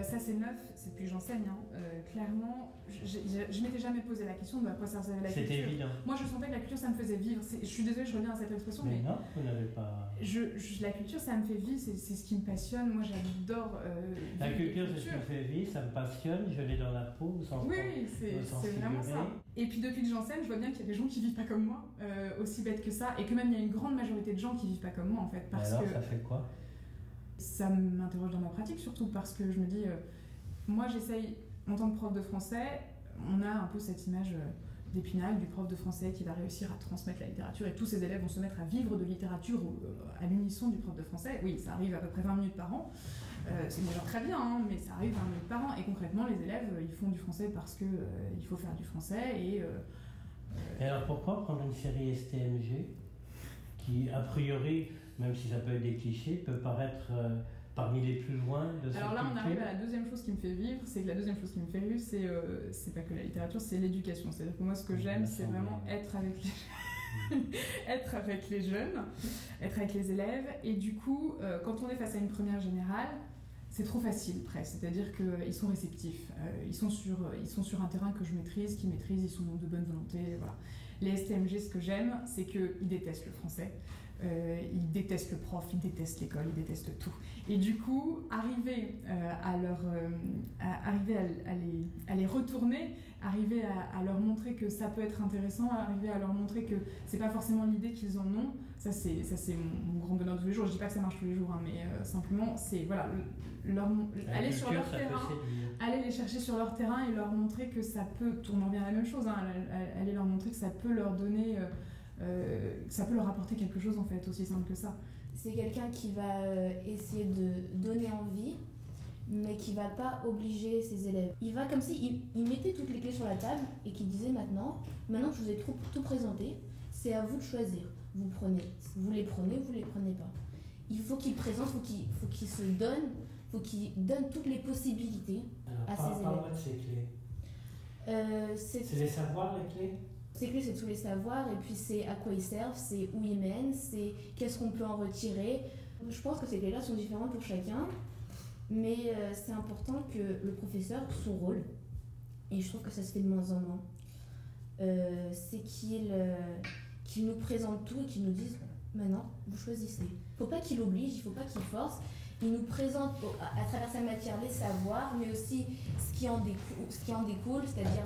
Ça c'est neuf, c'est depuis que j'enseigne. Clairement, je m'étais jamais posé la question de à quoi ça servait la culture. C'était évident. Moi je sentais que la culture ça me faisait vivre. Je suis désolée, je reviens à cette expression. Mais non, vous n'avez pas... La culture ça me fait vivre, c'est ce qui me passionne. Moi j'adore la culture c'est ce qui me fait vivre, ça me passionne, je l'ai dans la peau, au sens oui, c'est vraiment ça. Et puis depuis que j'enseigne, je vois bien qu'il y a des gens qui vivent pas comme moi, aussi bêtes que ça, et que même il y a une grande majorité de gens qui vivent pas comme moi en fait. Parce alors que ça fait quoi? Ça m'interroge dans ma pratique surtout parce que je me dis, moi j'essaye, en tant que prof de français, on a un peu cette image d'Épinal, du prof de français qui va réussir à transmettre la littérature et tous ses élèves vont se mettre à vivre de littérature à l'unisson du prof de français. Oui, ça arrive à peu près 20 minutes par an, c'est déjà très bien, mais ça arrive 20 minutes par an et concrètement les élèves ils font du français parce que il faut faire du français et alors pourquoi prendre une série STMG qui a priori, même si ça peut être des clichés, peut paraître parmi les plus loin de cette Alors là, on culture. arrive à la deuxième chose qui me fait vivre, c'est que la deuxième chose qui me fait vivre, c'est pas que la littérature, c'est l'éducation. C'est-à-dire que moi, ce que j'aime, c'est vraiment être avec être avec les jeunes, être avec les élèves, et du coup, quand on est face à une première générale, c'est trop facile presque, c'est-à-dire qu'ils sont réceptifs, ils sont sur un terrain que je maîtrise, qu'ils maîtrisent, ils sont de bonne volonté, voilà. Les STMG, ce que j'aime, c'est qu'ils détestent le français, ils détestent le prof, ils détestent l'école, ils détestent tout. Et du coup, arriver à les retourner, arriver à leur montrer que ça peut être intéressant, arriver à leur montrer que c'est pas forcément l'idée qu'ils en ont, ça c'est mon grand bonheur de tous les jours. Je dis pas que ça marche tous les jours, mais simplement c'est voilà, aller sur leur terrain, aller les chercher sur leur terrain et leur montrer que ça peut, tournant bien la même chose, aller leur montrer que ça peut leur donner, ça peut leur apporter quelque chose en fait, aussi simple que ça. C'est quelqu'un qui va essayer de donner envie, mais qui va pas obliger ses élèves. Il va comme si il mettait toutes les clés sur la table et qui disait maintenant que je vous ai tout présenté, c'est à vous de choisir. Vous prenez, vous les prenez pas. Il faut qu'il présente, faut qu'il se donne, faut qu'il donne toutes les possibilités à ses élèves. Parle-moi de ces clés. C'est les savoirs, les clés? Ces clés, c'est tous les savoirs, et puis c'est à quoi ils servent, c'est où ils mènent, c'est qu'est-ce qu'on peut en retirer. Je pense que ces clés-là sont différentes pour chacun, mais c'est important que le professeur, son rôle, et je trouve que ça se fait de moins en moins, c'est qu'il nous présente tout et qu'il nous dise maintenant, vous choisissez. Il ne faut pas qu'il oblige, il ne faut pas qu'il force. Il nous présente à travers sa matière les savoirs, mais aussi ce qui en découle, c'est-à-dire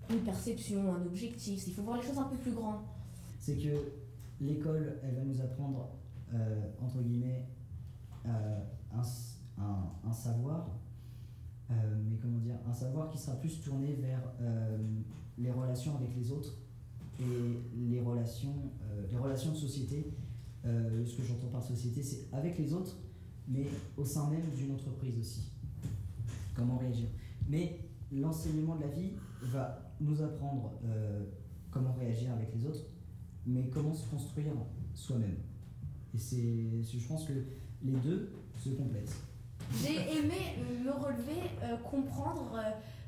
une perception, un objectif. Il faut voir les choses un peu plus grandes. C'est que l'école, elle va nous apprendre, entre guillemets, un savoir, mais comment dire, un savoir qui sera plus tourné vers les relations avec les autres et les relations de société. Ce que j'entends par société, c'est avec les autres, mais au sein même d'une entreprise aussi. Comment réagir. Mais l'enseignement de la vie va nous apprendre comment réagir avec les autres, mais comment se construire soi-même. Et je pense que les deux se complètent. J'ai aimé me relever, comprendre,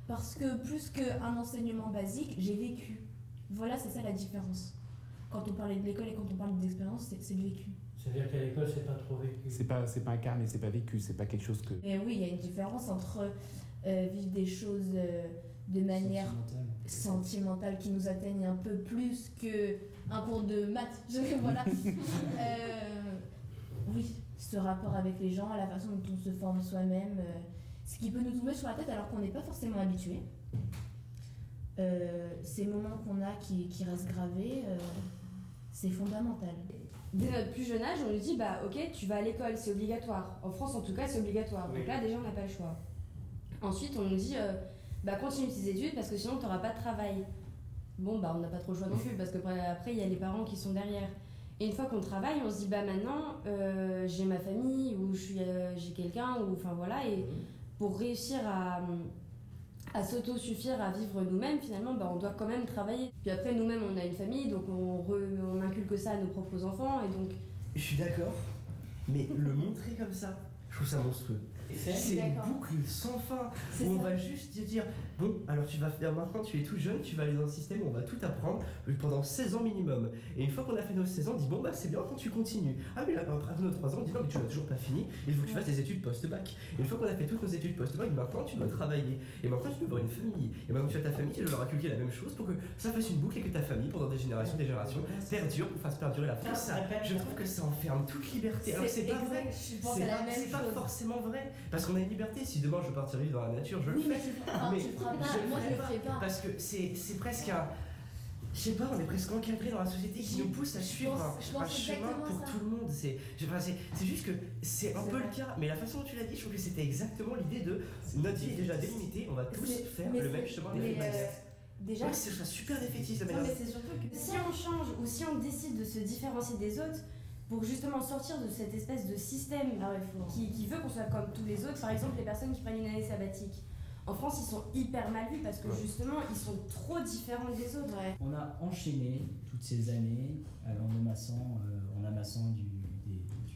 parce que plus qu'un enseignement basique, j'ai vécu. Voilà, c'est ça la différence. Quand on parlait de l'école et quand on parle d'expérience, c'est le vécu. C'est-à-dire qu'à l'école, c'est pas trop vécu. C'est pas incarné, c'est pas vécu, c'est pas quelque chose que... Et oui, il y a une différence entre vivre des choses de manière sentimentale qui nous atteignent un peu plus qu'un cours de maths. Voilà. Oui, ce rapport avec les gens, la façon dont on se forme soi-même, ce qui peut nous tomber sur la tête alors qu'on n'est pas forcément habitué. Ces moments qu'on a qui restent gravés, c'est fondamental. Dès notre plus jeune âge, on nous dit bah ok, tu vas à l'école, c'est obligatoire. En France en tout cas, c'est obligatoire. Oui. Donc là déjà on n'a pas le choix. Ensuite on nous dit bah continue tes études parce que sinon tu n'auras pas de travail. Bon bah on n'a pas trop le choix non plus parce que après il y a les parents qui sont derrière. Et une fois qu'on travaille, on se dit bah maintenant j'ai ma famille ou j'ai quelqu'un ou enfin voilà, et pour réussir à s'auto-suffire, à vivre nous-mêmes, finalement, bah, on doit quand même travailler. Puis après, nous-mêmes, on a une famille, donc on inculque ça à nos propres enfants, et donc... Je suis d'accord, mais le montrer comme ça, je trouve ça monstrueux. C'est une D'accord. boucle sans fin C'est où on ça. va juste te dire bon, alors tu vas faire maintenant, tu es tout jeune, tu vas aller dans un système où on va tout apprendre pendant 16 ans minimum. Et une fois qu'on a fait nos 16 ans, on dit bon, bah c'est bien quand tu continues. Ah, mais là, après nos 3 ans, on dit non, mais tu n'as toujours pas fini, il faut que tu fasses des études post-bac. Et une fois qu'on a fait toutes nos études post-bac, maintenant tu dois travailler. Et maintenant tu dois avoir une famille. Et maintenant tu as ta famille, tu dois leur inculquer la même chose pour que ça fasse une boucle et que ta famille, pendant des générations, perdure, fasse perdurer la France. Je trouve que ça enferme toute liberté. Alors c'est pas vrai. Je pense à la même C'est pas chose. forcément vrai. Parce qu'on a une liberté. Si demain je veux partir vivre dans la nature, je le Oui, mais fais. tu le feras pas. Moi, je le ferai pas. Parce que c'est presque un. Je sais pas, on est presque encadré dans la société qui nous pousse à suivre je un pense chemin exactement pour ça. tout le monde. C'est juste que c'est un peu le cas, mais la façon dont tu l'as dit, je trouve que c'était exactement l'idée de notre vie est déjà délimitée, on va tous faire le même chemin de la même manière. Déjà, Ouais, c'est super défaitiste la non, manière. mais c'est surtout que si on change ou si on décide de se différencier des autres pour justement sortir de cette espèce de système qui veut qu'on soit comme tous les autres, par exemple les personnes qui prennent une année sabbatique. En France, ils sont hyper mal vus parce que justement, ils sont trop différents des autres. Ouais. On a enchaîné toutes ces années en amassant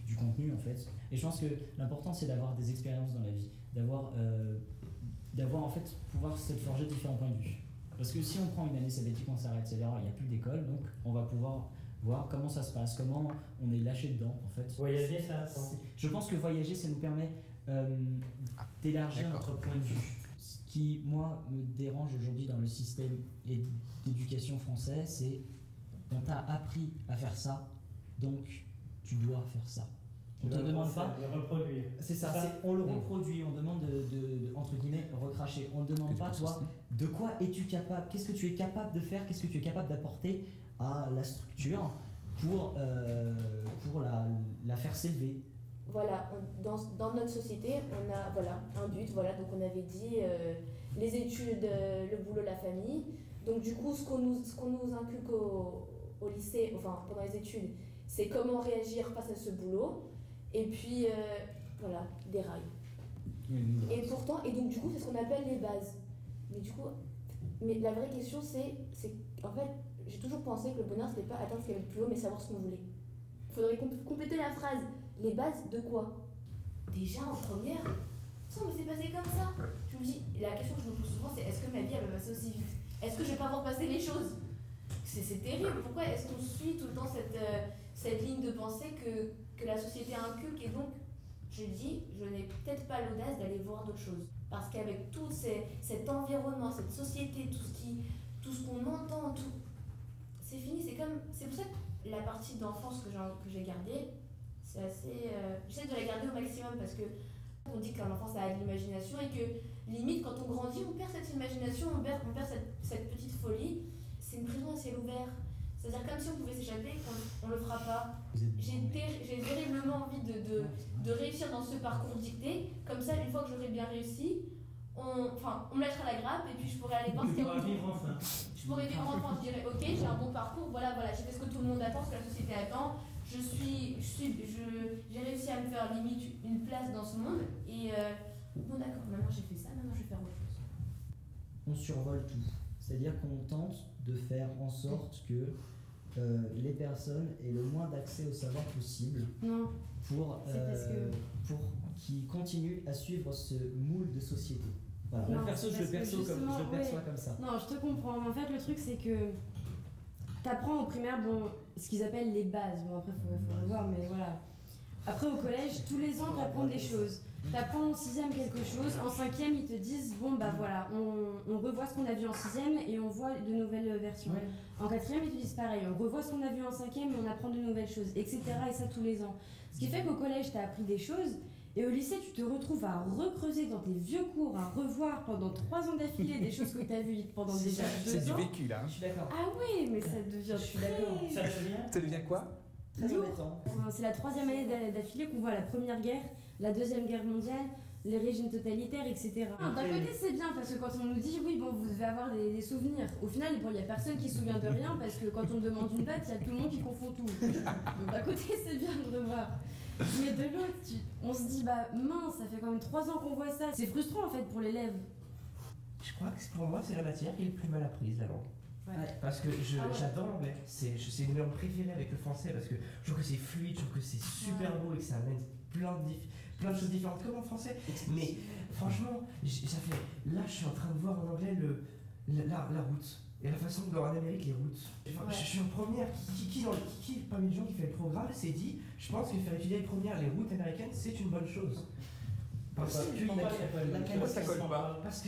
du contenu en fait. Et je pense que l'important c'est d'avoir des expériences dans la vie, d'avoir en fait pouvoir se forger différents points de vue. Parce que si on prend une année sabbatique, on s'arrête, c'est-à-dire il n'y a plus d'école, donc on va pouvoir voir comment ça se passe, comment on est lâché dedans en fait. Voyager, ça apprend. Je pense que voyager, ça nous permet d'élargir D'accord. notre point de vue. Ce qui, moi, me dérange aujourd'hui dans le système d'éducation français, c'est on t'a appris à faire ça, donc tu dois faire ça. On te demande pas. Le reproduire. C'est ça, on le reproduit, on demande entre guillemets, recracher. On ne demande Que tu pas, penses toi, de quoi es-tu capable, qu'est-ce que tu es capable de faire, qu'est-ce que tu es capable d'apporter à la structure pour la faire s'élever. Voilà, dans notre société, on a un but, donc on avait dit les études, le boulot, la famille. Donc du coup, ce qu'on nous inculque au lycée, enfin pendant les études, c'est comment réagir face à ce boulot. Et puis, des rails. Et pourtant, donc du coup, c'est ce qu'on appelle les bases. Mais la vraie question, c'est en fait, j'ai toujours pensé que le bonheur, c'était pas atteindre ce qu'il y avait de plus haut, mais savoir ce qu'on voulait. Il faudrait compléter la phrase. Les bases de quoi? Déjà en première, ça me s'est passé comme ça. Je me dis, la question que je me pose souvent, c'est est-ce que ma vie elle va passer aussi vite? Est-ce que je vais pas voir passer les choses? C'est terrible. Pourquoi est-ce qu'on suit tout le temps cette ligne de pensée que la société inculque? Et donc, je dis, je n'ai peut-être pas l'audace d'aller voir d'autres choses. Parce qu'avec tout cet environnement, cette société, tout ce qu'on entend, c'est fini. C'est pour ça que la partie d'enfance que j'ai gardée, c'est assez. J'essaie de la garder au maximum parce que on dit qu'un enfant ça a de l'imagination et que limite quand on grandit, on perd cette imagination, on perd cette petite folie. C'est une prison à ciel ouvert. C'est-à-dire comme si on pouvait s'échapper, on le fera pas. J'ai terriblement envie de réussir dans ce parcours dicté. Comme ça, une fois que j'aurai bien réussi, on me lâchera la grappe et puis je pourrais aller voir ce qu'il y a autour. Je pourrais vivre enfin, je dirais ok, j'ai un bon parcours, voilà, j'ai fait ce que tout le monde attend, ce que la société attend. J'ai réussi à me faire limite une place dans ce monde et bon d'accord, maintenant j'ai fait ça, maintenant je vais faire autre chose. On survole tout. C'est-à-dire qu'on tente de faire en sorte que les personnes aient le moins d'accès au savoir possible Non. pour qu'ils continuent à suivre ce moule de société. Voilà. Non, Moi, perso, je le perçois comme ça. Non, je te comprends. Mais en fait, le truc, c'est que t'apprends au primaire, ce qu'ils appellent les bases. Bon, après, faut le voir, mais voilà. Après, au collège, tous les ans, t'apprends des choses. T'apprends en 6ème quelque chose, en 5ème, ils te disent voilà, on revoit ce qu'on a vu en 6ème et on voit de nouvelles versions. Ouais. En 4ème, ils te disent pareil, on revoit ce qu'on a vu en 5ème et on apprend de nouvelles choses, etc. Et ça tous les ans. Ce qui fait qu'au collège, t'as appris des choses. Et au lycée, tu te retrouves à recreuser dans tes vieux cours, à revoir pendant 3 ans d'affilée des choses que tu as vues pendant déjà 2 ans. C'est du vécu là. Je suis d'accord. Ah oui, mais ça devient Je suis d'accord. Ça devient Ça devient quoi? Très embêtant. C'est la 3e année d'affilée qu'on voit la Première Guerre, la 2e Guerre mondiale, les régimes totalitaires, etc. D'un côté, c'est bien parce que quand on nous dit oui, vous devez avoir des souvenirs, au final, il n'y a personne qui se souvient de rien parce que quand on demande une date, il y a tout le monde qui confond tout. Donc d'un côté, c'est bien de revoir. Mais de l'autre, on se dit mince, ça fait quand même 3 ans qu'on voit ça. C'est frustrant en fait pour l'élève. Je crois que pour moi, c'est la matière qui est le plus mal apprise, la langue. Ouais. Parce que j'adore l'anglais. C'est une langue préférée avec le français parce que je trouve que c'est fluide, je trouve que c'est super beau et que ça amène plein de plein de choses différentes comme en français. Mais franchement, ça fait. Là, je suis en train de voir en anglais la route. Et la façon dont en Amérique les routes. Enfin, je suis en première. Qui parmi les gens qui fait le programme s'est dit, je pense que faire étudier les premières les routes américaines, c'est une bonne chose. Parce que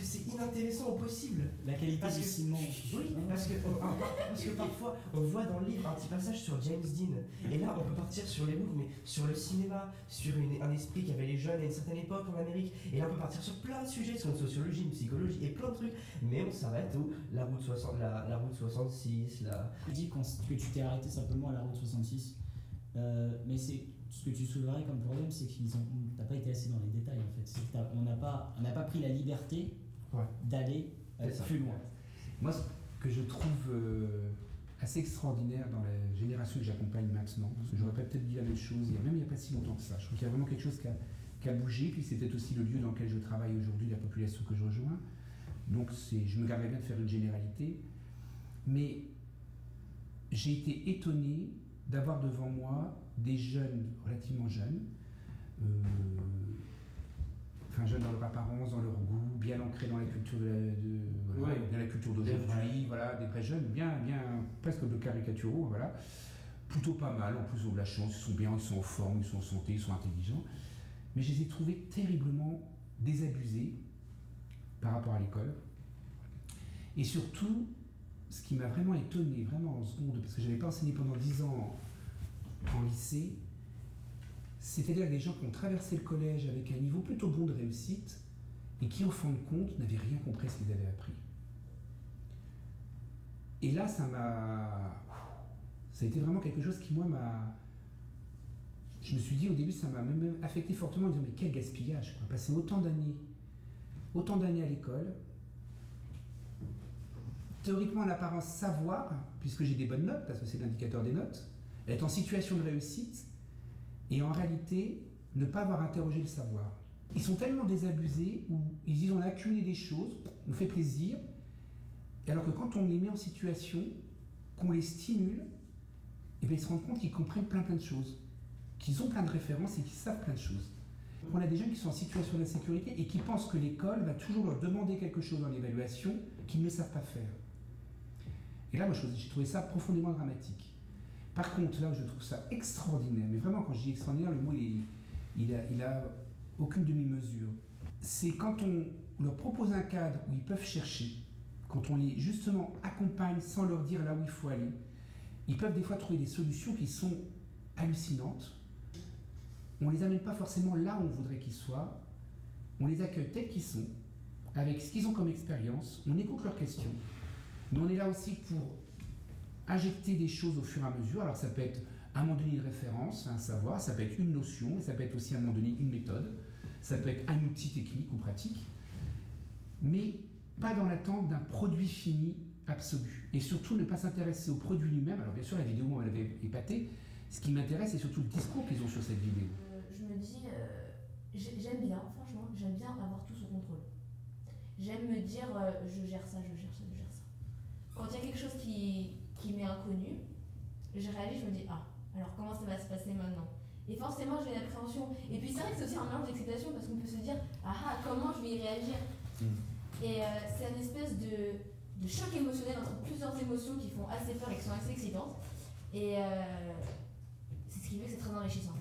c'est inintéressant au possible. La qualité du ciment. Oui, parce que parfois on voit dans le livre un petit passage sur James Dean. Et là on peut partir sur les routes, mais sur le cinéma, sur un esprit qu'avaient les jeunes à une certaine époque en Amérique. Et là on peut partir sur plein de sujets, sur une sociologie, une psychologie et plein de trucs. Mais on s'arrête où la route 66, Tu dis que tu t'es arrêté simplement à la route 66. Mais c'est ce que tu soulèverais comme problème, c'est qu'ils ont t'as pas été assez dans les détails en fait. C'est que on n'a pas pris la liberté d'aller plus loin. Moi, ce que je trouve assez extraordinaire dans la génération que j'accompagne maintenant, parce que j'aurais peut-être dit la même chose il n'y a pas si longtemps que ça. Je trouve qu'il y a vraiment quelque chose qui a bougé, puis c'est peut-être aussi le lieu dans lequel je travaille aujourd'hui, la population que je rejoins. Donc je me garderais bien de faire une généralité, mais j'ai été étonné d'avoir devant moi des jeunes, relativement jeunes, jeunes dans leur apparence, dans leur goût, bien ancrés dans la culture dans la culture d'aujourd'hui, voilà, des vrais jeunes, bien presque de caricaturaux, voilà, plutôt pas mal, en plus ils ont de la chance, ils sont bien, ils sont en forme, ils sont en santé, ils sont intelligents, mais je les ai trouvés terriblement désabusés par rapport à l'école, et surtout, ce qui m'a vraiment étonné, vraiment en seconde, parce que je n'avais pas enseigné pendant 10 ans en lycée, c'est-à-dire des gens qui ont traversé le collège avec un niveau plutôt bon de réussite et qui, au fond de compte, n'avaient rien compris à ce qu'ils avaient appris. Et là, ça a été vraiment quelque chose qui, moi, je me suis dit, au début, ça m'a même affecté fortement en disant, mais quel gaspillage, quoi. Passer autant d'années à l'école, théoriquement en apparence savoir, puisque j'ai des bonnes notes, parce que c'est l'indicateur des notes, être en situation de réussite, et en réalité, ne pas avoir interrogé le savoir. Ils sont tellement désabusés, où ils disent on a accumulé des choses, on fait plaisir, alors que quand on les met en situation, qu'on les stimule, et bien ils se rendent compte qu'ils comprennent plein de choses, qu'ils ont plein de références et qu'ils savent plein de choses. On a des gens qui sont en situation d'insécurité et qui pensent que l'école va toujours leur demander quelque chose dans l'évaluation qu'ils ne savent pas faire. Et là, moi, j'ai trouvé ça profondément dramatique. Par contre, là où je trouve ça extraordinaire, mais vraiment quand je dis extraordinaire, le mot il a aucune demi-mesure, c'est quand on leur propose un cadre où ils peuvent chercher, quand on les justement accompagne sans leur dire là où il faut aller, ils peuvent des fois trouver des solutions qui sont hallucinantes. On les amène pas forcément là où on voudrait qu'ils soient, on les accueille tels qu'ils sont, avec ce qu'ils ont comme expérience, on écoute leurs questions, mais on est là aussi pour injecter des choses au fur et à mesure. Alors ça peut être à un moment donné une référence, un savoir, ça peut être une notion, ça peut être aussi à un moment donné une méthode, ça peut être un outil technique ou pratique, mais pas dans l'attente d'un produit fini absolu. Et surtout ne pas s'intéresser au produit lui-même. Alors bien sûr la vidéo moi elle avait épaté, ce qui m'intéresse c'est surtout le discours qu'ils ont sur cette vidéo. Je me dis, j'aime bien, franchement, j'aime bien avoir tout sous contrôle. J'aime me dire, je gère ça. Quand il y a quelque chose qui m'est inconnu, je réagis, je me dis, alors comment ça va se passer maintenant? Et forcément, j'ai l'appréhension. Et puis c'est vrai que c'est aussi un mélange d'excitation parce qu'on peut se dire, comment je vais y réagir? Et c'est une espèce de choc émotionnel entre plusieurs émotions qui font assez peur et qui sont assez excitantes. Et c'est ce qui fait que c'est très enrichissant.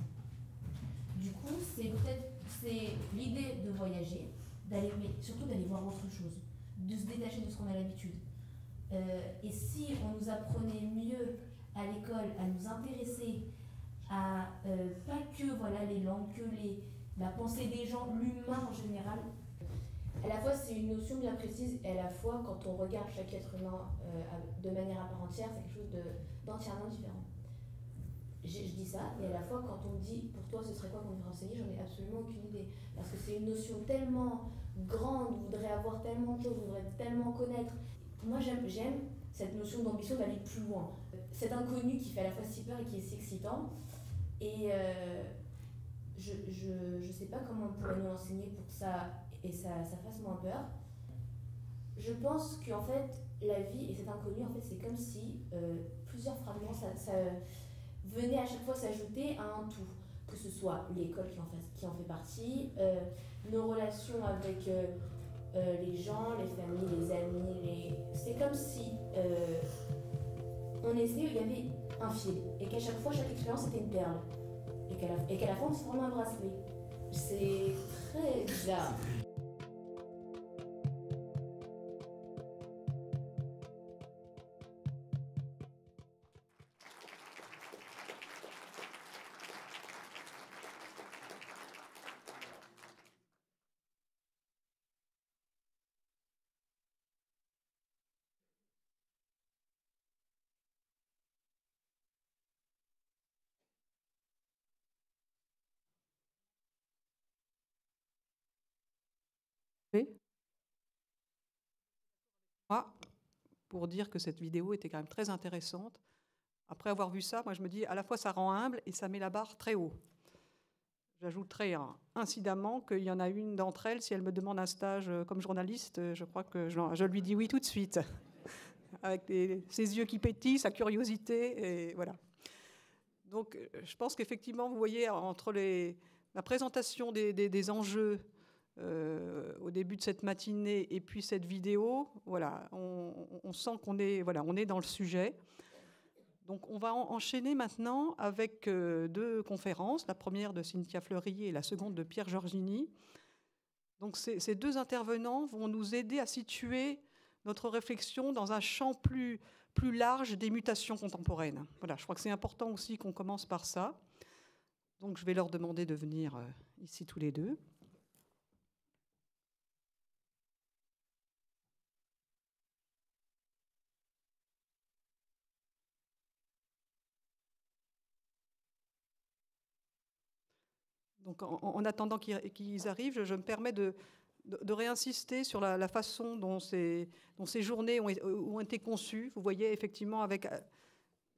Du coup, c'est l'idée de voyager, mais surtout d'aller voir autre chose, de se détacher de ce qu'on a l'habitude. Et si on nous apprenait mieux à l'école à nous intéresser à pas que les langues, que la pensée des gens, l'humain en général, à la fois c'est une notion bien précise et à la fois quand on regarde chaque être humain de manière à part entière, c'est quelque chose d'entièrement différent. Je dis ça, et à la fois quand on me dit pour toi ce serait quoi qu'on devrait enseigner, j'en ai absolument aucune idée. Parce que c'est une notion tellement grande, on voudrait avoir tellement de choses, on voudrait tellement connaître. Moi j'aime cette notion d'ambition d'aller plus loin. Cet inconnu qui fait à la fois si peur et qui est si excitant. Et je sais pas comment on pourrait nous enseigner pour que ça fasse moins peur. Je pense qu'en fait la vie et cet inconnu en fait c'est comme si plusieurs fragments ça venait à chaque fois s'ajouter à un tout. que ce soit l'école qui en fait partie, nos relations avec les gens, les familles, les amis. C'est comme si on essayait, il y avait un fil, et qu'à chaque fois, chaque expérience était une perle, et qu'à la fin, on se forme un bracelet. C'est très bizarre. Moi, pour dire que cette vidéo était quand même très intéressante. Après avoir vu ça, moi je me dis à la fois ça rend humble et ça met la barre très haut. J'ajouterai incidemment qu'il y en a une d'entre elles, si elle me demande un stage comme journaliste, je crois que je lui dis oui tout de suite. Avec ses yeux qui pétillent, sa curiosité, et voilà. Donc je pense qu'effectivement, vous voyez, entre la présentation des enjeux au début de cette matinée et puis cette vidéo, voilà, on sent qu'on est, voilà, on est dans le sujet. Donc on va enchaîner maintenant avec deux conférences, la première de Cynthia Fleury et la seconde de Pierre Giorgini. Donc ces deux intervenants vont nous aider à situer notre réflexion dans un champ plus large des mutations contemporaines. Voilà, je crois que c'est important aussi qu'on commence par ça. Donc je vais leur demander de venir ici tous les deux. Donc en attendant qu'ils arrivent, je me permets de réinsister sur la façon dont ces journées ont été conçues. Vous voyez, effectivement, avec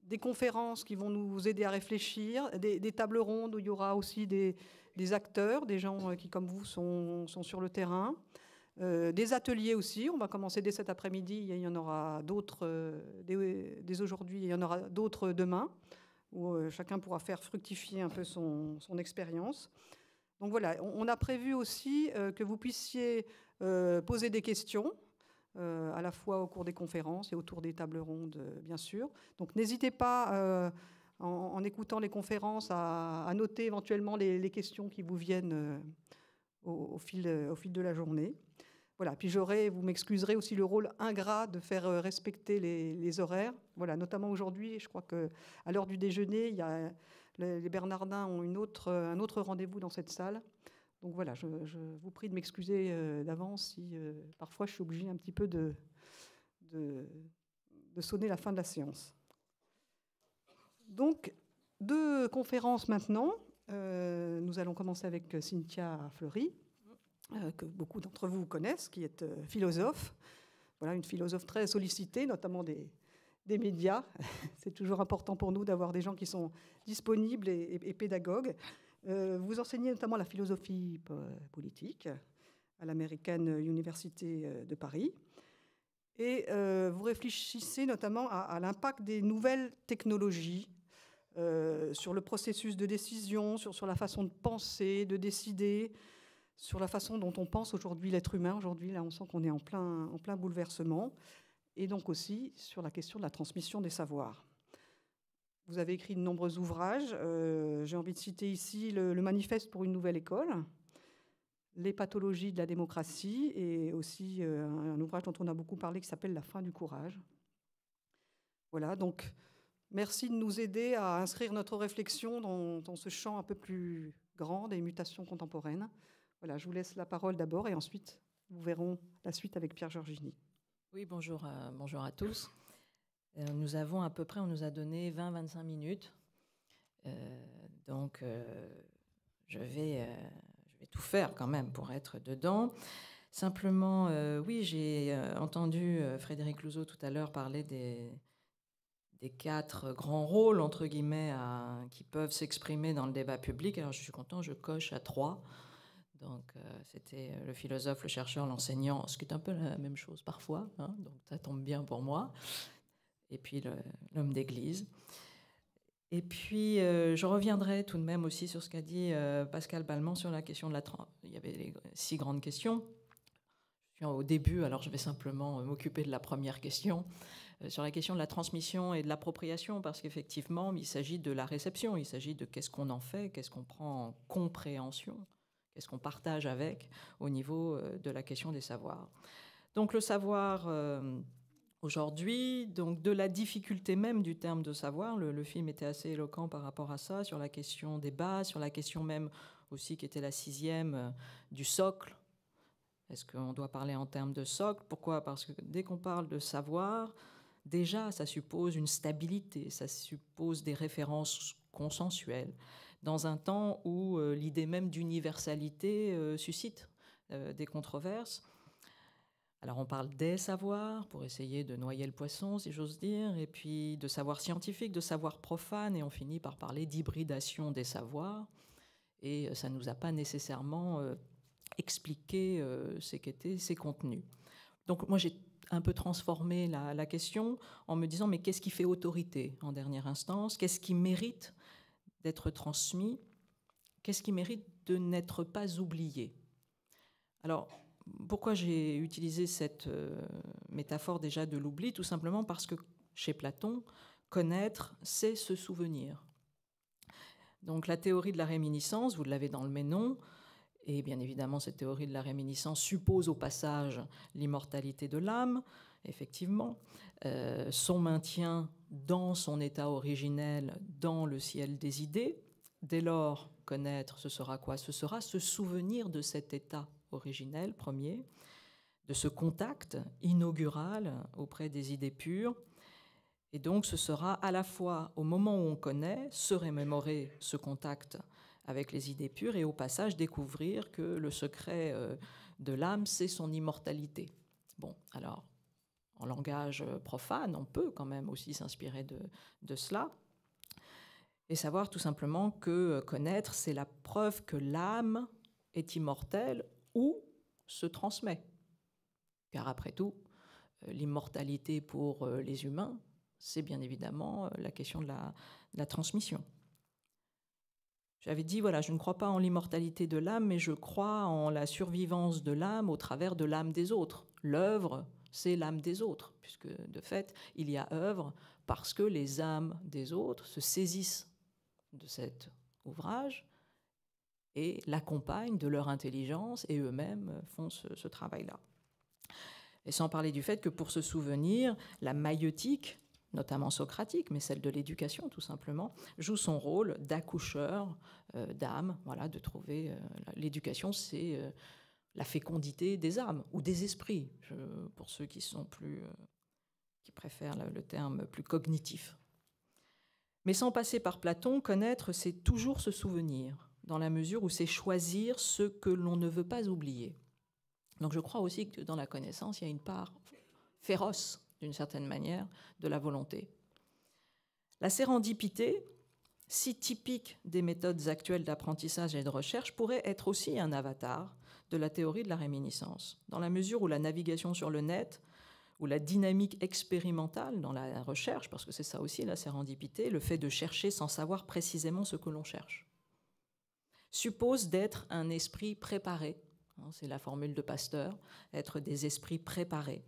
des conférences qui vont nous aider à réfléchir, des tables rondes où il y aura aussi des acteurs, des gens qui, comme vous, sont sur le terrain, des ateliers aussi. On va commencer dès cet après-midi. Il y en aura d'autres dès aujourd'hui, il y en aura d'autres demain, où chacun pourra faire fructifier un peu son expérience. Donc voilà, on a prévu aussi que vous puissiez poser des questions, à la fois au cours des conférences et autour des tables rondes, bien sûr. Donc n'hésitez pas, en écoutant les conférences, à noter éventuellement les questions qui vous viennent au fil de la journée. Voilà. Puis vous m'excuserez aussi le rôle ingrat de faire respecter les horaires. Voilà, notamment aujourd'hui, je crois qu'à l'heure du déjeuner, les Bernardins ont un autre rendez-vous dans cette salle. Donc voilà, je vous prie de m'excuser d'avance si parfois je suis obligée un petit peu de sonner la fin de la séance. Donc, deux conférences maintenant. Nous allons commencer avec Cynthia Fleury, que beaucoup d'entre vous connaissent, qui est philosophe. Voilà, une philosophe très sollicitée, notamment des médias. C'est toujours important pour nous d'avoir des gens qui sont disponibles et pédagogues. Vous enseignez notamment la philosophie politique à l'American University de Paris. Et vous réfléchissez notamment à l'impact des nouvelles technologies sur le processus de décision, sur la façon de penser, de décider, sur la façon dont on pense aujourd'hui l'être humain. Aujourd'hui, là, on sent qu'on est en plein bouleversement. Et donc aussi sur la question de la transmission des savoirs. Vous avez écrit de nombreux ouvrages. J'ai envie de citer ici le Manifeste pour une nouvelle école, Les pathologies de la démocratie, et aussi un ouvrage dont on a beaucoup parlé qui s'appelle La fin du courage. Voilà, donc merci de nous aider à inscrire notre réflexion dans ce champ un peu plus grand des mutations contemporaines. Voilà, je vous laisse la parole d'abord et ensuite nous verrons la suite avec Pierre Giorgini. Oui, bonjour à tous. Nous avons à peu près, on nous a donné 20-25 minutes. Donc, je vais tout faire quand même pour être dedans. Simplement, oui, j'ai entendu Frédéric Louzeau tout à l'heure parler des 4 grands rôles, entre guillemets, qui peuvent s'exprimer dans le débat public. Alors, je suis content, je coche à 3. Donc, c'était le philosophe, le chercheur, l'enseignant, ce qui est un peu la même chose parfois, hein, donc ça tombe bien pour moi. Et puis l'homme d'église. Et puis, je reviendrai tout de même aussi sur ce qu'a dit Pascal Balmant sur la question de la... Il y avait les 6 grandes questions. Je suis au début, alors je vais simplement m'occuper de la première question, sur la question de la transmission et de l'appropriation, parce qu'effectivement, il s'agit de la réception, il s'agit de qu'est-ce qu'on en fait, qu'est-ce qu'on prend en compréhension, qu'est-ce qu'on partage avec au niveau de la question des savoirs. Donc le savoir... Aujourd'hui, donc de la difficulté même du terme de savoir, le film était assez éloquent par rapport à ça, sur la question des bases, sur la question même aussi qui était la 6e du socle. Est-ce qu'on doit parler en termes de socle? Pourquoi? Parce que dès qu'on parle de savoir, déjà ça suppose une stabilité, ça suppose des références consensuelles, dans un temps où l'idée même d'universalité suscite des controverses. Alors on parle des savoirs pour essayer de noyer le poisson, si j'ose dire, et puis de savoir scientifique, de savoir profane, et on finit par parler d'hybridation des savoirs, et ça ne nous a pas nécessairement expliqué ce qu'étaient ces contenus. Donc moi j'ai un peu transformé la question en me disant mais qu'est-ce qui fait autorité en dernière instance? Qu'est-ce qui mérite d'être transmis? Qu'est-ce qui mérite de n'être pas oublié? Alors, pourquoi j'ai utilisé cette métaphore déjà de l'oubli? Tout simplement parce que chez Platon, connaître, c'est se souvenir. Donc la théorie de la réminiscence, vous l'avez dans le Ménon, et bien évidemment cette théorie de la réminiscence suppose au passage l'immortalité de l'âme, effectivement, son maintien dans son état originel, dans le ciel des idées. Dès lors, connaître, ce sera quoi? Ce sera se souvenir de cet état originel, premier, de ce contact inaugural auprès des idées pures. Et donc ce sera à la fois au moment où on connaît, se remémorer ce contact avec les idées pures et au passage découvrir que le secret de l'âme, c'est son immortalité. Bon, alors, en langage profane, on peut quand même aussi s'inspirer de cela et savoir tout simplement que connaître, c'est la preuve que l'âme est immortelle ou se transmet. Car après tout, l'immortalité pour les humains, c'est bien évidemment la question de la transmission. J'avais dit, voilà, je ne crois pas en l'immortalité de l'âme, mais je crois en la survivance de l'âme au travers de l'âme des autres. L'œuvre, c'est l'âme des autres, puisque de fait, il y a œuvre parce que les âmes des autres se saisissent de cet ouvrage et l'accompagnent de leur intelligence et eux-mêmes font ce travail-là. Et sans parler du fait que pour se souvenir, la maïeutique, notamment socratique, mais celle de l'éducation tout simplement, joue son rôle d'accoucheur d'âme. Voilà, de trouver l'éducation, c'est la fécondité des âmes ou des esprits, pour ceux qui sont qui préfèrent le terme plus cognitif. Mais sans passer par Platon, connaître, c'est toujours se souvenir, dans la mesure où c'est choisir ce que l'on ne veut pas oublier. Donc je crois aussi que dans la connaissance, il y a une part féroce, d'une certaine manière, de la volonté. La sérendipité, si typique des méthodes actuelles d'apprentissage et de recherche, pourrait être aussi un avatar de la théorie de la réminiscence, dans la mesure où la navigation sur le net, ou la dynamique expérimentale dans la recherche, parce que c'est ça aussi la sérendipité, le fait de chercher sans savoir précisément ce que l'on cherche, suppose d'être un esprit préparé. C'est la formule de Pasteur, être des esprits préparés.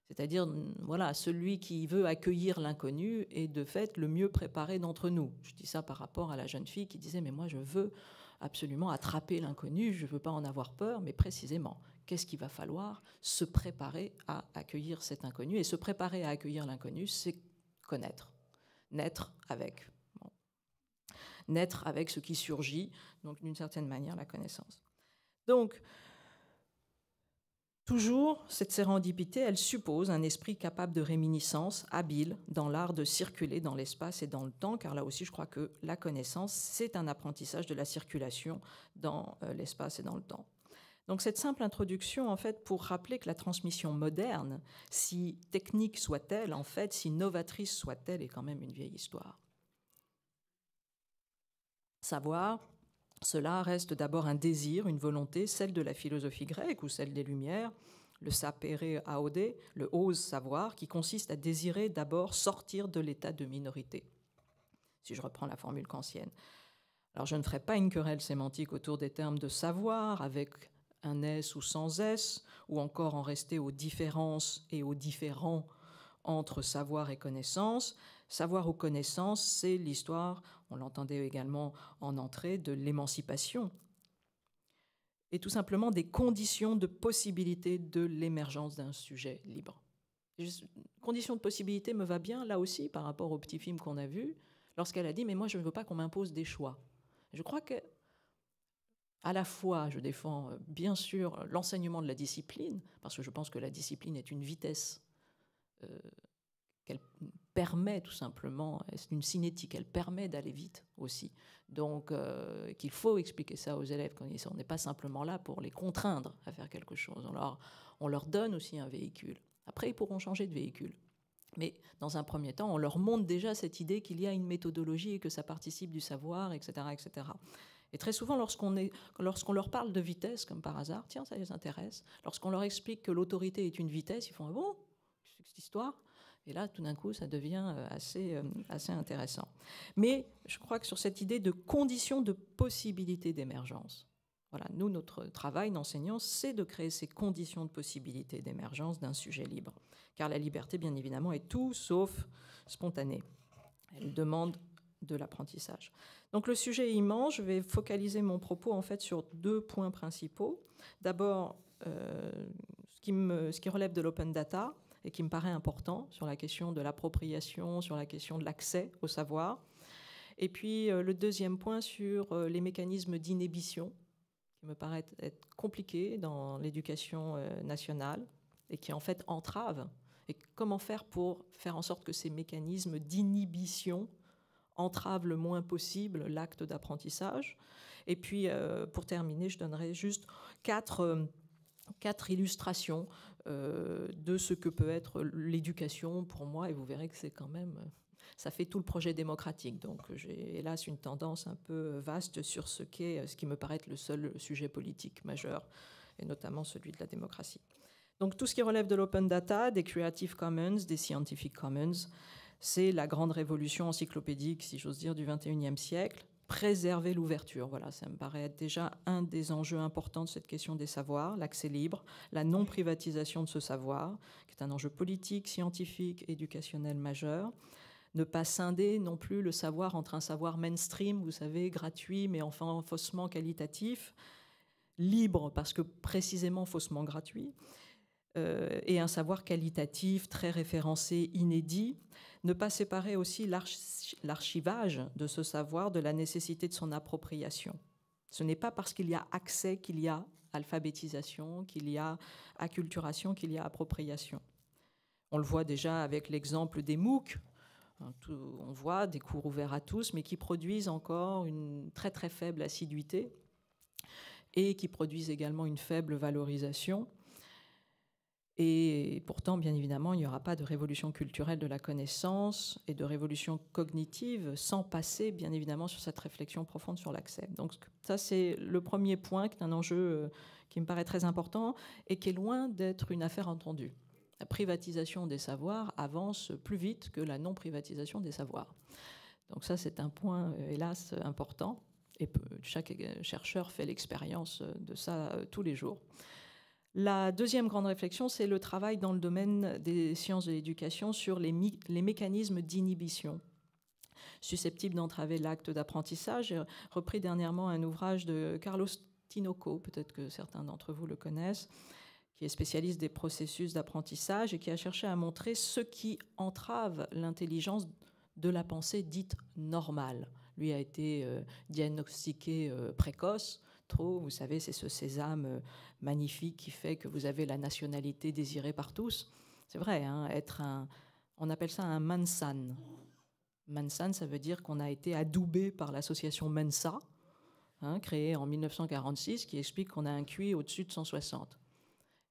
C'est-à-dire, voilà, celui qui veut accueillir l'inconnu est de fait le mieux préparé d'entre nous. Je dis ça par rapport à la jeune fille qui disait « mais moi je veux absolument attraper l'inconnu, je ne veux pas en avoir peur », mais précisément, qu'est-ce qu'il va falloir? Se préparer à accueillir cet inconnu. Et se préparer à accueillir l'inconnu, c'est connaître, naître avec. Bon. Naître avec ce qui surgit, donc d'une certaine manière la connaissance. Donc, toujours, cette sérendipité, elle suppose un esprit capable de réminiscence, habile dans l'art de circuler dans l'espace et dans le temps, car là aussi, je crois que la connaissance, c'est un apprentissage de la circulation dans l'espace et dans le temps. Donc, cette simple introduction, en fait, pour rappeler que la transmission moderne, si technique soit-elle, en fait, si novatrice soit-elle, est quand même une vieille histoire. Savoir, cela reste d'abord un désir, une volonté, celle de la philosophie grecque ou celle des Lumières, le sapere aude, le ose savoir, qui consiste à désirer d'abord sortir de l'état de minorité. si je reprends la formule kantienne. Alors je ne ferai pas une querelle sémantique autour des termes de savoir, avec un S ou sans S, ou encore en rester aux différences et aux différents entre savoir et connaissance. Savoir ou connaissance, c'est l'histoire, on l'entendait également en entrée, de l'émancipation, et tout simplement des conditions de possibilité de l'émergence d'un sujet libre. Conditions de possibilité me va bien, là aussi, par rapport au petit film qu'on a vu, lorsqu'elle a dit « mais moi je ne veux pas qu'on m'impose des choix ». Je crois que, à la fois, je défends bien sûr l'enseignement de la discipline, parce que je pense que la discipline est une vitesse qu'elle permet tout simplement, c'est une cinétique, elle permet d'aller vite aussi. Donc qu'il faut expliquer ça aux élèves, on n'est pas simplement là pour les contraindre à faire quelque chose, on leur donne aussi un véhicule. Après, ils pourront changer de véhicule. Mais dans un premier temps, on leur montre déjà cette idée qu'il y a une méthodologie et que ça participe du savoir, etc. etc. Et très souvent, lorsqu'on leur parle de vitesse, comme par hasard, tiens, ça les intéresse. Lorsqu'on leur explique que l'autorité est une vitesse, ils font « ah bon, c'est cette histoire ?» Et là, tout d'un coup, ça devient assez intéressant. Mais je crois que sur cette idée de conditions de possibilité d'émergence, voilà, nous, notre travail d'enseignant, c'est de créer ces conditions de possibilité d'émergence d'un sujet libre. Car la liberté, bien évidemment, est tout sauf spontanée. Elle demande de l'apprentissage. Donc le sujet est immense. Je vais focaliser mon propos en fait sur 2 points principaux. D'abord, ce qui relève de l'open data et qui me paraît important sur la question de l'appropriation, sur la question de l'accès au savoir. Et puis le deuxième point sur les mécanismes d'inhibition, qui me paraît être compliqué dans l'éducation nationale et qui en fait entravent. Et comment faire pour faire en sorte que ces mécanismes d'inhibition entravent le moins possible l'acte d'apprentissage. Et puis, pour terminer, je donnerai juste 4 illustrations de ce que peut être l'éducation pour moi, et vous verrez que c'est quand même... Ça fait tout le projet démocratique, donc j'ai hélas une tendance un peu vaste sur ce qui me paraît être le seul sujet politique majeur, et notamment celui de la démocratie. Donc tout ce qui relève de l'open data, des Creative Commons, des Scientific Commons, c'est la grande révolution encyclopédique, si j'ose dire, du XXIe siècle. Préserver l'ouverture, voilà, ça me paraît être déjà un des enjeux importants de cette question des savoirs, l'accès libre, la non-privatisation de ce savoir, qui est un enjeu politique, scientifique, éducationnel majeur. Ne pas scinder non plus le savoir entre un savoir mainstream, vous savez, gratuit, mais enfin faussement qualitatif, libre parce que précisément faussement gratuit, et un savoir qualitatif, très référencé, inédit. Ne pas séparer aussi l'archivage de ce savoir de la nécessité de son appropriation. Ce n'est pas parce qu'il y a accès qu'il y a alphabétisation, qu'il y a acculturation, qu'il y a appropriation. On le voit déjà avec l'exemple des MOOC. On voit des cours ouverts à tous, mais qui produisent encore une très très faible assiduité et qui produisent également une faible valorisation. Et pourtant, bien évidemment, il n'y aura pas de révolution culturelle de la connaissance et de révolution cognitive sans passer, bien évidemment, sur cette réflexion profonde sur l'accès. Donc ça, c'est le premier point, qui est un enjeu qui me paraît très important et qui est loin d'être une affaire entendue. La privatisation des savoirs avance plus vite que la non-privatisation des savoirs. Donc ça, c'est un point, hélas, important. Et chaque chercheur fait l'expérience de ça tous les jours. La deuxième grande réflexion, c'est le travail dans le domaine des sciences de l'éducation sur les mécanismes d'inhibition susceptibles d'entraver l'acte d'apprentissage. J'ai repris dernièrement un ouvrage de Carlos Tinoco, peut-être que certains d'entre vous le connaissent, qui est spécialiste des processus d'apprentissage et qui a cherché à montrer ce qui entrave l'intelligence de la pensée dite normale. Lui a été diagnostiqué précoce. Trop, vous savez, c'est ce sésame magnifique qui fait que vous avez la nationalité désirée par tous. C'est vrai, hein, on appelle ça un Mansan. Mansan, ça veut dire qu'on a été adoubé par l'association Mensa, créée en 1946, qui explique qu'on a un QI au-dessus de 160.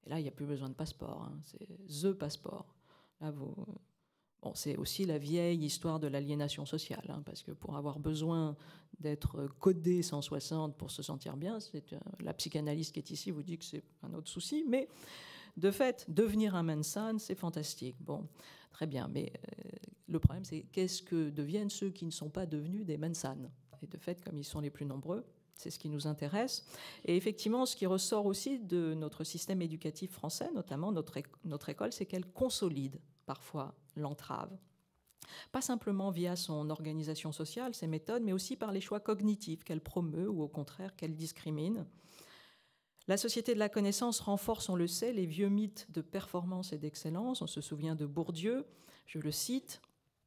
Et là, il n'y a plus besoin de passeport, c'est the passeport. Là, bon, c'est aussi la vieille histoire de l'aliénation sociale, parce que pour avoir besoin d'être codé 160 pour se sentir bien, la psychanalyste qui est ici vous dit que c'est un autre souci, mais de fait, devenir un Mansan, c'est fantastique. Bon, très bien, mais le problème, c'est qu'est-ce que deviennent ceux qui ne sont pas devenus des Mansan? Et de fait, comme ils sont les plus nombreux, c'est ce qui nous intéresse. Et effectivement, ce qui ressort aussi de notre système éducatif français, notamment notre école, c'est qu'elle consolide parfois l'entrave. Pas simplement via son organisation sociale, ses méthodes, mais aussi par les choix cognitifs qu'elle promeut ou au contraire qu'elle discrimine. La société de la connaissance renforce, on le sait, les vieux mythes de performance et d'excellence. On se souvient de Bourdieu, je le cite,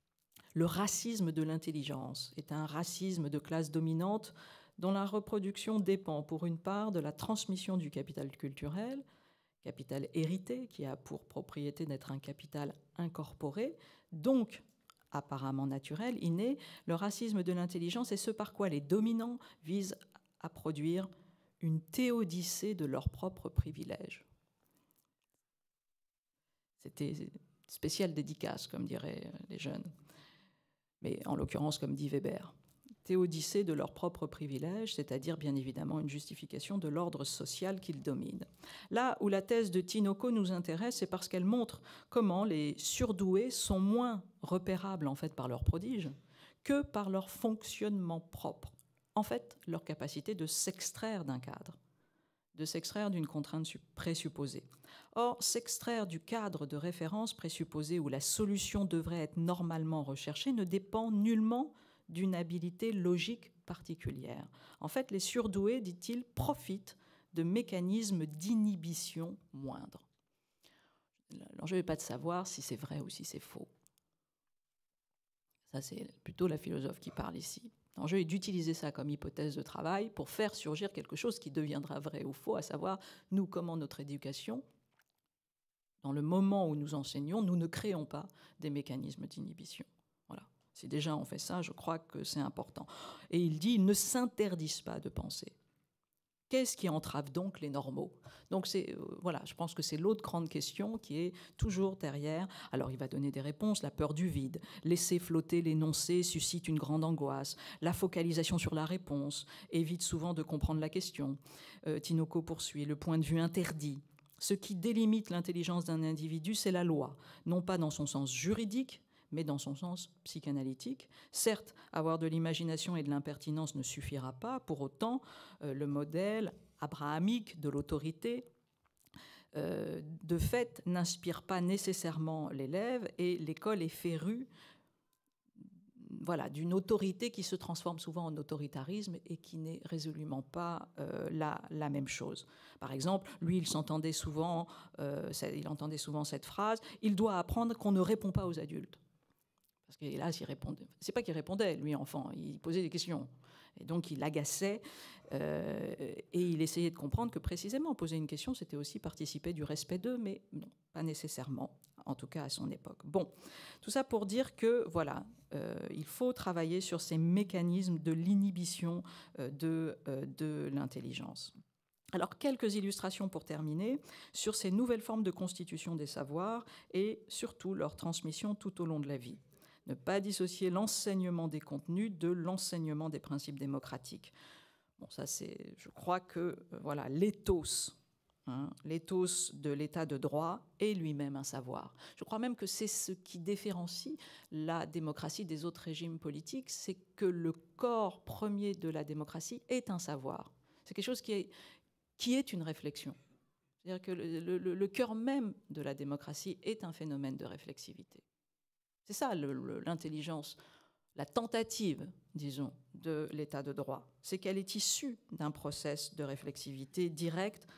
« Le racisme de l'intelligence est un racisme de classe dominante dont la reproduction dépend pour une part de la transmission du capital culturel, capital hérité qui a pour propriété d'être un capital incorporé, donc apparemment naturel, inné. Le racisme de l'intelligence est ce par quoi les dominants visent à produire une théodicée de leurs propres privilèges. » C'était spécial dédicace, comme diraient les jeunes, mais en l'occurrence, comme dit Weber. Théodicée de leurs propres privilèges, c'est-à-dire bien évidemment une justification de l'ordre social qu'ils dominent. Là où la thèse de Tinoco nous intéresse, c'est parce qu'elle montre comment les surdoués sont moins repérables en fait par leurs prodiges que par leur fonctionnement propre. En fait, leur capacité de s'extraire d'un cadre, de s'extraire d'une contrainte présupposée. Or, s'extraire du cadre de référence présupposé où la solution devrait être normalement recherchée ne dépend nullement d'une habileté logique particulière. En fait, les surdoués, dit-il, profitent de mécanismes d'inhibition moindres. L'enjeu n'est pas de savoir si c'est vrai ou si c'est faux. Ça, c'est plutôt la philosophe qui parle ici. L'enjeu est d'utiliser ça comme hypothèse de travail pour faire surgir quelque chose qui deviendra vrai ou faux, à savoir, nous, comment notre éducation, dans le moment où nous enseignons, nous ne créons pas des mécanismes d'inhibition. Voilà. Si déjà on fait ça, je crois que c'est important. Et il dit, ils ne s'interdisent pas de penser. Qu'est-ce qui entrave donc les normaux? Donc voilà, je pense que c'est l'autre grande question qui est toujours derrière. Alors il va donner des réponses. La peur du vide, laisser flotter l'énoncé suscite une grande angoisse. La focalisation sur la réponse évite souvent de comprendre la question. Tinoco poursuit, le point de vue interdit. Ce qui délimite l'intelligence d'un individu, c'est la loi, non pas dans son sens juridique, mais dans son sens psychanalytique. Certes, avoir de l'imagination et de l'impertinence ne suffira pas. Pour autant, le modèle abrahamique de l'autorité, de fait, n'inspire pas nécessairement l'élève et l'école est férue d'une autorité qui se transforme souvent en autoritarisme et qui n'est résolument pas la même chose. Par exemple, lui, il entendait souvent cette phrase « Il doit apprendre qu'on ne répond pas aux adultes ». Parce que hélas, il répondait. C'est pas qu'il répondait, lui, enfant, il posait des questions. Et donc, il agaçait et il essayait de comprendre que précisément, poser une question, c'était aussi participer du respect d'eux, mais non, pas nécessairement, en tout cas à son époque. Bon, tout ça pour dire que, voilà, il faut travailler sur ces mécanismes de l'inhibition de l'intelligence. Alors, quelques illustrations pour terminer sur ces nouvelles formes de constitution des savoirs et surtout leur transmission tout au long de la vie. Ne pas dissocier l'enseignement des contenus de l'enseignement des principes démocratiques. Bon, ça c'est, je crois que, voilà, l'éthos de l'état de droit est lui-même un savoir. Je crois même que c'est ce qui différencie la démocratie des autres régimes politiques, c'est que le corps premier de la démocratie est un savoir. C'est quelque chose qui est une réflexion. C'est-à-dire que le cœur même de la démocratie est un phénomène de réflexivité. C'est ça l'intelligence, la tentative, disons, de l'état de droit. C'est qu'elle est issue d'un process de réflexivité directe.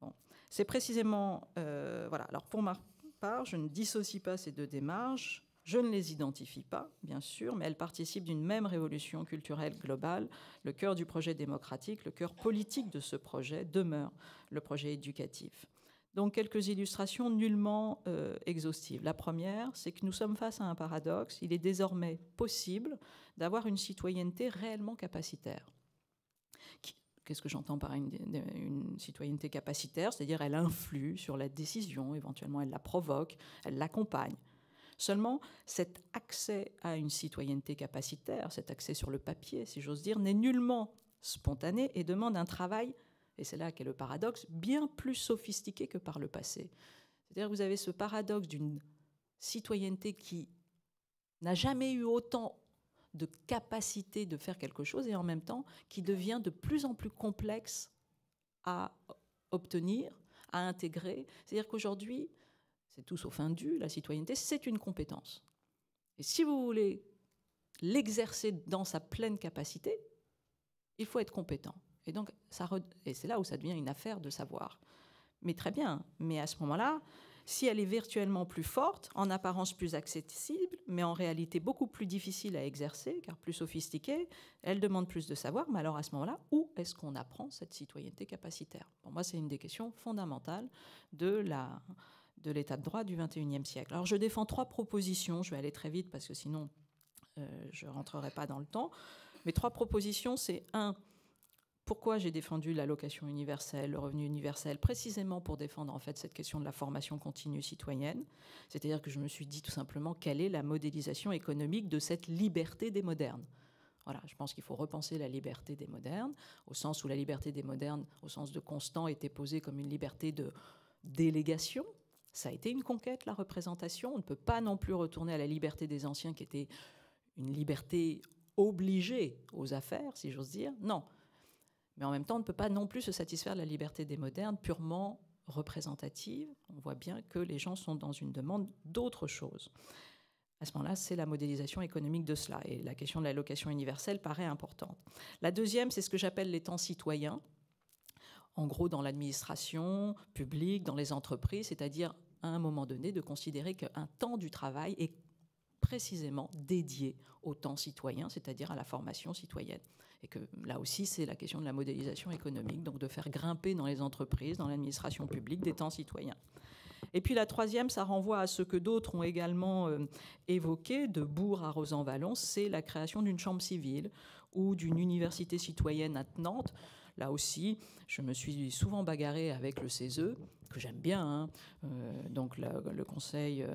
Bon, c'est précisément... voilà. Alors pour ma part, je ne dissocie pas ces deux démarches. Je ne les identifie pas, bien sûr, mais elles participent d'une même révolution culturelle globale. Le cœur du projet démocratique, le cœur politique de ce projet demeure le projet éducatif. Donc, quelques illustrations nullement exhaustives. La première, c'est que nous sommes face à un paradoxe. Il est désormais possible d'avoir une citoyenneté réellement capacitaire. Qu'est-ce que j'entends par une citoyenneté capacitaire? C'est-à-dire elle influe sur la décision, éventuellement elle la provoque, elle l'accompagne. Seulement, cet accès à une citoyenneté capacitaire, cet accès sur le papier, si j'ose dire, n'est nullement spontané et demande un travail et c'est là qu'est le paradoxe, bien plus sophistiqué que par le passé. C'est-à-dire que vous avez ce paradoxe d'une citoyenneté qui n'a jamais eu autant de capacité de faire quelque chose et en même temps qui devient de plus en plus complexe à obtenir, à intégrer. C'est-à-dire qu'aujourd'hui, c'est tout sauf un dû, la citoyenneté, c'est une compétence. Et si vous voulez l'exercer dans sa pleine capacité, il faut être compétent. Et donc, et c'est là où ça devient une affaire de savoir. Mais très bien, mais à ce moment-là, si elle est virtuellement plus forte, en apparence plus accessible, mais en réalité beaucoup plus difficile à exercer, car plus sophistiquée, elle demande plus de savoir, mais alors à ce moment-là, où est-ce qu'on apprend cette citoyenneté capacitaire? Pour moi, c'est une des questions fondamentales de l'état de droit du XXIe siècle. Alors je défends 3 propositions, je vais aller très vite parce que sinon je ne rentrerai pas dans le temps. Mes 3 propositions, c'est 1, pourquoi j'ai défendu l'allocation universelle, le revenu universel, précisément pour défendre en fait cette question de la formation continue citoyenne. C'est-à-dire que je me suis dit tout simplement quelle est la modélisation économique de cette liberté des modernes. Voilà, je pense qu'il faut repenser la liberté des modernes, au sens où la liberté des modernes, au sens de Constant, était posée comme une liberté de délégation. Ça a été une conquête, la représentation. On ne peut pas non plus retourner à la liberté des anciens qui était une liberté obligée aux affaires, si j'ose dire. Non. Mais en même temps, on ne peut pas non plus se satisfaire de la liberté des modernes purement représentative. On voit bien que les gens sont dans une demande d'autre chose. À ce moment-là, c'est la modélisation économique de cela. Et la question de l'allocation universelle paraît importante. La deuxième, c'est ce que j'appelle les temps citoyens. En gros, dans l'administration publique, dans les entreprises, c'est-à-dire à un moment donné de considérer qu'un temps du travail est précisément dédié au temps citoyen, c'est-à-dire à la formation citoyenne. Et que là aussi, c'est la question de la modélisation économique, donc de faire grimper dans les entreprises, dans l'administration publique, des temps citoyens. Et puis la troisième, ça renvoie à ce que d'autres ont également évoqué, de Bourg à Rosan-Vallon, c'est la création d'une chambre civile ou d'une université citoyenne à Nantes. Là aussi, je me suis souvent bagarrée avec le CESE, que j'aime bien, donc le Conseil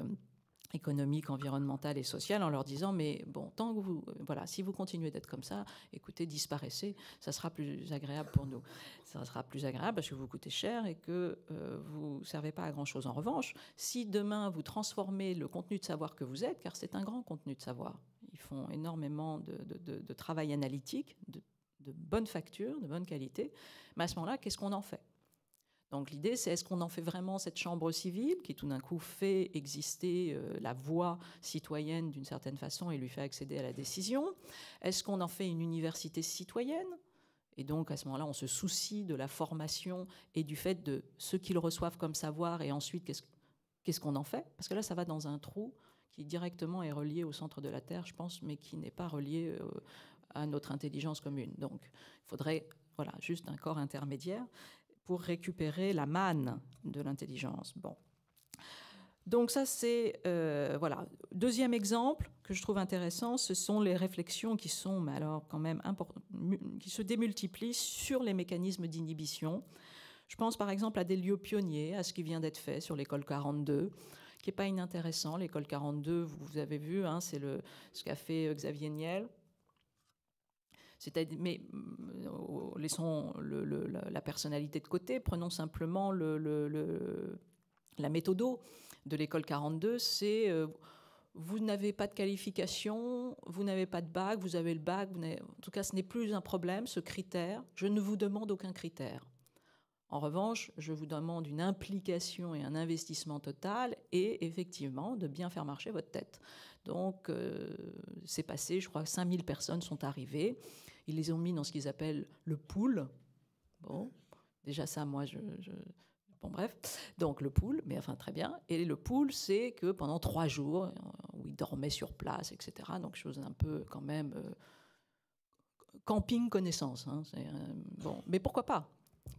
économique, environnemental et social, en leur disant mais bon, tant que vous, voilà, si vous continuez d'être comme ça, écoutez, disparaissez, ça sera plus agréable pour nous. Ça sera plus agréable parce que vous coûtez cher et que vous ne servez pas à grand-chose. En revanche, si demain vous transformez le contenu de savoir que vous êtes, car c'est un grand contenu de savoir, ils font énormément de travail analytique, de bonne facture, de bonne qualité, mais à ce moment-là, qu'est-ce qu'on en fait ? Donc l'idée, c'est est-ce qu'on en fait vraiment cette chambre civile qui tout d'un coup fait exister la voix citoyenne d'une certaine façon et lui fait accéder à la décision? Est-ce qu'on en fait une université citoyenne? Et donc à ce moment-là, on se soucie de la formation et du fait de ceux qui le reçoivent comme savoir et ensuite qu'est-ce qu'on en fait? Parce que là, ça va dans un trou qui directement est relié au centre de la Terre, je pense, mais qui n'est pas relié à notre intelligence commune. Donc il faudrait juste un corps intermédiaire pour récupérer la manne de l'intelligence. Bon. Donc ça, c'est... Deuxième exemple que je trouve intéressant, ce sont les réflexions qui sont, mais alors quand même qui se démultiplient sur les mécanismes d'inhibition. Je pense par exemple à des lieux pionniers, à ce qui vient d'être fait sur l'école 42, qui n'est pas inintéressant. L'école 42, vous avez vu, c'est ce qu'a fait Xavier Niel. Mais laissons la personnalité de côté, prenons simplement la méthodo de l'école 42, c'est vous n'avez pas de qualification, vous n'avez pas de bac, vous avez le bac, en tout cas ce n'est plus un problème, ce critère, je ne vous demande aucun critère. En revanche, je vous demande une implication et un investissement total et effectivement de bien faire marcher votre tête. Donc c'est passé, je crois que 5000 personnes sont arrivées. Ils les ont mis dans ce qu'ils appellent le pool. Bon, déjà ça, moi, bon, bref. Donc le pool, mais enfin très bien. Et le pool, c'est que pendant 3 jours, où ils dormaient sur place, etc. Donc chose un peu quand même camping connaissance. Bon, mais pourquoi pas?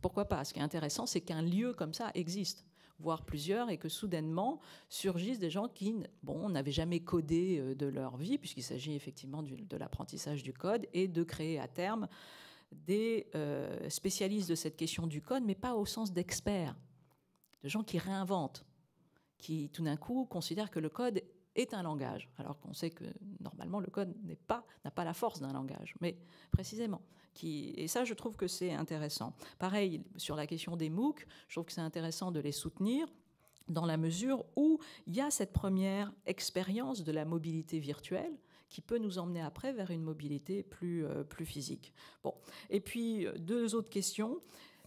Pourquoi pas? Ce qui est intéressant, c'est qu'un lieu comme ça existe, voire plusieurs, et que soudainement surgissent des gens qui n'avaient jamais codé de leur vie, puisqu'il s'agit effectivement de l'apprentissage du code, et de créer à terme des spécialistes de cette question du code, mais pas au sens d'experts, de gens qui réinventent, qui tout d'un coup considèrent que le code est un langage, alors qu'on sait que normalement le code n'a pas la force d'un langage, mais précisément. Et ça, je trouve que c'est intéressant. Pareil, sur la question des MOOC, je trouve que c'est intéressant de les soutenir dans la mesure où il y a cette première expérience de la mobilité virtuelle qui peut nous emmener après vers une mobilité plus physique. Bon. Et puis, 2 autres questions.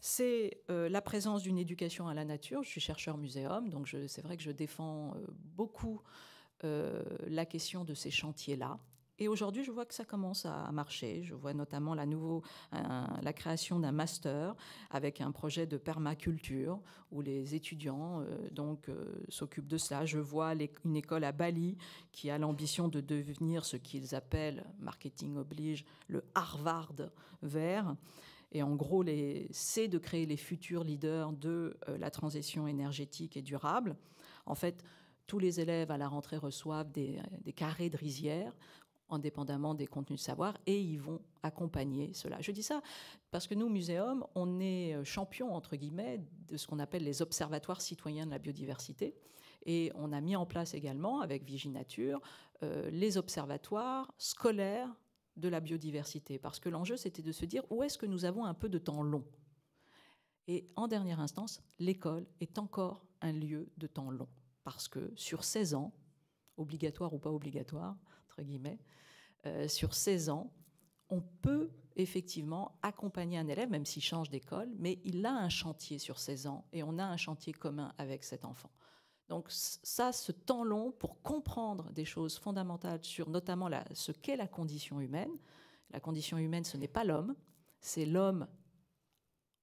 C'est la présence d'une éducation à la nature. Je suis chercheur muséum, donc c'est vrai que je défends beaucoup la question de ces chantiers-là. Et aujourd'hui, je vois que ça commence à marcher. Je vois notamment la création d'un master avec un projet de permaculture où les étudiants s'occupent de cela. Je vois une école à Bali qui a l'ambition de devenir ce qu'ils appellent, marketing oblige, le Harvard vert. Et en gros, c'est de créer les futurs leaders de la transition énergétique et durable. En fait, tous les élèves à la rentrée reçoivent des carrés de rizières, indépendamment des contenus de savoir, et ils vont accompagner cela. Je dis ça parce que nous, Muséum, on est champions, entre guillemets, de ce qu'on appelle les observatoires citoyens de la biodiversité. Et on a mis en place également, avec Viginature, les observatoires scolaires de la biodiversité. Parce que l'enjeu, c'était de se dire où est-ce que nous avons un peu de temps long. Et en dernière instance, l'école est encore un lieu de temps long. Parce que sur 16 ans, obligatoire ou pas obligatoire, entre guillemets, sur 16 ans, on peut effectivement accompagner un élève, même s'il change d'école, mais il a un chantier sur 16 ans et on a un chantier commun avec cet enfant. Donc ça, ce temps long pour comprendre des choses fondamentales sur notamment ce qu'est la condition humaine. La condition humaine, ce n'est pas l'homme, c'est l'homme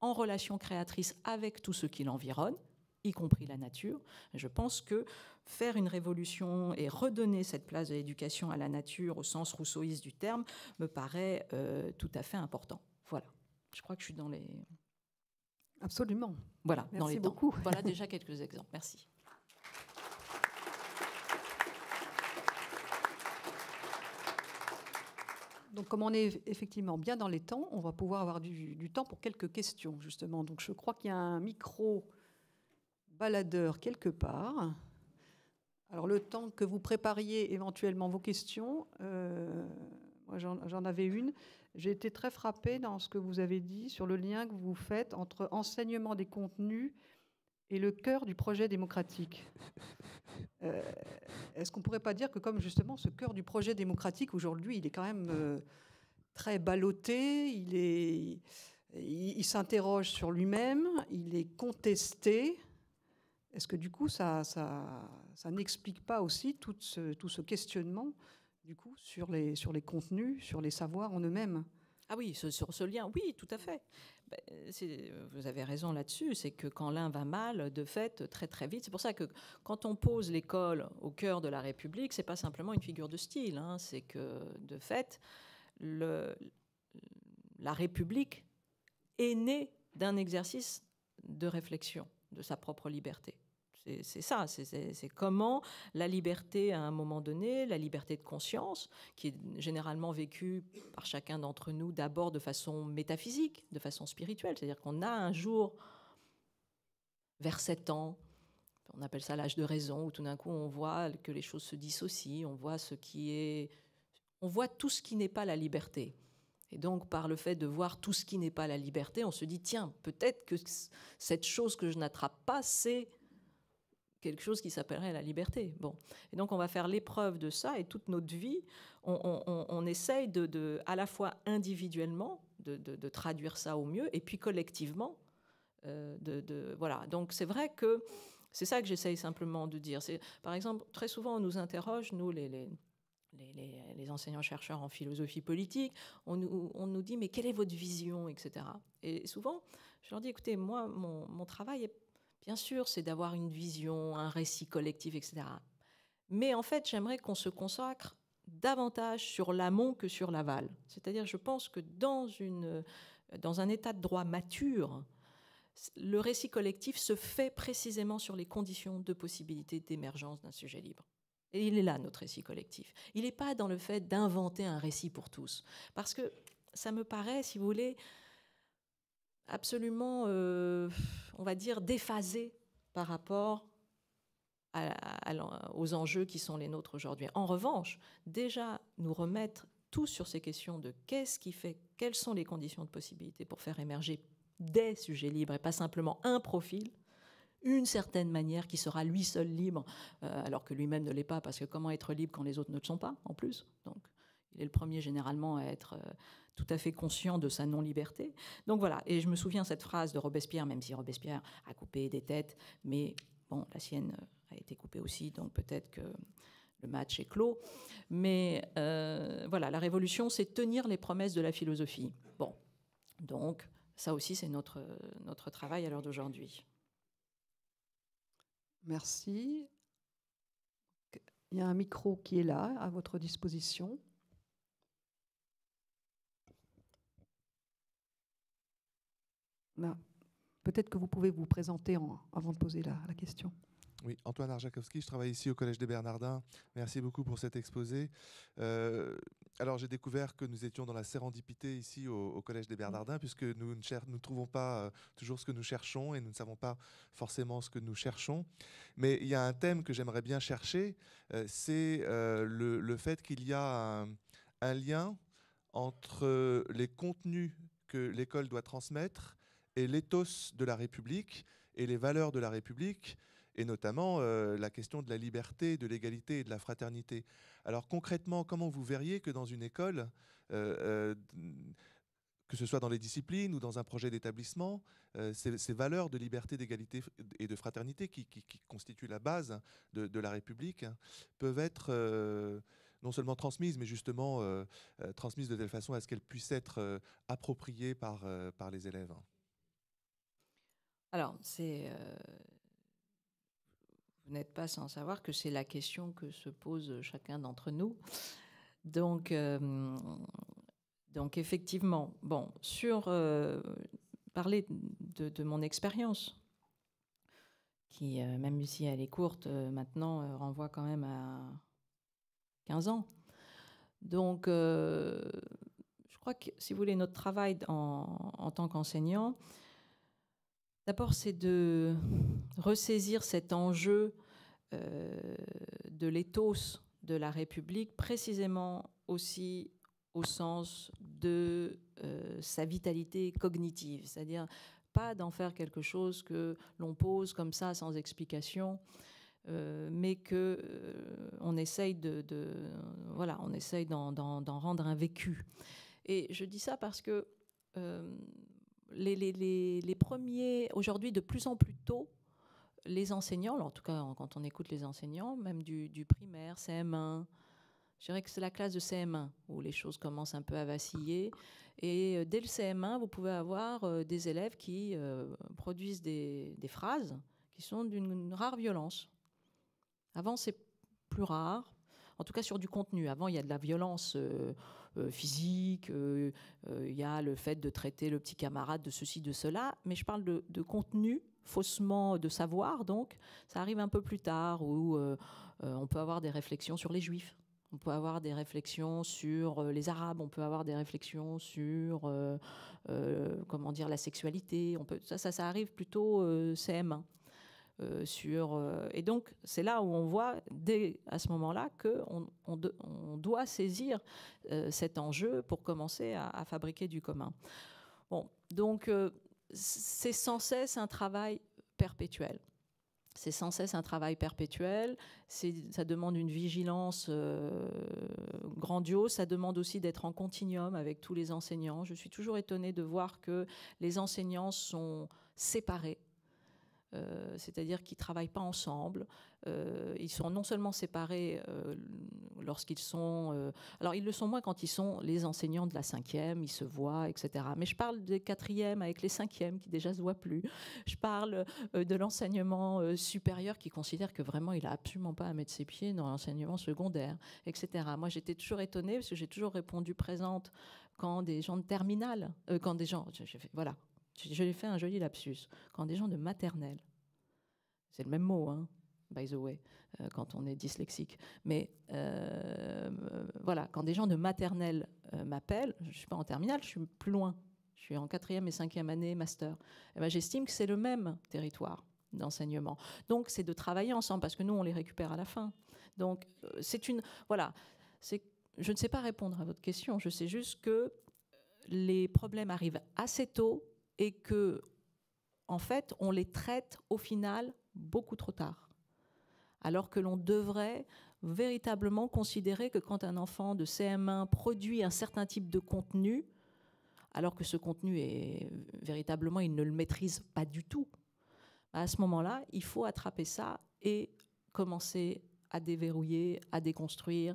en relation créatrice avec tout ce qui l'environne, y compris la nature. Je pense que faire une révolution et redonner cette place de l'éducation à la nature au sens rousseauiste du terme me paraît tout à fait important. Voilà, je crois que je suis dans les... Absolument. Voilà, merci dans les beaucoup. temps. Voilà déjà quelques exemples. Merci. Donc, comme on est effectivement bien dans les temps, on va pouvoir avoir du temps pour quelques questions, justement. Donc, je crois qu'il y a un micro baladeur quelque part. Alors, le temps que vous prépariez éventuellement vos questions, moi j'en avais une. J'ai été très frappée dans ce que vous avez dit sur le lien que vous faites entre enseignement des contenus et le cœur du projet démocratique. Est-ce qu'on ne pourrait pas dire que comme justement ce cœur du projet démocratique aujourd'hui, il est quand même très ballotté, il s'interroge sur lui-même, il est contesté. Est-ce que du coup ça n'explique pas aussi tout ce questionnement du coup sur les contenus, sur les savoirs en eux-mêmes? Ah oui, sur ce lien, oui, tout à fait. Vous avez raison là-dessus, c'est que quand l'un va mal, de fait, très très vite, c'est pour ça que quand on pose l'école au cœur de la République, c'est pas simplement une figure de style, hein, c'est que de fait, la République est née d'un exercice de réflexion de sa propre liberté. C'est ça, c'est comment la liberté à un moment donné, la liberté de conscience, qui est généralement vécue par chacun d'entre nous d'abord de façon métaphysique, de façon spirituelle, c'est-à-dire qu'on a un jour, vers 7 ans, on appelle ça l'âge de raison, où tout d'un coup on voit que les choses se dissocient, on voit tout ce qui n'est pas la liberté. Et donc, par le fait de voir tout ce qui n'est pas la liberté, on se dit, tiens, peut-être que cette chose que je n'attrape pas, c'est quelque chose qui s'appellerait la liberté. Bon. Et donc, on va faire l'épreuve de ça, et toute notre vie, on essaye à la fois individuellement de traduire ça au mieux, et puis collectivement. Voilà. Donc, c'est vrai que c'est ça que j'essaye simplement de dire. Par exemple, très souvent, on nous interroge, nous, les enseignants-chercheurs en philosophie politique, on nous dit, mais quelle est votre vision, etc. Et souvent, je leur dis, écoutez, moi, mon travail, bien sûr, c'est d'avoir une vision, un récit collectif, etc. Mais en fait, j'aimerais qu'on se consacre davantage sur l'amont que sur l'aval. C'est-à-dire, je pense que dans un état de droit mature, le récit collectif se fait précisément sur les conditions de possibilité d'émergence d'un sujet libre. Et il est là, notre récit collectif. Il n'est pas dans le fait d'inventer un récit pour tous. Parce que ça me paraît, si vous voulez, absolument, on va dire, déphasé par rapport aux enjeux qui sont les nôtres aujourd'hui. En revanche, déjà nous remettre tous sur ces questions de qu'est-ce qui fait, quelles sont les conditions de possibilité pour faire émerger des sujets libres et pas simplement un profil, une certaine manière qui sera lui seul libre, alors que lui-même ne l'est pas, parce que comment être libre quand les autres ne le sont pas, en plus. Donc, il est le premier généralement à être tout à fait conscient de sa non-liberté. Donc voilà, et je me souviens cette phrase de Robespierre, même si Robespierre a coupé des têtes, mais bon, la sienne a été coupée aussi, donc peut-être que le match est clos. Mais voilà, la révolution, c'est tenir les promesses de la philosophie. Bon, donc ça aussi, c'est notre travail à l'heure d'aujourd'hui. Merci. Il y a un micro qui est là, à votre disposition. Là, peut-être que vous pouvez vous présenter avant de poser la question. Oui, Antoine Arjakovski, je travaille ici au Collège des Bernardins. Merci beaucoup pour cet exposé. Alors, j'ai découvert que nous étions dans la sérendipité ici au Collège des Bernardins, puisque nous ne trouvons pas toujours ce que nous cherchons et nous ne savons pas forcément ce que nous cherchons. Mais il y a un thème que j'aimerais bien chercher, c'est le fait qu'il y a un lien entre les contenus que l'école doit transmettre et l'éthos de la République et les valeurs de la République, et notamment la question de la liberté, de l'égalité et de la fraternité. Alors concrètement, comment vous verriez que dans une école, que ce soit dans les disciplines ou dans un projet d'établissement, ces valeurs de liberté, d'égalité et de fraternité qui constituent la base de la République peuvent être non seulement transmises, mais justement transmises de telle façon à ce qu'elles puissent être appropriées par les élèves. Alors, vous n'êtes pas sans savoir que c'est la question que se pose chacun d'entre nous. Donc effectivement, bon, parler de mon expérience, qui, même si elle est courte, maintenant renvoie quand même à 15 ans. Donc, je crois que, si vous voulez, notre travail en tant qu'enseignant, d'abord, c'est de ressaisir cet enjeu de l'éthos de la République, précisément aussi au sens de sa vitalité cognitive, c'est-à-dire pas d'en faire quelque chose que l'on pose comme ça sans explication, mais que on essaye on essaye d'en rendre un vécu. Et je dis ça parce que les premiers, aujourd'hui de plus en plus tôt, les enseignants, alors en tout cas quand on écoute les enseignants, même du primaire, CM1, je dirais que c'est la classe de CM1 où les choses commencent un peu à vaciller. Et dès le CM1, vous pouvez avoir des élèves qui produisent des phrases qui sont d'une rare violence. Avant, c'est plus rare, en tout cas sur du contenu. Avant, il y a de la violence physique, il y a le fait de traiter le petit camarade de ceci, de cela, mais je parle de contenu, faussement de savoir, donc ça arrive un peu plus tard, où on peut avoir des réflexions sur les juifs, on peut avoir des réflexions sur les arabes, on peut avoir des réflexions sur comment dire, la sexualité, ça arrive plutôt CM1. Et donc, c'est là où on voit, dès à ce moment-là, qu'on doit saisir cet enjeu pour commencer à fabriquer du commun. Bon, donc, c'est sans cesse un travail perpétuel. C'est sans cesse un travail perpétuel. Ça demande une vigilance grandiose. Ça demande aussi d'être en continuum avec tous les enseignants. Je suis toujours étonnée de voir que les enseignants sont séparés. C'est-à-dire qu'ils ne travaillent pas ensemble. Ils sont non seulement séparés lorsqu'ils sont... alors, ils le sont moins quand ils sont les enseignants de la 5e, ils se voient, etc. Mais je parle des 4e avec les 5e qui déjà ne se voient plus. Je parle de l'enseignement supérieur qui considère que vraiment, il n'a absolument pas à mettre ses pieds dans l'enseignement secondaire, etc. Moi, j'étais toujours étonnée parce que j'ai toujours répondu présente quand des gens de terminale... quand des gens... Voilà. Je l'ai fait un joli lapsus. Quand des gens de maternelle, c'est le même mot, hein, by the way, quand on est dyslexique, mais voilà, quand des gens de maternelle m'appellent, je ne suis pas en terminale, je suis plus loin, je suis en 4e et 5e année master, et ben, j'estime que c'est le même territoire. d'enseignement. Donc, c'est de travailler ensemble, parce que nous, on les récupère à la fin. Donc, voilà, je ne sais pas répondre à votre question, je sais juste que les problèmes arrivent assez tôt et que, en fait, on les traite au final beaucoup trop tard. Alors que l'on devrait véritablement considérer que quand un enfant de CM1 produit un certain type de contenu, alors que ce contenu est véritablement, il ne le maîtrise pas du tout, à ce moment-là, il faut attraper ça et commencer à déverrouiller, à déconstruire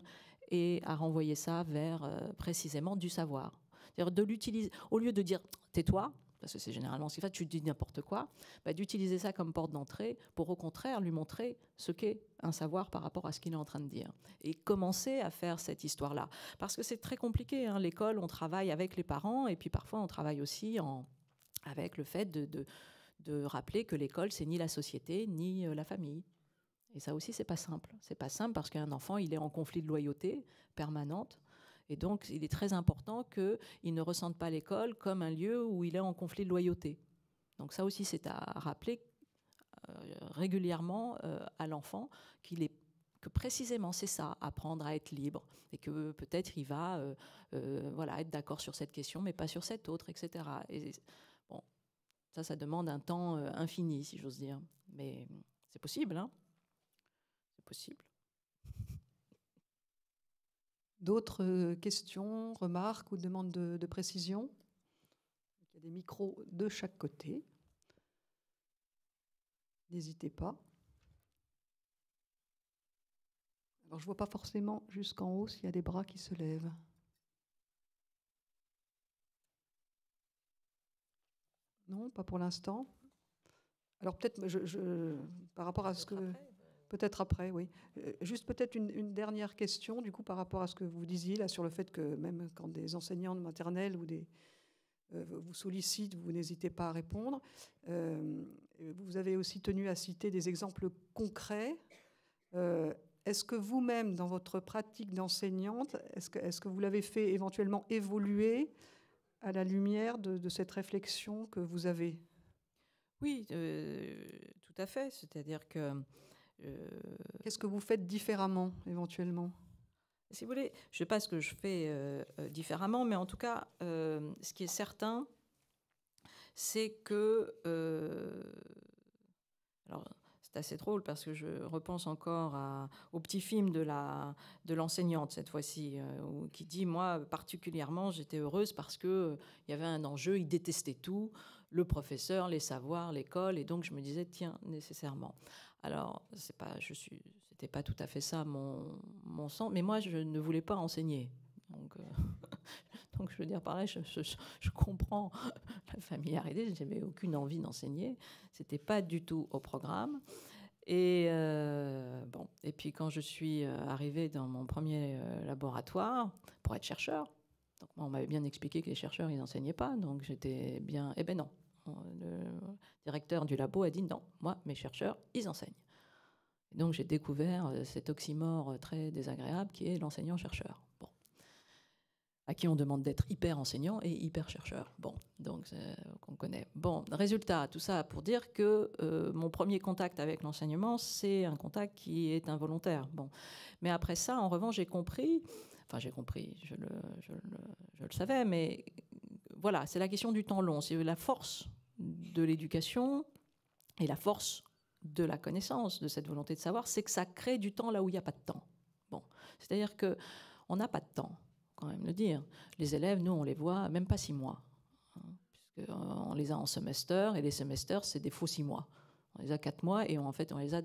et à renvoyer ça vers précisément du savoir. C'est-à-dire de l'utiliser, au lieu de dire « tais-toi », parce que c'est généralement ce qu'il fait, tu dis n'importe quoi, d'utiliser ça comme porte d'entrée pour au contraire lui montrer ce qu'est un savoir par rapport à ce qu'il est en train de dire. Et commencer à faire cette histoire-là. Parce que c'est très compliqué, hein. L'école, on travaille avec les parents et puis parfois on travaille aussi avec le fait de rappeler que l'école, c'est ni la société, ni la famille. Et ça aussi, c'est pas simple. C'est pas simple parce qu'un enfant, il est en conflit de loyauté permanente. Et donc, il est très important qu'il ne ressente pas l'école comme un lieu où il est en conflit de loyauté. Donc ça aussi, c'est à rappeler régulièrement à l'enfant que précisément c'est ça, apprendre à être libre, et que peut-être il va être d'accord sur cette question, mais pas sur cette autre, etc. Et bon, ça demande un temps infini, si j'ose dire. Mais c'est possible, hein ? C'est possible. D'autres questions, remarques ou demandes de précision? Il y a des micros de chaque côté. N'hésitez pas. Alors, je ne vois pas forcément jusqu'en haut s'il y a des bras qui se lèvent. Non, pas pour l'instant. Alors peut-être, par rapport à ce que... Peut-être après, oui. Juste peut-être une dernière question, du coup, par rapport à ce que vous disiez là, sur le fait que même quand des enseignants de maternelle ou vous sollicitent, vous n'hésitez pas à répondre. Vous avez aussi tenu à citer des exemples concrets. Est-ce que vous-même, dans votre pratique d'enseignante, est-ce que vous l'avez fait éventuellement évoluer à la lumière de cette réflexion que vous avez? Oui, tout à fait. C'est-à-dire que... Qu'est-ce que vous faites différemment, éventuellement? Si vous voulez, je ne sais pas ce que je fais différemment, mais en tout cas, ce qui est certain, c'est que... alors, c'est assez drôle parce que je repense encore au petit film de l'enseignante, cette fois-ci, qui dit, moi, particulièrement, j'étais heureuse parce qu'il y avait un enjeu, il détestait tout, le professeur, les savoirs, l'école, et donc je me disais, tiens, nécessairement. Alors, c'était pas tout à fait ça mon sens, mais moi, je ne voulais pas enseigner. Donc je veux dire par là, je comprends la familiarité, je n'avais aucune envie d'enseigner, c'était pas du tout au programme. Et et puis quand je suis arrivée dans mon premier laboratoire pour être chercheur, donc moi, on m'avait bien expliqué que les chercheurs, ils n'enseignaient pas, donc j'étais bien... Eh ben non. Le directeur du labo a dit non, moi, mes chercheurs, ils enseignent. Et donc j'ai découvert cet oxymore très désagréable qui est l'enseignant-chercheur. Bon. À qui on demande d'être hyper enseignant et hyper chercheur. Bon, donc qu'on connaît. Bon, résultat, tout ça pour dire que mon premier contact avec l'enseignement, c'est un contact qui est involontaire. Bon. Mais après ça, en revanche, j'ai compris, je le savais, mais voilà, c'est la question du temps long. C'est la force de l'éducation et la force de la connaissance, de cette volonté de savoir, c'est que ça crée du temps là où il n'y a pas de temps. Bon, c'est-à-dire qu'on n'a pas de temps, quand même le dire. Les élèves, nous, on les voit même pas 6 mois, puisqu'on les a en semestre, et les semestres, c'est des faux 6 mois. On les a 4 mois, et en fait, on les a...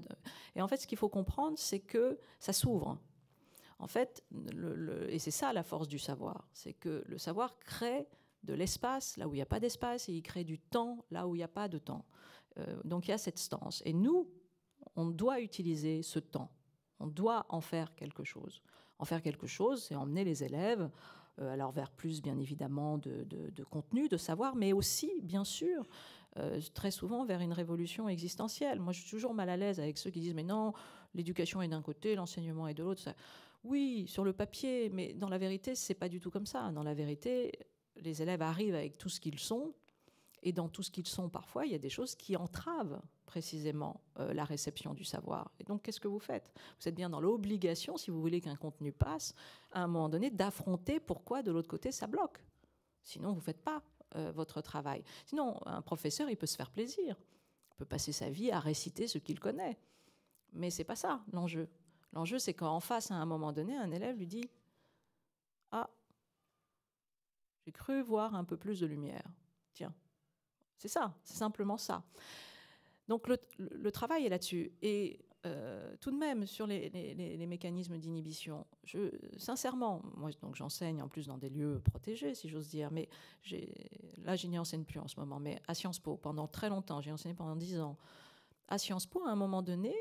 Et en fait, ce qu'il faut comprendre, c'est que ça s'ouvre. En fait, et c'est ça la force du savoir, c'est que le savoir crée de l'espace là où il n'y a pas d'espace et il crée du temps là où il n'y a pas de temps. Donc il y a cette stance. Et nous, on doit utiliser ce temps. On doit en faire quelque chose. En faire quelque chose, c'est emmener les élèves alors vers plus, bien évidemment, de contenu, de savoir, mais aussi, bien sûr, très souvent vers une révolution existentielle. Moi, je suis toujours mal à l'aise avec ceux qui disent « mais non, l'éducation est d'un côté, l'enseignement est de l'autre ». Oui, sur le papier, mais dans la vérité, c'est pas du tout comme ça. Dans la vérité, les élèves arrivent avec tout ce qu'ils sont, Et dans tout ce qu'ils sont, parfois, il y a des choses qui entravent précisément la réception du savoir. Et donc, qu'est-ce que vous faites? Vous êtes bien dans l'obligation, si vous voulez qu'un contenu passe, à un moment donné, d'affronter pourquoi de l'autre côté ça bloque. Sinon, vous ne faites pas votre travail. Sinon, un professeur, il peut se faire plaisir. Il peut passer sa vie à réciter ce qu'il connaît. Mais ce n'est pas ça, l'enjeu. L'enjeu, c'est qu'en face, à un moment donné, un élève lui dit « Ah, j'ai cru voir un peu plus de lumière. Tiens. » C'est ça, c'est simplement ça. Donc le travail est là-dessus. Et tout de même, sur les mécanismes d'inhibition, sincèrement, moi donc, j'enseigne en plus dans des lieux protégés, si j'ose dire, mais là, je n'y enseigne plus en ce moment, mais à Sciences Po, pendant très longtemps, j'ai enseigné pendant 10 ans. À Sciences Po, à un moment donné,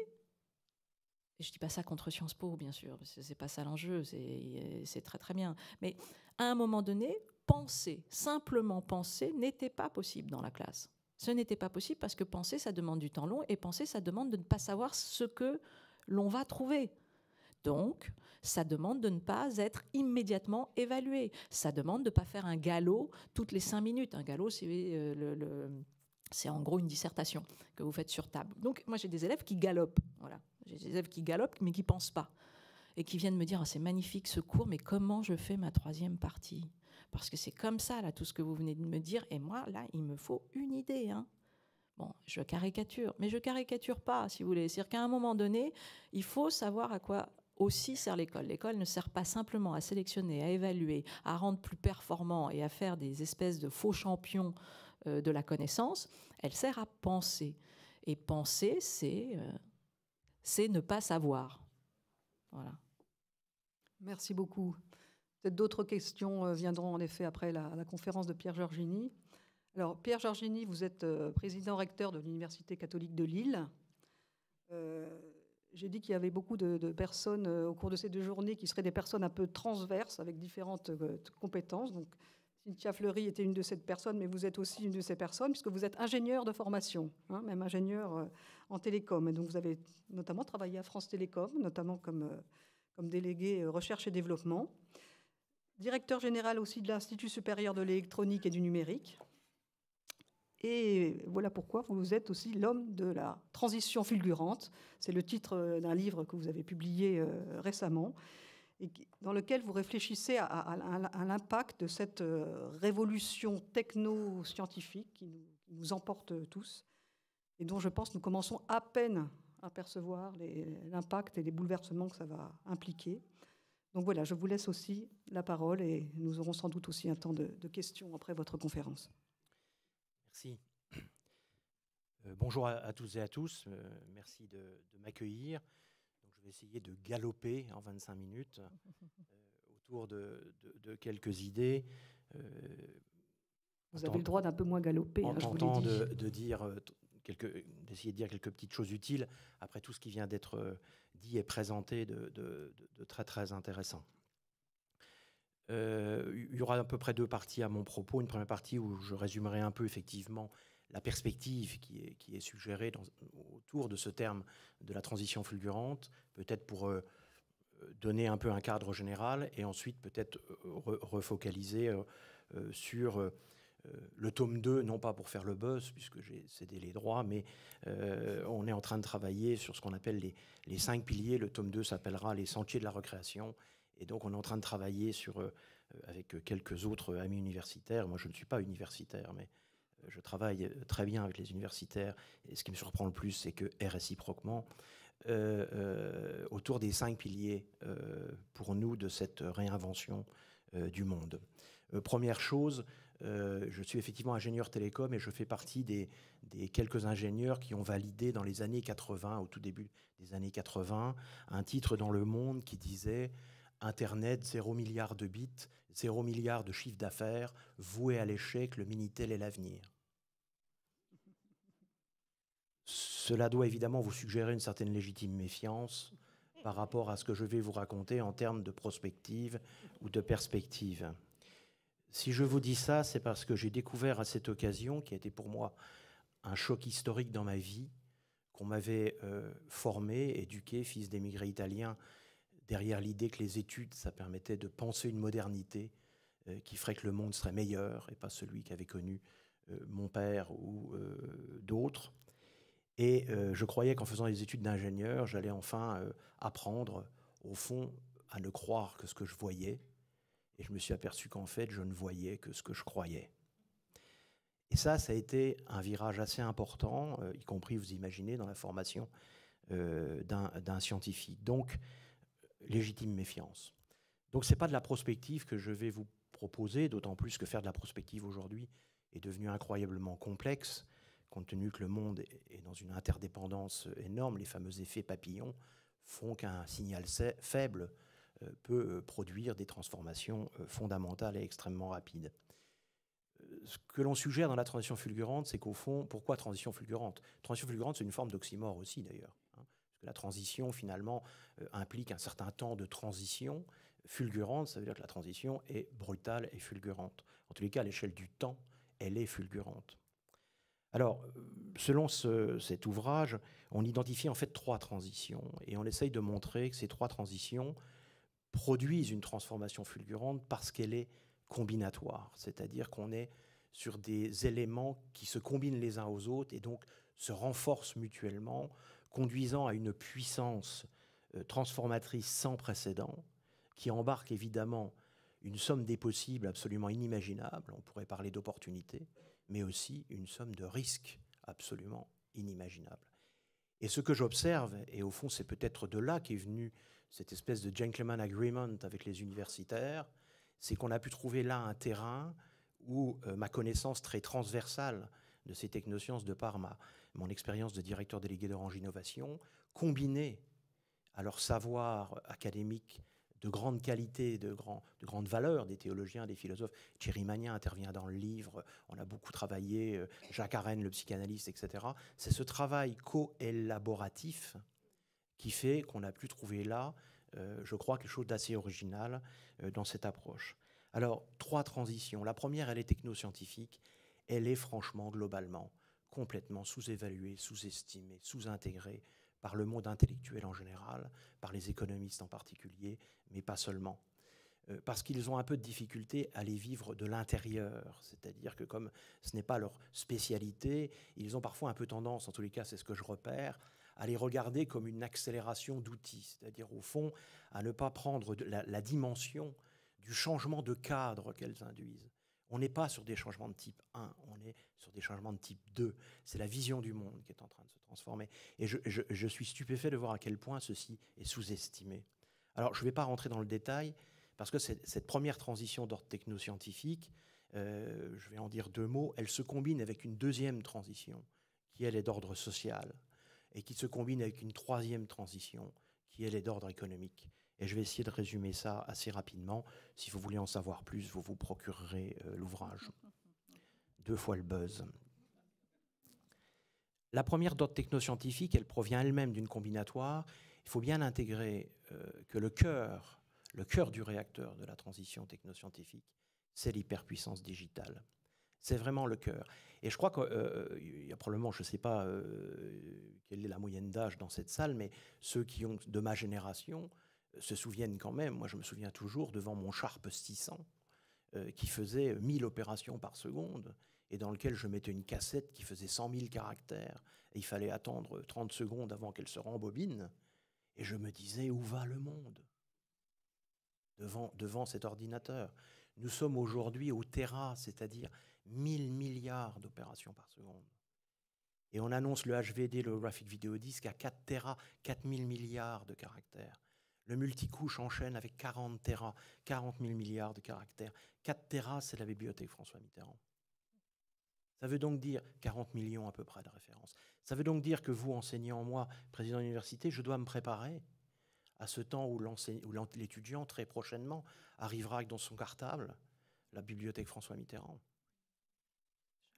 et je ne dis pas ça contre Sciences Po, bien sûr, ce n'est pas ça l'enjeu, c'est très très bien, mais à un moment donné, penser, simplement penser, n'était pas possible dans la classe. Ce n'était pas possible parce que penser, ça demande du temps long, et penser, ça demande de ne pas savoir ce que l'on va trouver. Donc, ça demande de ne pas être immédiatement évalué. Ça demande de ne pas faire un galop toutes les 5 minutes. Un galop, c'est en gros une dissertation que vous faites sur table. Donc, moi, j'ai des élèves qui galopent. Voilà. J'ai des élèves qui galopent, mais qui ne pensent pas. Et qui viennent me dire, c'est magnifique ce cours, mais comment je fais ma 3e partie? Parce que c'est comme ça, là, tout ce que vous venez de me dire. Et moi, là, il me faut une idée. Hein. Bon, je caricature, mais je caricature pas, si vous voulez. C'est-à-dire qu'à un moment donné, il faut savoir à quoi aussi sert l'école. L'école ne sert pas simplement à sélectionner, à évaluer, à rendre plus performant et à faire des espèces de faux champions de la connaissance. Elle sert à penser. Et penser, c'est ne pas savoir. Voilà. Merci beaucoup. Peut-être d'autres questions viendront en effet après la conférence de Pierre Georgini. Alors, Pierre Georgini, vous êtes président-recteur de l'Université catholique de Lille. J'ai dit qu'il y avait beaucoup de personnes au cours de ces 2 journées qui seraient des personnes un peu transverses avec différentes compétences. Donc, Cynthia Fleury était une de ces personnes, mais vous êtes aussi une de ces personnes puisque vous êtes ingénieur de formation, hein, même ingénieur en télécom. Et donc, vous avez notamment travaillé à France Télécom, notamment comme délégué recherche et développement. Directeur général aussi de l'Institut supérieur de l'électronique et du numérique. Et voilà pourquoi vous êtes aussi l'homme de la transition fulgurante. C'est le titre d'un livre que vous avez publié récemment, et dans lequel vous réfléchissez à l'impact de cette révolution techno-scientifique qui nous emporte tous, et dont je pense nous commençons à peine à percevoir l'impact et les bouleversements que ça va impliquer. Donc voilà, je vous laisse aussi la parole et nous aurons sans doute aussi un temps de questions après votre conférence. Merci. Bonjour à tous et à tous. Merci de m'accueillir. Donc, je vais essayer de galoper en 25 minutes autour de quelques idées. Vous avez le droit d'un peu moins galoper. En tentant d'essayer de dire quelques petites choses utiles après tout ce qui vient d'être dit et présenté de très très intéressant. Il y aura à peu près 2 parties à mon propos. Une première partie où je résumerai un peu effectivement la perspective qui est suggérée autour de ce terme de la transition fulgurante, peut-être pour donner un peu un cadre général, et ensuite peut-être refocaliser sur le tome 2, non pas pour faire le buzz, puisque j'ai cédé les droits, mais on est en train de travailler sur ce qu'on appelle les 5 piliers. Le tome 2 s'appellera les sentiers de la recréation. Et donc, on est en train de travailler avec quelques autres amis universitaires. Moi, je ne suis pas universitaire, mais je travaille très bien avec les universitaires. Et ce qui me surprend le plus, c'est que, et réciproquement, autour des 5 piliers pour nous de cette réinvention du monde. Première chose, je suis effectivement ingénieur télécom et je fais partie des quelques ingénieurs qui ont validé dans les années 80, au tout début des années 80, un titre dans Le Monde qui disait « Internet, 0 milliard de bits, 0 milliard de chiffre d'affaires, voué à l'échec, le Minitel est l'avenir ». Cela doit évidemment vous suggérer une certaine légitime méfiance par rapport à ce que je vais vous raconter en termes de prospective ou de perspective. Si je vous dis ça, c'est parce que j'ai découvert à cette occasion, qui a été pour moi un choc historique dans ma vie, qu'on m'avait formé, éduqué, fils d'émigrés italiens, derrière l'idée que les études, ça permettait de penser une modernité qui ferait que le monde serait meilleur et pas celui qu'avaient connu mon père ou d'autres. Et je croyais qu'en faisant des études d'ingénieur, j'allais enfin apprendre, au fond, à ne croire que ce que je voyais. Et je me suis aperçu qu'en fait, je ne voyais que ce que je croyais. Et ça a été un virage assez important, y compris, vous imaginez, dans la formation d'un scientifique. Donc, légitime méfiance. Donc, ce n'est pas de la prospective que je vais vous proposer, d'autant plus que faire de la prospective aujourd'hui est devenu incroyablement complexe, compte tenu que le monde est dans une interdépendance énorme. Les fameux effets papillons font qu'un signal faible peut produire des transformations fondamentales et extrêmement rapides. Ce que l'on suggère dans la transition fulgurante, c'est qu'au fond, pourquoi transition fulgurante? Transition fulgurante, c'est une forme d'oxymore aussi, d'ailleurs. Hein, parce que la transition, finalement, implique un certain temps de transition. Fulgurante, ça veut dire que la transition est brutale et fulgurante. En tous les cas, à l'échelle du temps, elle est fulgurante. Alors, selon cet ouvrage, on identifie en fait 3 transitions. Et on essaye de montrer que ces 3 transitions produisent une transformation fulgurante parce qu'elle est combinatoire, c'est-à-dire qu'on est sur des éléments qui se combinent les uns aux autres et donc se renforcent mutuellement, conduisant à une puissance transformatrice sans précédent, qui embarque évidemment une somme des possibles absolument inimaginable, on pourrait parler d'opportunités, mais aussi une somme de risques absolument inimaginables. Et ce que j'observe, et au fond c'est peut-être de là qu'est venue cette espèce de gentleman agreement avec les universitaires, c'est qu'on a pu trouver là un terrain où ma connaissance très transversale de ces technosciences, de par mon expérience de directeur délégué d'Orange Innovation, combinée à leur savoir académique de grande qualité, de grande valeur des théologiens, des philosophes. Thierry Magnin intervient dans le livre, on a beaucoup travaillé, Jacques Arène, le psychanalyste, etc. C'est ce travail co-élaboratif qui fait qu'on a pu trouver là, je crois, quelque chose d'assez original dans cette approche. Alors, 3 transitions. La première, elle est technoscientifique. Elle est franchement, globalement, complètement sous-évaluée, sous-estimée, sous-intégrée par le monde intellectuel en général, par les économistes en particulier, mais pas seulement. Parce qu'ils ont un peu de difficulté à les vivre de l'intérieur. C'est-à-dire que comme ce n'est pas leur spécialité, ils ont parfois un peu tendance, en tous les cas c'est ce que je repère, à les regarder comme une accélération d'outils, c'est-à-dire au fond à ne pas prendre la dimension du changement de cadre qu'elles induisent. On n'est pas sur des changements de type 1, on est sur des changements de type 2. C'est la vision du monde qui est en train de se transformer. Et je suis stupéfait de voir à quel point ceci est sous-estimé. Alors, je ne vais pas rentrer dans le détail, parce que cette première transition d'ordre technoscientifique, je vais en dire 2 mots, elle se combine avec une deuxième transition, qui elle est d'ordre social, et qui se combine avec une 3e transition, qui elle est d'ordre économique. Et je vais essayer de résumer ça assez rapidement. Si vous voulez en savoir plus, vous vous procurerez l'ouvrage. 2 fois le buzz. La première d'ordre technoscientifique, elle provient elle-même d'une combinatoire. Il faut bien intégrer que le cœur du réacteur de la transition technoscientifique, c'est l'hyperpuissance digitale. C'est vraiment le cœur. Et je crois qu'il y a probablement, je ne sais pas quelle est la moyenne d'âge dans cette salle, mais ceux qui ont de ma génération se souviennent quand même, moi je me souviens toujours devant mon Sharp 600 qui faisait 1000 opérations par seconde et dans lequel je mettais une cassette qui faisait 100 000 caractères et il fallait attendre 30 secondes avant qu'elle se rembobine et je me disais où va le monde devant cet ordinateur. Nous sommes aujourd'hui au téra, c'est-à-dire 1000 milliards d'opérations par seconde. Et on annonce le HVD, le Graphic Video Disc, à 4 téra, 4000 milliards de caractères. Le multicouche enchaîne avec 40 téra, 40 000 milliards de caractères. 4 téra, c'est la bibliothèque François Mitterrand. Ça veut donc dire 40 millions à peu près de références. Ça veut donc dire que vous, enseignant, moi, président de l'université, je dois me préparer à ce temps où l'étudiant, très prochainement, arrivera dans son cartable la bibliothèque François Mitterrand.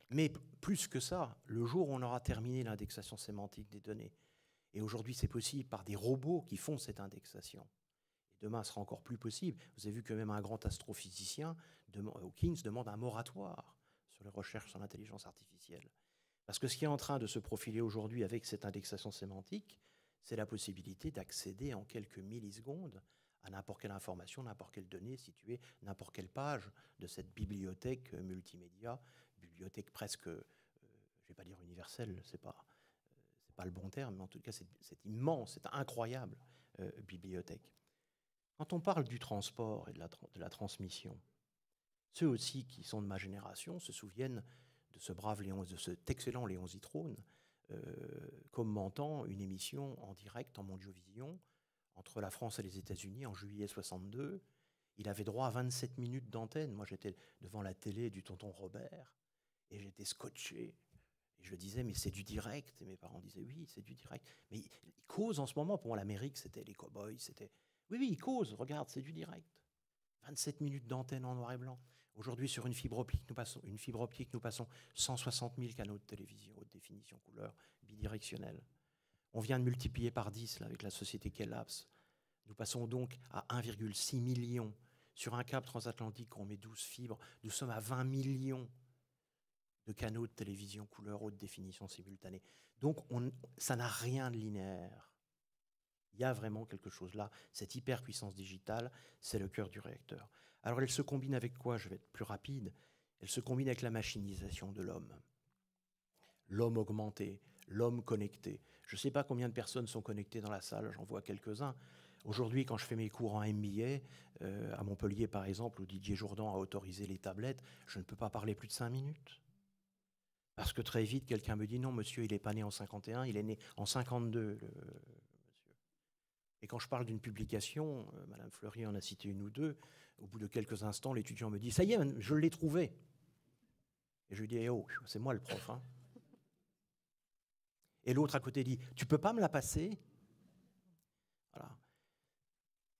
Mais plus que ça, le jour où on aura terminé l'indexation sémantique des données, et aujourd'hui c'est possible par des robots qui font cette indexation, et demain ce sera encore plus possible. Vous avez vu que même un grand astrophysicien, Hawkins, demande un moratoire sur les recherches sur l'intelligence artificielle. Parce que ce qui est en train de se profiler aujourd'hui avec cette indexation sémantique, c'est la possibilité d'accéder en quelques millisecondes à n'importe quelle information, n'importe quelle donnée située, n'importe quelle page de cette bibliothèque multimédia, bibliothèque presque, je ne vais pas dire universelle, c'est pas le bon terme, mais en tout cas, c'est immense, c'est incroyable bibliothèque. Quand on parle du transport et de la transmission, ceux aussi qui sont de ma génération se souviennent de ce brave Léon, de cet excellent Léon Zitrone, commentant une émission en direct en Mondiovision entre la France et les États-Unis en juillet 62. Il avait droit à 27 minutes d'antenne. Moi, j'étais devant la télé du tonton Robert et j'étais scotché. Et je disais, mais c'est du direct. Et mes parents disaient, oui, c'est du direct. Mais il cause en ce moment. Pour moi, l'Amérique, c'était les cow-boys. C'était... Oui, il cause. Regarde, c'est du direct. 27 minutes d'antenne en noir et blanc. Aujourd'hui, sur une fibre optique, nous passons 160 000 canaux de télévision haute définition couleur bidirectionnelle. On vient de multiplier par 10 là, avec la société Kellabs. Nous passons donc à 1,6 million. Sur un câble transatlantique, on met 12 fibres. Nous sommes à 20 millions de canaux de télévision couleur haute définition simultanée. Donc, ça n'a rien de linéaire. Il y a vraiment quelque chose là. Cette hyperpuissance digitale, c'est le cœur du réacteur. Alors, elle se combine avec quoi? Je vais être plus rapide. Elle se combine avec la machinisation de l'homme. L'homme augmenté, l'homme connecté. Je ne sais pas combien de personnes sont connectées dans la salle, j'en vois quelques-uns. Aujourd'hui, quand je fais mes cours en MBA, à Montpellier par exemple, où Didier Jourdan a autorisé les tablettes, je ne peux pas parler plus de 5 minutes. Parce que très vite, quelqu'un me dit, non, monsieur, il n'est pas né en 51, il est né en 52, monsieur. Et quand je parle d'une publication, Madame Fleury en a cité une ou deux, au bout de quelques instants, l'étudiant me dit, ça y est, je l'ai trouvé. Et je lui dis, eh oh, c'est moi le prof. Hein. Et l'autre à côté dit, tu peux pas me la passer? Voilà.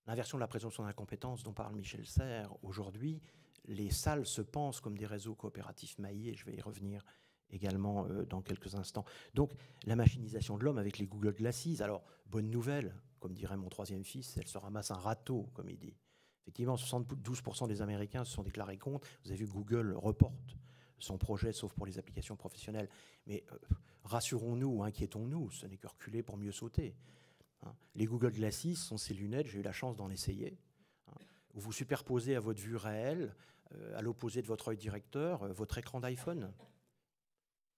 L'inversion de la présomption d'incompétence dont parle Michel Serres, aujourd'hui, les salles se pensent comme des réseaux coopératifs maillés, je vais y revenir également dans quelques instants. Donc, la machinisation de l'homme avec les Google Glasses, alors, bonne nouvelle, comme dirait mon troisième fils, elle se ramasse un râteau, comme il dit. Effectivement, 72% des Américains se sont déclarés contre. Vous avez vu, Google reporte son projet, sauf pour les applications professionnelles. Mais rassurons-nous, inquiétons-nous, ce n'est que reculer pour mieux sauter. Hein. Les Google Glasses sont ces lunettes, j'ai eu la chance d'en essayer, où vous superposez à votre vue réelle, à l'opposé de votre œil directeur, votre écran d'iPhone.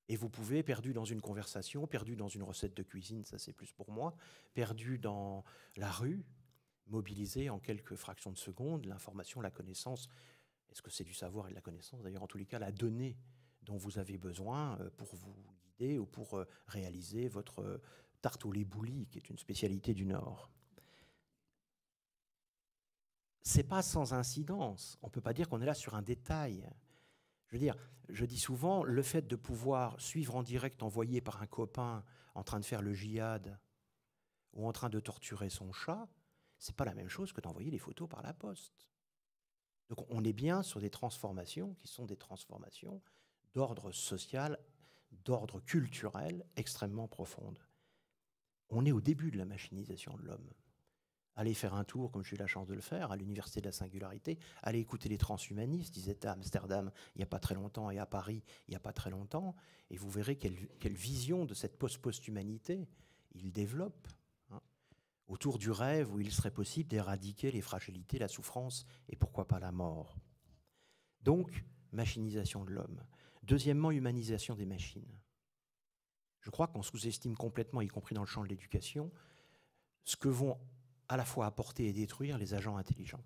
Et vous pouvez, perdu dans une conversation, perdu dans une recette de cuisine, ça c'est plus pour moi, perdu dans la rue, mobiliser en quelques fractions de secondes l'information, la connaissance. Est-ce que c'est du savoir et de la connaissance? D'ailleurs, en tous les cas, la donnée dont vous avez besoin pour vous guider ou pour réaliser votre tarte au lait bouli, qui est une spécialité du Nord. C'est pas sans incidence. On ne peut pas dire qu'on est là sur un détail. Je veux dire, je dis souvent, le fait de pouvoir suivre en direct envoyé par un copain en train de faire le djihad ou en train de torturer son chat, c'est pas la même chose que d'envoyer des photos par la poste. Donc on est bien sur des transformations qui sont des transformations d'ordre social, d'ordre culturel extrêmement profondes. On est au début de la machinisation de l'homme. Allez faire un tour, comme j'ai eu la chance de le faire, à l'Université de la Singularité, allez écouter les transhumanistes, ils étaient à Amsterdam il n'y a pas très longtemps et à Paris il n'y a pas très longtemps, et vous verrez quelle vision de cette post-humanité ils développent, hein, autour du rêve où il serait possible d'éradiquer les fragilités, la souffrance et pourquoi pas la mort. Donc, machinisation de l'homme. Deuxièmement, humanisation des machines. Je crois qu'on sous-estime complètement, y compris dans le champ de l'éducation, ce que vont à la fois apporter et détruire les agents intelligents.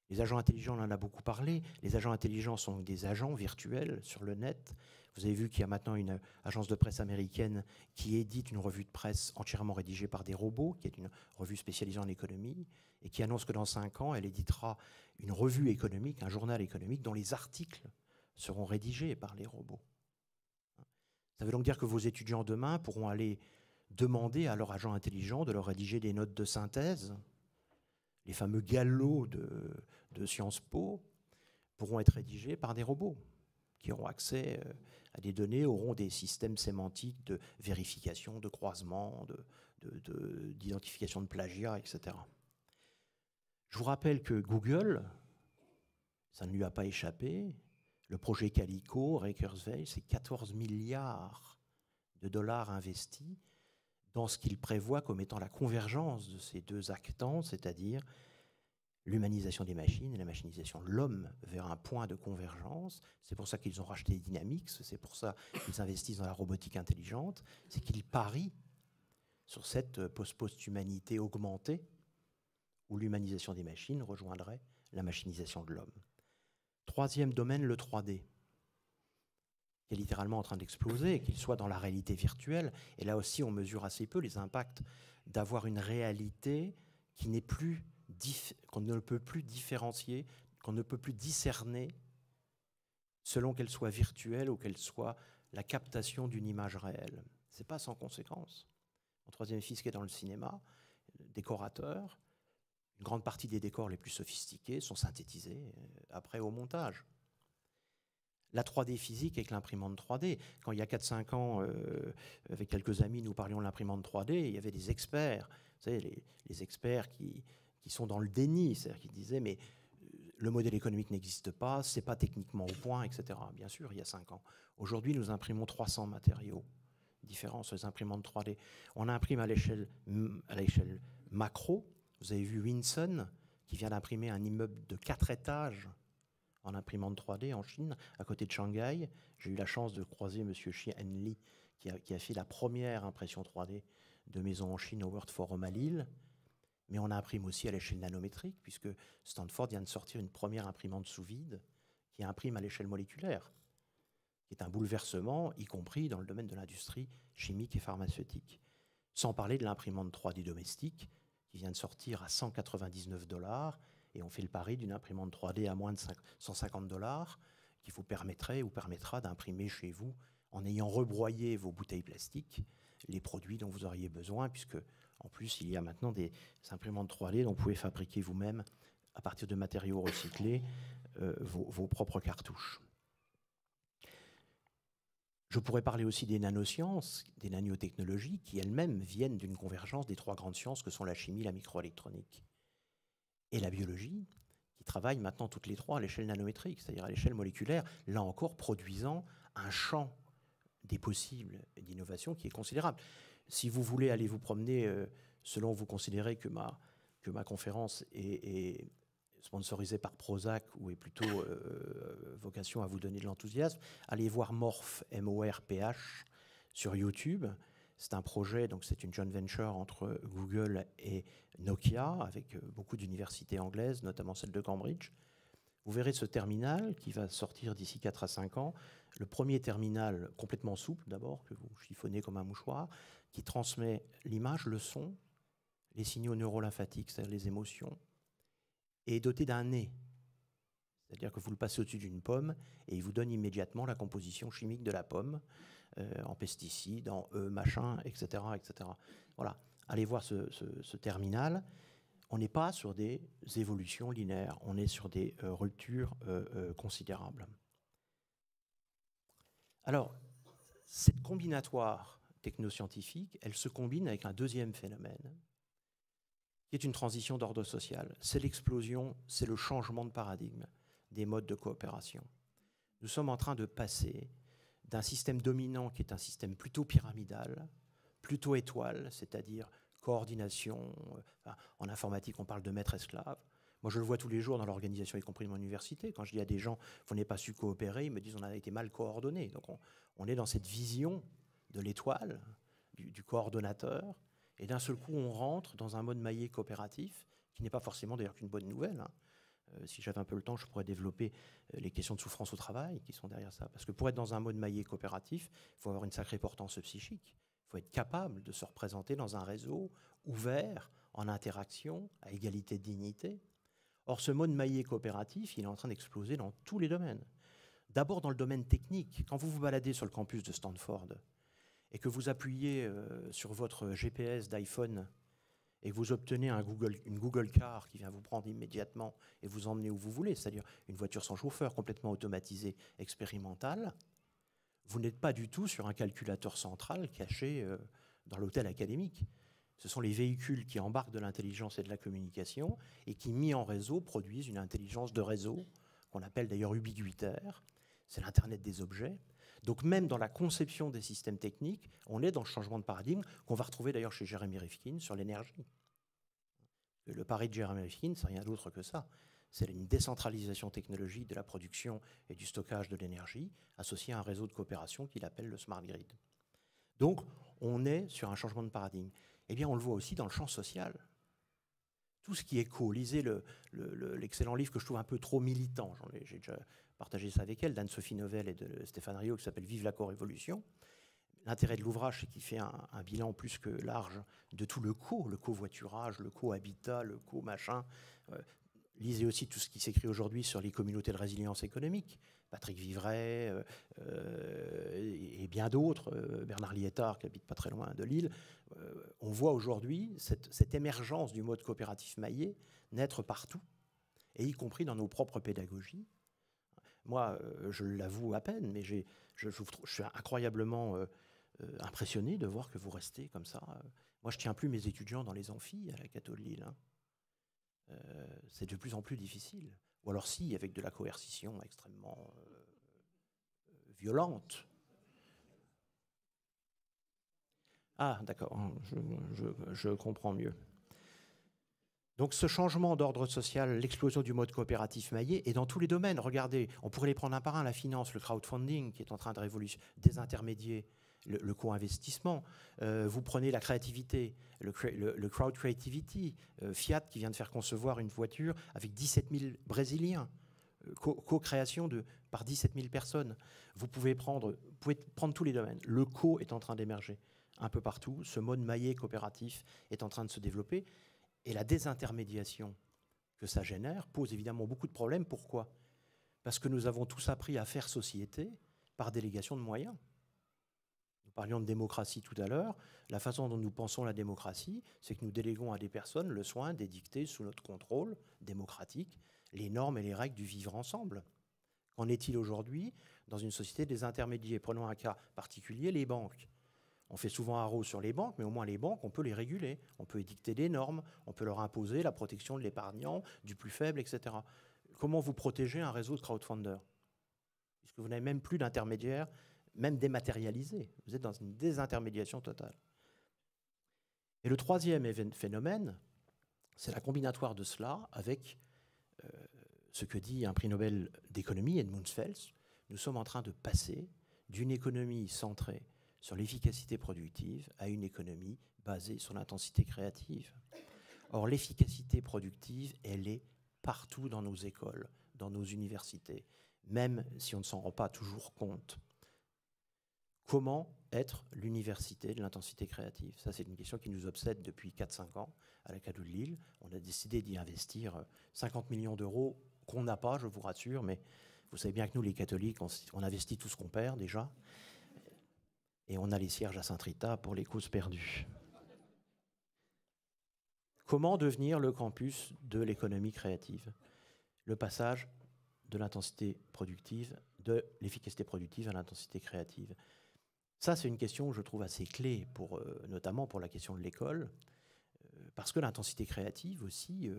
Les agents intelligents, on en a beaucoup parlé. Les agents intelligents sont des agents virtuels sur le net. Vous avez vu qu'il y a maintenant une agence de presse américaine qui édite une revue de presse entièrement rédigée par des robots, qui est une revue spécialisée en économie, et qui annonce que dans 5 ans, elle éditera une revue économique, un journal économique, dont les articles seront rédigés par les robots. Ça veut donc dire que vos étudiants demain pourront aller demander à leur agent intelligent de leur rédiger des notes de synthèse. Les fameux galops de Sciences Po pourront être rédigés par des robots qui auront accès à des données, auront des systèmes sémantiques de vérification, de croisement, d'identification de plagiat, etc. Je vous rappelle que Google, ça ne lui a pas échappé, le projet Calico, Ray Kurzweil, c'est 14 milliards de dollars investis dans ce qu'il prévoit comme étant la convergence de ces deux actants, c'est-à-dire l'humanisation des machines et la machinisation de l'homme vers un point de convergence. C'est pour ça qu'ils ont racheté Dynamics, c'est pour ça qu'ils investissent dans la robotique intelligente, c'est qu'ils parient sur cette post-humanité augmentée où l'humanisation des machines rejoindrait la machinisation de l'homme. Troisième domaine, le 3D, qui est littéralement en train d'exploser, qu'il soit dans la réalité virtuelle. Et là aussi, on mesure assez peu les impacts d'avoir une réalité qui n'est plus qu'on ne peut plus différencier, qu'on ne peut plus discerner selon qu'elle soit virtuelle ou qu'elle soit la captation d'une image réelle. Ce n'est pas sans conséquence. Mon troisième fils qui est dans le cinéma, décorateur, une grande partie des décors les plus sophistiqués sont synthétisés après au montage. La 3D physique avec l'imprimante 3D. Quand il y a 4-5 ans, avec quelques amis, nous parlions de l'imprimante 3D, il y avait des experts, vous savez, les experts qui sont dans le déni, c'est-à-dire qui disaient mais le modèle économique n'existe pas, c'est pas techniquement au point, etc. Bien sûr, il y a 5 ans. Aujourd'hui, nous imprimons 300 matériaux différents sur les imprimantes 3D. On imprime à l'échelle macro. Vous avez vu Winson qui vient d'imprimer un immeuble de 4 étages en imprimante 3D en Chine, à côté de Shanghai. J'ai eu la chance de croiser M. Shi Enli qui a fait la première impression 3D de maison en Chine au World Forum à Lille. Mais on imprime aussi à l'échelle nanométrique, puisque Stanford vient de sortir une première imprimante sous vide qui imprime à l'échelle moléculaire, qui est un bouleversement, y compris dans le domaine de l'industrie chimique et pharmaceutique. Sans parler de l'imprimante 3D domestique, qui vient de sortir à $199, et on fait le pari d'une imprimante 3D à moins de $150, qui vous permettrait ou permettra d'imprimer chez vous, en ayant rebroyé vos bouteilles plastiques, les produits dont vous auriez besoin, puisque en plus, il y a maintenant des imprimantes 3D dont vous pouvez fabriquer vous-même, à partir de matériaux recyclés, vos propres cartouches. Je pourrais parler aussi des nanosciences, des nanotechnologies, qui elles-mêmes viennent d'une convergence des 3 grandes sciences que sont la chimie, la microélectronique et la biologie, qui travaillent maintenant toutes les 3 à l'échelle nanométrique, c'est-à-dire à l'échelle moléculaire, là encore produisant un champ des possibles d'innovation qui est considérable. Si vous voulez aller vous promener, selon vous considérez que ma conférence est sponsorisée par Prozac ou est plutôt vocation à vous donner de l'enthousiasme, allez voir Morph, M-O-R-P-H, sur YouTube. C'est un projet, donc c'est une joint venture entre Google et Nokia, avec beaucoup d'universités anglaises, notamment celle de Cambridge. Vous verrez ce terminal qui va sortir d'ici 4 à 5 ans. Le premier terminal complètement souple d'abord, que vous chiffonnez comme un mouchoir, qui transmet l'image, le son, les signaux neurolymphatiques, c'est-à-dire les émotions, et est doté d'un nez. C'est-à-dire que vous le passez au-dessus d'une pomme et il vous donne immédiatement la composition chimique de la pomme, en pesticides, en machin, etc., etc. Voilà. Allez voir ce terminal. On n'est pas sur des évolutions linéaires, on est sur des ruptures considérables. Alors, cette combinatoire technoscientifique, elle se combine avec un deuxième phénomène, qui est une transition d'ordre social. C'est l'explosion, c'est le changement de paradigme des modes de coopération. Nous sommes en train de passer d'un système dominant qui est un système plutôt pyramidal, plutôt étoile, c'est-à-dire coordination. En informatique, on parle de maître-esclave. Moi, je le vois tous les jours dans l'organisation, y compris de mon université. Quand je dis à des gens, vous n'avez pas su coopérer, ils me disent, on a été mal coordonnés. Donc, on est dans cette vision de l'étoile, du coordonnateur. Et d'un seul coup, on rentre dans un mode maillé coopératif, qui n'est pas forcément d'ailleurs qu'une bonne nouvelle. Si j'avais un peu le temps, je pourrais développer les questions de souffrance au travail qui sont derrière ça. Parce que pour être dans un mode maillé coopératif, il faut avoir une sacrée portance psychique. Il faut être capable de se représenter dans un réseau ouvert, en interaction, à égalité de dignité. Or, ce mode maillé coopératif, il est en train d'exploser dans tous les domaines. D'abord dans le domaine technique. Quand vous vous baladez sur le campus de Stanford et que vous appuyez sur votre GPS d'iPhone et que vous obtenez une Google Car qui vient vous prendre immédiatement et vous emmener où vous voulez, c'est-à-dire une voiture sans chauffeur, complètement automatisée, expérimentale, vous n'êtes pas du tout sur un calculateur central caché dans l'hôtel académique. Ce sont les véhicules qui embarquent de l'intelligence et de la communication et qui, mis en réseau, produisent une intelligence de réseau qu'on appelle d'ailleurs ubiquitaire. C'est l'Internet des objets. Donc même dans la conception des systèmes techniques, on est dans le changement de paradigme qu'on va retrouver d'ailleurs chez Jeremy Rifkin sur l'énergie. Le pari de Jeremy Rifkin, c'est rien d'autre que ça. C'est une décentralisation technologique de la production et du stockage de l'énergie associée à un réseau de coopération qu'il appelle le Smart Grid. Donc, on est sur un changement de paradigme. Eh bien, on le voit aussi dans le champ social. Tout ce qui est éco, lisez l'excellent livre que je trouve un peu trop militant, j'ai déjà partagé ça avec elle, d'Anne-Sophie Novelle et de Stéphane Rio, qui s'appelle « Vive la co-révolution ». L'intérêt de l'ouvrage, c'est qu'il fait un bilan plus que large de tout le covoiturage, le co-habitat, le co-machin. Lisez aussi tout ce qui s'écrit aujourd'hui sur les communautés de résilience économique. Patrick Vivray et bien d'autres, Bernard Liétard, qui habite pas très loin de Lille. On voit aujourd'hui cette émergence du mode coopératif maillé naître partout, et y compris dans nos propres pédagogies. Moi, je l'avoue à peine, mais je suis incroyablement impressionné de voir que vous restez comme ça. Moi, je ne tiens plus mes étudiants dans les amphis à la Cato de Lille. C'est de plus en plus difficile. Ou alors si, avec de la coercition extrêmement violente. Ah, d'accord, je comprends mieux. Donc ce changement d'ordre social, l'explosion du mode coopératif maillé, est dans tous les domaines. Regardez, on pourrait les prendre un par un, la finance, le crowdfunding, qui est en train de désintermédier le co-investissement. Vous prenez la créativité, le crowd creativity, Fiat qui vient de faire concevoir une voiture avec 17 000 Brésiliens, co-création par 17 000 personnes. Vous pouvez prendre tous les domaines. Le co est en train d'émerger un peu partout. Ce mode maillé coopératif est en train de se développer. Et la désintermédiation que ça génère pose évidemment beaucoup de problèmes. Pourquoi ? Parce que nous avons tous appris à faire société par délégation de moyens. Nous parlions de démocratie tout à l'heure. La façon dont nous pensons la démocratie, c'est que nous déléguons à des personnes le soin d'édicter sous notre contrôle démocratique les normes et les règles du vivre ensemble. Qu'en est-il aujourd'hui dans une société des intermédiaires ? Prenons un cas particulier, les banques. On fait souvent haro sur les banques, mais au moins les banques, on peut les réguler. On peut édicter des normes, on peut leur imposer la protection de l'épargnant, du plus faible, etc. Comment vous protégez un réseau de crowdfunders ? Puisque vous n'avez même plus d'intermédiaires, même dématérialisés. Vous êtes dans une désintermédiation totale. Et le troisième phénomène, c'est la combinatoire de cela avec ce que dit un prix Nobel d'économie, Edmund Phelps. Nous sommes en train de passer d'une économie centrée sur l'efficacité productive à une économie basée sur l'intensité créative. Or, l'efficacité productive, elle est partout dans nos écoles, dans nos universités, même si on ne s'en rend pas toujours compte. Comment être l'université de l'intensité créative ? Ça, c'est une question qui nous obsède depuis 4-5 ans à la Cato de Lille. On a décidé d'y investir 50 millions d'euros qu'on n'a pas, je vous rassure, mais vous savez bien que nous, les catholiques, on investit tout ce qu'on perd déjà. Et on a les cierges à Saint-Rita pour les causes perdues. Comment devenir le campus de l'économie créative ? Le passage de l'intensité productive, de l'efficacité productive à l'intensité créative. Ça, c'est une question, je trouve, assez clé, notamment pour la question de l'école, parce que l'intensité créative aussi,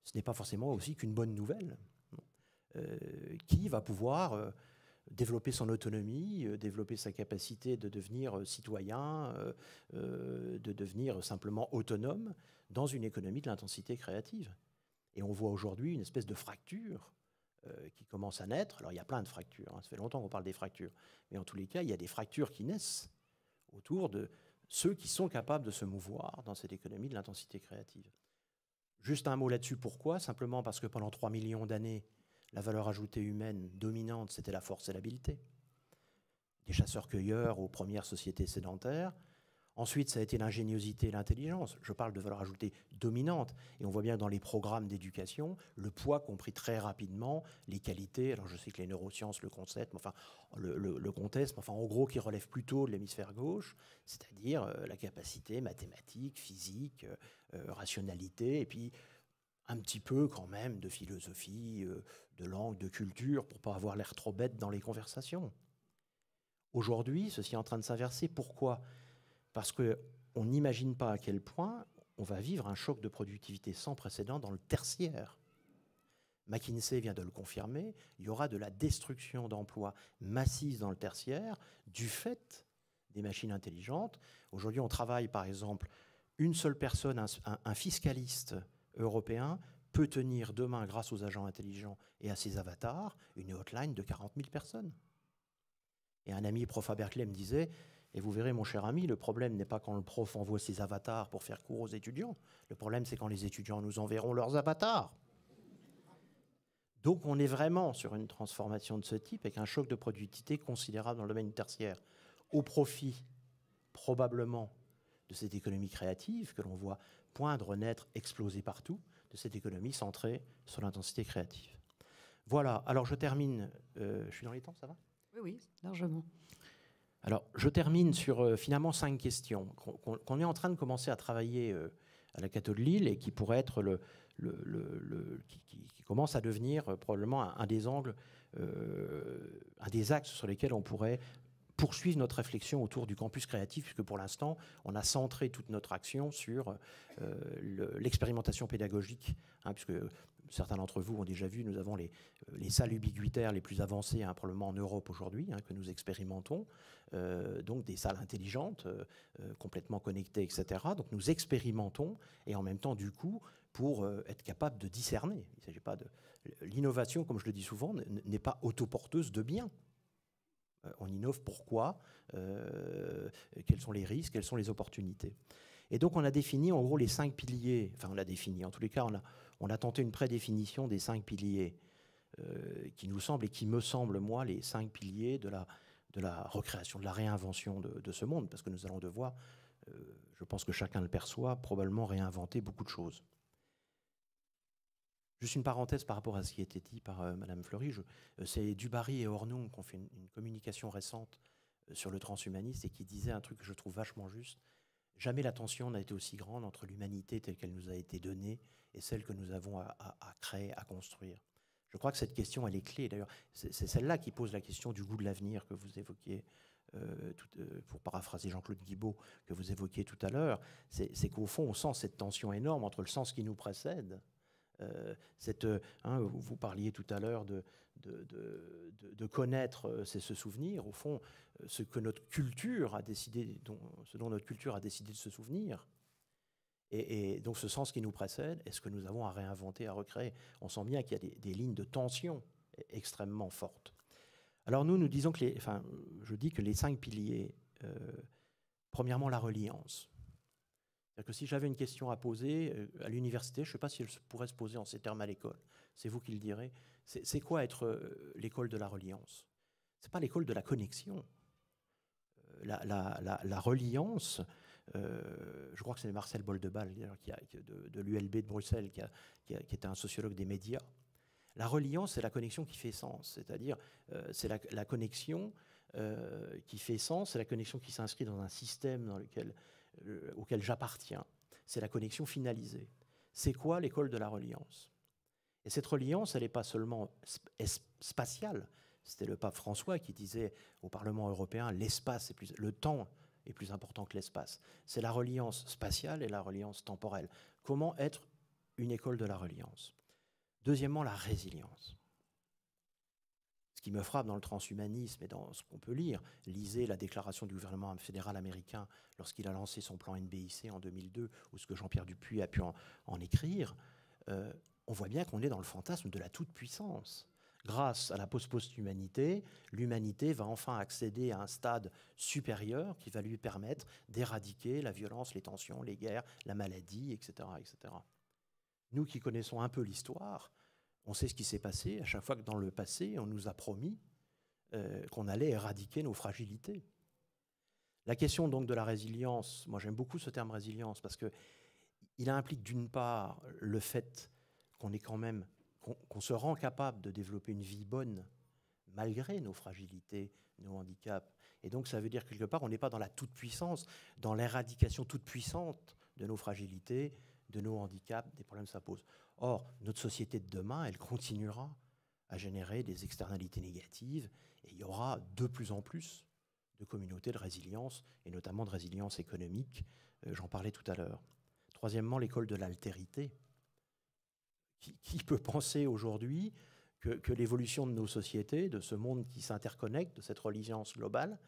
ce n'est pas forcément aussi qu'une bonne nouvelle. Qui va pouvoir développer son autonomie, développer sa capacité de devenir citoyen, de devenir simplement autonome dans une économie de l'intensité créative. Et on voit aujourd'hui une espèce de fracture qui commence à naître. Alors il y a plein de fractures, hein. Ça fait longtemps qu'on parle des fractures, mais en tous les cas, il y a des fractures qui naissent autour de ceux qui sont capables de se mouvoir dans cette économie de l'intensité créative. Juste un mot là-dessus, pourquoi ? Simplement parce que pendant 3 millions d'années, la valeur ajoutée humaine dominante, c'était la force et l'habileté. Des chasseurs-cueilleurs aux premières sociétés sédentaires. Ensuite, ça a été l'ingéniosité et l'intelligence. Je parle de valeur ajoutée dominante. Et on voit bien dans les programmes d'éducation le poids qu'ont pris très rapidement les qualités. Alors je sais que les neurosciences le contestent, mais en gros, qui relève plutôt de l'hémisphère gauche, c'est-à-dire la capacité mathématique, physique, rationalité, et puis un petit peu quand même de philosophie, de langue, de culture, pour ne pas avoir l'air trop bête dans les conversations. Aujourd'hui, ceci est en train de s'inverser. Pourquoi ? Parce qu'on n'imagine pas à quel point on va vivre un choc de productivité sans précédent dans le tertiaire. McKinsey vient de le confirmer, il y aura de la destruction d'emplois massive dans le tertiaire du fait des machines intelligentes. Aujourd'hui, on travaille par exemple une seule personne, un fiscaliste européen, peut tenir demain, grâce aux agents intelligents et à ses avatars, une hotline de 40 000 personnes. Et un ami prof à Berkeley me disait, et vous verrez mon cher ami, le problème n'est pas quand le prof envoie ses avatars pour faire cours aux étudiants, le problème c'est quand les étudiants nous enverront leurs avatars. Donc on est vraiment sur une transformation de ce type avec un choc de productivité considérable dans le domaine tertiaire, au profit probablement de cette économie créative que l'on voit poindre, naître, exploser partout, de cette économie centrée sur l'intensité créative. Voilà, alors je termine, je suis dans les temps, ça va ? Oui, oui, largement. Alors je termine sur finalement 5 questions qu'on est en train de commencer à travailler à la Catho de Lille et qui pourrait être qui commence à devenir probablement un des angles, un des axes sur lesquels on pourrait poursuivre notre réflexion autour du campus créatif, puisque pour l'instant, on a centré toute notre action sur l'expérimentation pédagogique, hein, puisque certains d'entre vous ont déjà vu, nous avons les salles ubiquitaires les plus avancées, hein, probablement en Europe aujourd'hui, hein, que nous expérimentons, donc des salles intelligentes, complètement connectées, etc. Donc nous expérimentons, et en même temps, du coup, pour être capable de discerner. Il ne s'agit pas de... L'innovation, comme je le dis souvent, n'est pas autoporteuse de biens. On innove pourquoi, quels sont les risques, quelles sont les opportunités. Et donc on a défini en gros les 5 piliers, enfin on l'a défini, en tous les cas on a tenté une prédéfinition des 5 piliers qui nous semblent et qui me semblent, moi, les 5 piliers de la recréation, de la réinvention de ce monde, parce que nous allons devoir, je pense que chacun le perçoit, probablement réinventer beaucoup de choses. Juste une parenthèse par rapport à ce qui a été dit par Madame Fleury. C'est Dubarry et Hornung qui ont fait une communication récente sur le transhumanisme et qui disait un truc que je trouve vachement juste. Jamais la tension n'a été aussi grande entre l'humanité telle qu'elle nous a été donnée et celle que nous avons à créer, à construire. Je crois que cette question, elle est clé. D'ailleurs, c'est celle-là qui pose la question du goût de l'avenir que vous évoquiez, pour paraphraser Jean-Claude Guibault, que vous évoquiez tout à l'heure. C'est qu'au fond, on sent cette tension énorme entre le sens qui nous précède, vous parliez tout à l'heure de connaître, c'est se souvenir, au fond, ce que notre culture a décidé, ce dont notre culture a décidé de se souvenir, et donc ce sens qui nous précède, est-ce que nous avons à réinventer, à recréer? On sent bien qu'il y a des lignes de tension extrêmement fortes. Alors nous disons que je dis que les 5 piliers, premièrement la reliance. C'est-à-dire que si j'avais une question à poser à l'université, je ne sais pas si elle pourrait se poser en ces termes à l'école. C'est vous qui le direz. C'est quoi être l'école de la reliance? Ce n'est pas l'école de la connexion. La reliance, je crois que c'est Marcel Boldebal de l'ULB de Bruxelles qui était un sociologue des médias. La reliance, c'est la connexion qui fait sens. C'est-à-dire, c'est la connexion qui fait sens, c'est la connexion qui s'inscrit dans un système auquel j'appartiens. C'est la connexion finalisée. C'est quoi l'école de la reliance? Et cette reliance, elle n'est pas seulement spatiale. C'était le pape François qui disait au Parlement européen, le temps est plus important que l'espace. C'est la reliance spatiale et la reliance temporelle. Comment être une école de la reliance? Deuxièmement, la résilience. Ce qui me frappe dans le transhumanisme et dans ce qu'on peut lire, lisez la déclaration du gouvernement fédéral américain lorsqu'il a lancé son plan NBIC en 2002, ou ce que Jean-Pierre Dupuy a pu en écrire, on voit bien qu'on est dans le fantasme de la toute-puissance. Grâce à la post-humanité, l'humanité va enfin accéder à un stade supérieur qui va lui permettre d'éradiquer la violence, les tensions, les guerres, la maladie, etc., etc. Nous qui connaissons un peu l'histoire, on sait ce qui s'est passé à chaque fois que dans le passé, on nous a promis qu'on allait éradiquer nos fragilités. La question donc de la résilience, moi j'aime beaucoup ce terme résilience parce qu'il implique d'une part le fait qu'on est quand même, qu'on se rend capable de développer une vie bonne malgré nos fragilités, nos handicaps. Et donc ça veut dire quelque part on n'est pas dans la toute-puissance, dans l'éradication toute-puissante de nos fragilités, de nos handicaps, des problèmes que ça pose. Or, notre société de demain, elle continuera à générer des externalités négatives et il y aura de plus en plus de communautés de résilience et notamment de résilience économique. J'en parlais tout à l'heure. Troisièmement, l'école de l'altérité. Qui peut penser aujourd'hui que l'évolution de nos sociétés, de ce monde qui s'interconnecte, de cette résilience globale,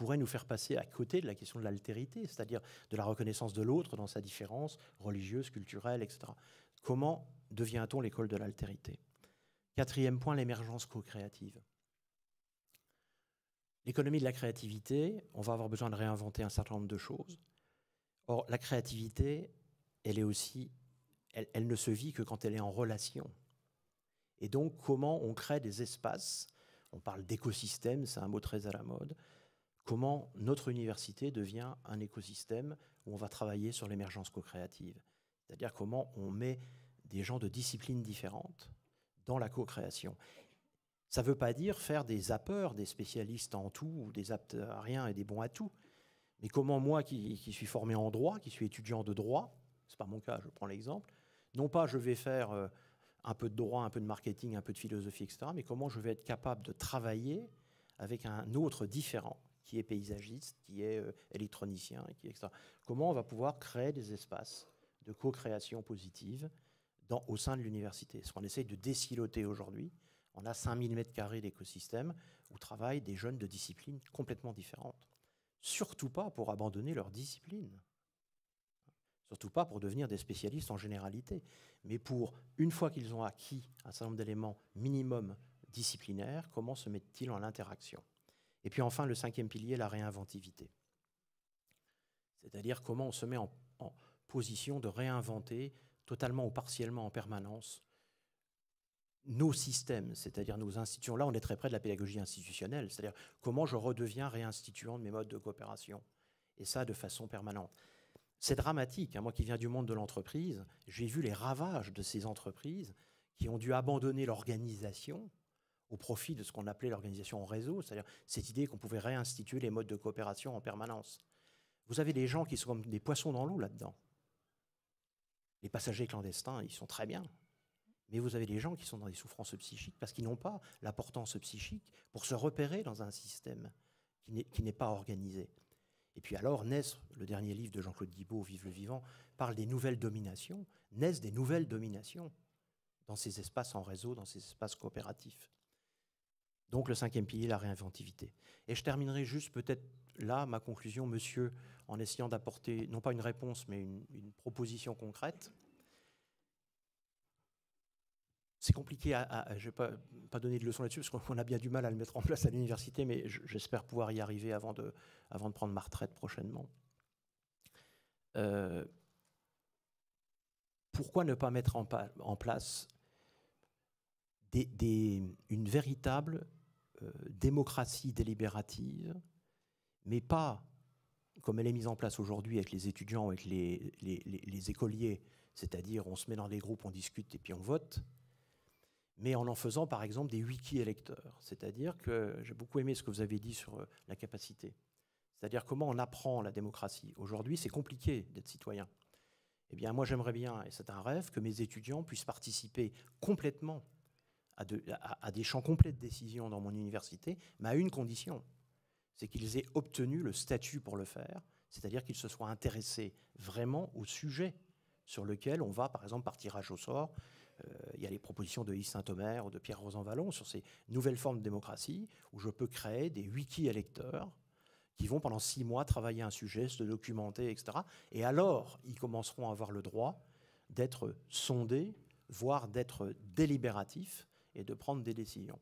pourrait nous faire passer à côté de la question de l'altérité, c'est-à-dire de la reconnaissance de l'autre dans sa différence religieuse, culturelle, etc. Comment devient-on l'école de l'altérité? 4e point, l'émergence co-créative. L'économie de la créativité, on va avoir besoin de réinventer un certain nombre de choses. Or, la créativité, elle est aussi, elle ne se vit que quand elle est en relation. Et donc, comment on crée des espaces, on parle d'écosystème, c'est un mot très à la mode, comment notre université devient un écosystème où on va travailler sur l'émergence co-créative. C'est-à-dire comment on met des gens de disciplines différentes dans la co-création. Ça ne veut pas dire faire des zappeurs, des spécialistes en tout, ou des aptes à rien et des bons à tout. Mais comment moi, qui suis formé en droit, qui suis étudiant de droit, ce n'est pas mon cas, je prends l'exemple, non pas je vais faire un peu de droit, un peu de marketing, un peu de philosophie, etc., mais comment je vais être capable de travailler avec un autre différent, qui est paysagiste, qui est électronicien, etc. Comment on va pouvoir créer des espaces de co-création positive au sein de l'université. Ce qu'on essaye de désiloter aujourd'hui, on a 5000 m² d'écosystème où travaillent des jeunes de disciplines complètement différentes. Surtout pas pour abandonner leur discipline. Surtout pas pour devenir des spécialistes en généralité. Mais pour, une fois qu'ils ont acquis un certain nombre d'éléments minimum disciplinaires, comment se mettent-ils en interaction? Et puis enfin, le 5e pilier, la réinventivité. C'est-à-dire comment on se met en position de réinventer totalement ou partiellement en permanence nos systèmes, c'est-à-dire nos institutions. Là, on est très près de la pédagogie institutionnelle, c'est-à-dire comment je redeviens réinstituant de mes modes de coopération, et ça de façon permanente. C'est dramatique, hein. Moi qui viens du monde de l'entreprise, j'ai vu les ravages de ces entreprises qui ont dû abandonner l'organisation au profit de ce qu'on appelait l'organisation en réseau, c'est-à-dire cette idée qu'on pouvait réinstituer les modes de coopération en permanence. Vous avez des gens qui sont comme des poissons dans l'eau là-dedans. Les passagers clandestins, ils sont très bien. Mais vous avez des gens qui sont dans des souffrances psychiques parce qu'ils n'ont pas la portance psychique pour se repérer dans un système qui n'est pas organisé. Et puis alors naissent, le dernier livre de Jean-Claude Guibaud, Vive le vivant, parle des nouvelles dominations, naissent des nouvelles dominations dans ces espaces en réseau, dans ces espaces coopératifs. Donc le 5e pilier, la réinventivité. Et je terminerai juste peut-être là, ma conclusion, monsieur, en essayant d'apporter, non pas une réponse, mais une proposition concrète. C'est compliqué, je ne vais pas donner de leçons là-dessus, parce qu'on a bien du mal à le mettre en place à l'université, mais j'espère pouvoir y arriver avant de prendre ma retraite prochainement. Pourquoi ne pas mettre en place une véritable démocratie délibérative, mais pas comme elle est mise en place aujourd'hui avec les étudiants, avec les écoliers, c'est-à-dire on se met dans des groupes, on discute et puis on vote, mais en faisant par exemple des wiki-électeurs. C'est-à-dire que j'ai beaucoup aimé ce que vous avez dit sur la capacité. C'est-à-dire comment on apprend la démocratie. Aujourd'hui, c'est compliqué d'être citoyen. Eh bien, moi, j'aimerais bien, et c'est un rêve, que mes étudiants puissent participer complètement à des champs complets de décision dans mon université, mais à une condition, c'est qu'ils aient obtenu le statut pour le faire, c'est-à-dire qu'ils se soient intéressés vraiment au sujet sur lequel on va, par exemple, par tirage au sort. Il y a les propositions de Yves Saint-Omer ou de Pierre Rosanvallon sur ces nouvelles formes de démocratie où je peux créer des wiki-électeurs qui vont pendant 6 mois travailler un sujet, se documenter, etc. Et alors, ils commenceront à avoir le droit d'être sondés, voire d'être délibératifs et de prendre des décisions.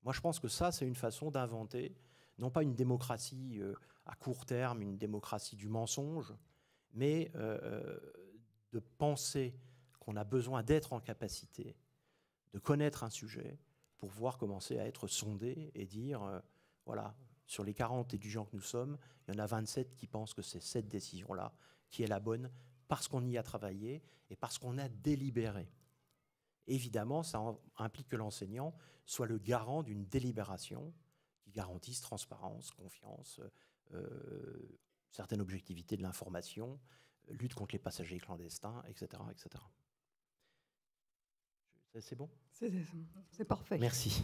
Moi, je pense que ça, c'est une façon d'inventer, non pas une démocratie à court terme, une démocratie du mensonge, mais de penser qu'on a besoin d'être en capacité de connaître un sujet pour pouvoir commencer à être sondé et dire, voilà, sur les 40 étudiants que nous sommes, il y en a 27 qui pensent que c'est cette décision-là qui est la bonne parce qu'on y a travaillé et parce qu'on a délibéré. Évidemment, ça implique que l'enseignant soit le garant d'une délibération qui garantisse transparence, confiance, certaine objectivité de l'information, lutte contre les passagers clandestins, etc. etc. C'est bon ? C'est parfait. Merci.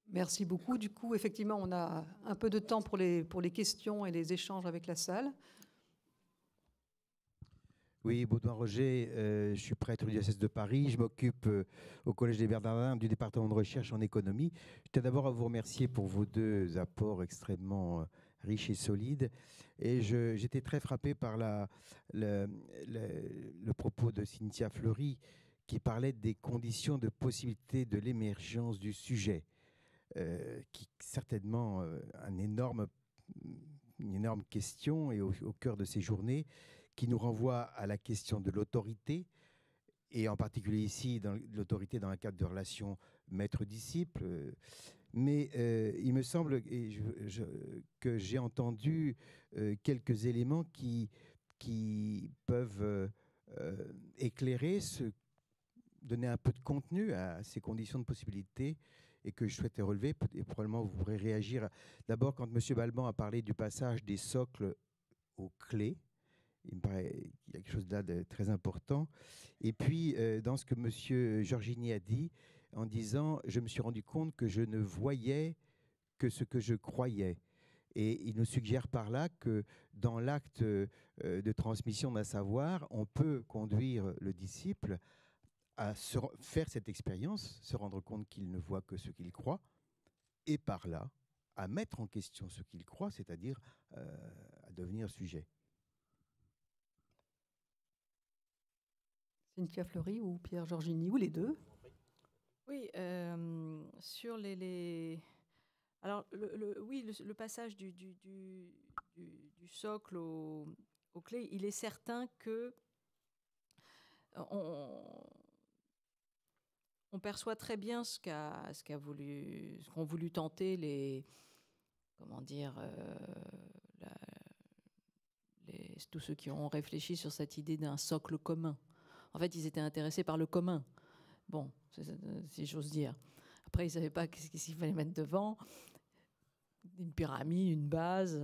Merci beaucoup. Du coup, effectivement, on a un peu de temps pour les questions et les échanges avec la salle. Oui, Baudouin Roger, je suis prêtre du diocèse de Paris. Je m'occupe au Collège des Bernardins du département de recherche en économie. Je tiens d'abord à vous remercier pour vos deux apports extrêmement riches et solides. Et j'étais très frappé par le propos de Cynthia Fleury qui parlait des conditions de possibilité de l'émergence du sujet, qui est certainement une énorme question et au cœur de ces journées, qui nous renvoie à la question de l'autorité, et en particulier ici, l'autorité dans le cadre de relations maître-disciple. Mais il me semble que j'ai entendu quelques éléments qui peuvent éclairer, donner un peu de contenu à ces conditions de possibilité, et que je souhaitais relever, et probablement vous pourrez réagir. D'abord, quand M. Balban a parlé du passage des socles aux clés, il me paraît qu'il y a quelque chose là de très important. Et puis, dans ce que M. Giorgini a dit, en disant « Je me suis rendu compte que je ne voyais que ce que je croyais ». Et il nous suggère par là que dans l'acte de transmission d'un savoir, on peut conduire le disciple à faire cette expérience, se rendre compte qu'il ne voit que ce qu'il croit, et par là, à mettre en question ce qu'il croit, c'est-à-dire à devenir sujet. Cynthia Fleury ou Pierre Giorgini, ou les deux? Oui, sur alors, le passage du socle aux clés, il est certain que on perçoit très bien ce qu'ont voulu tenter tous ceux qui ont réfléchi sur cette idée d'un socle commun. En fait, ils étaient intéressés par le commun. Bon, si j'ose dire. Après, ils ne savaient pas qu'est-ce qu'il fallait mettre devant. Une pyramide, une base,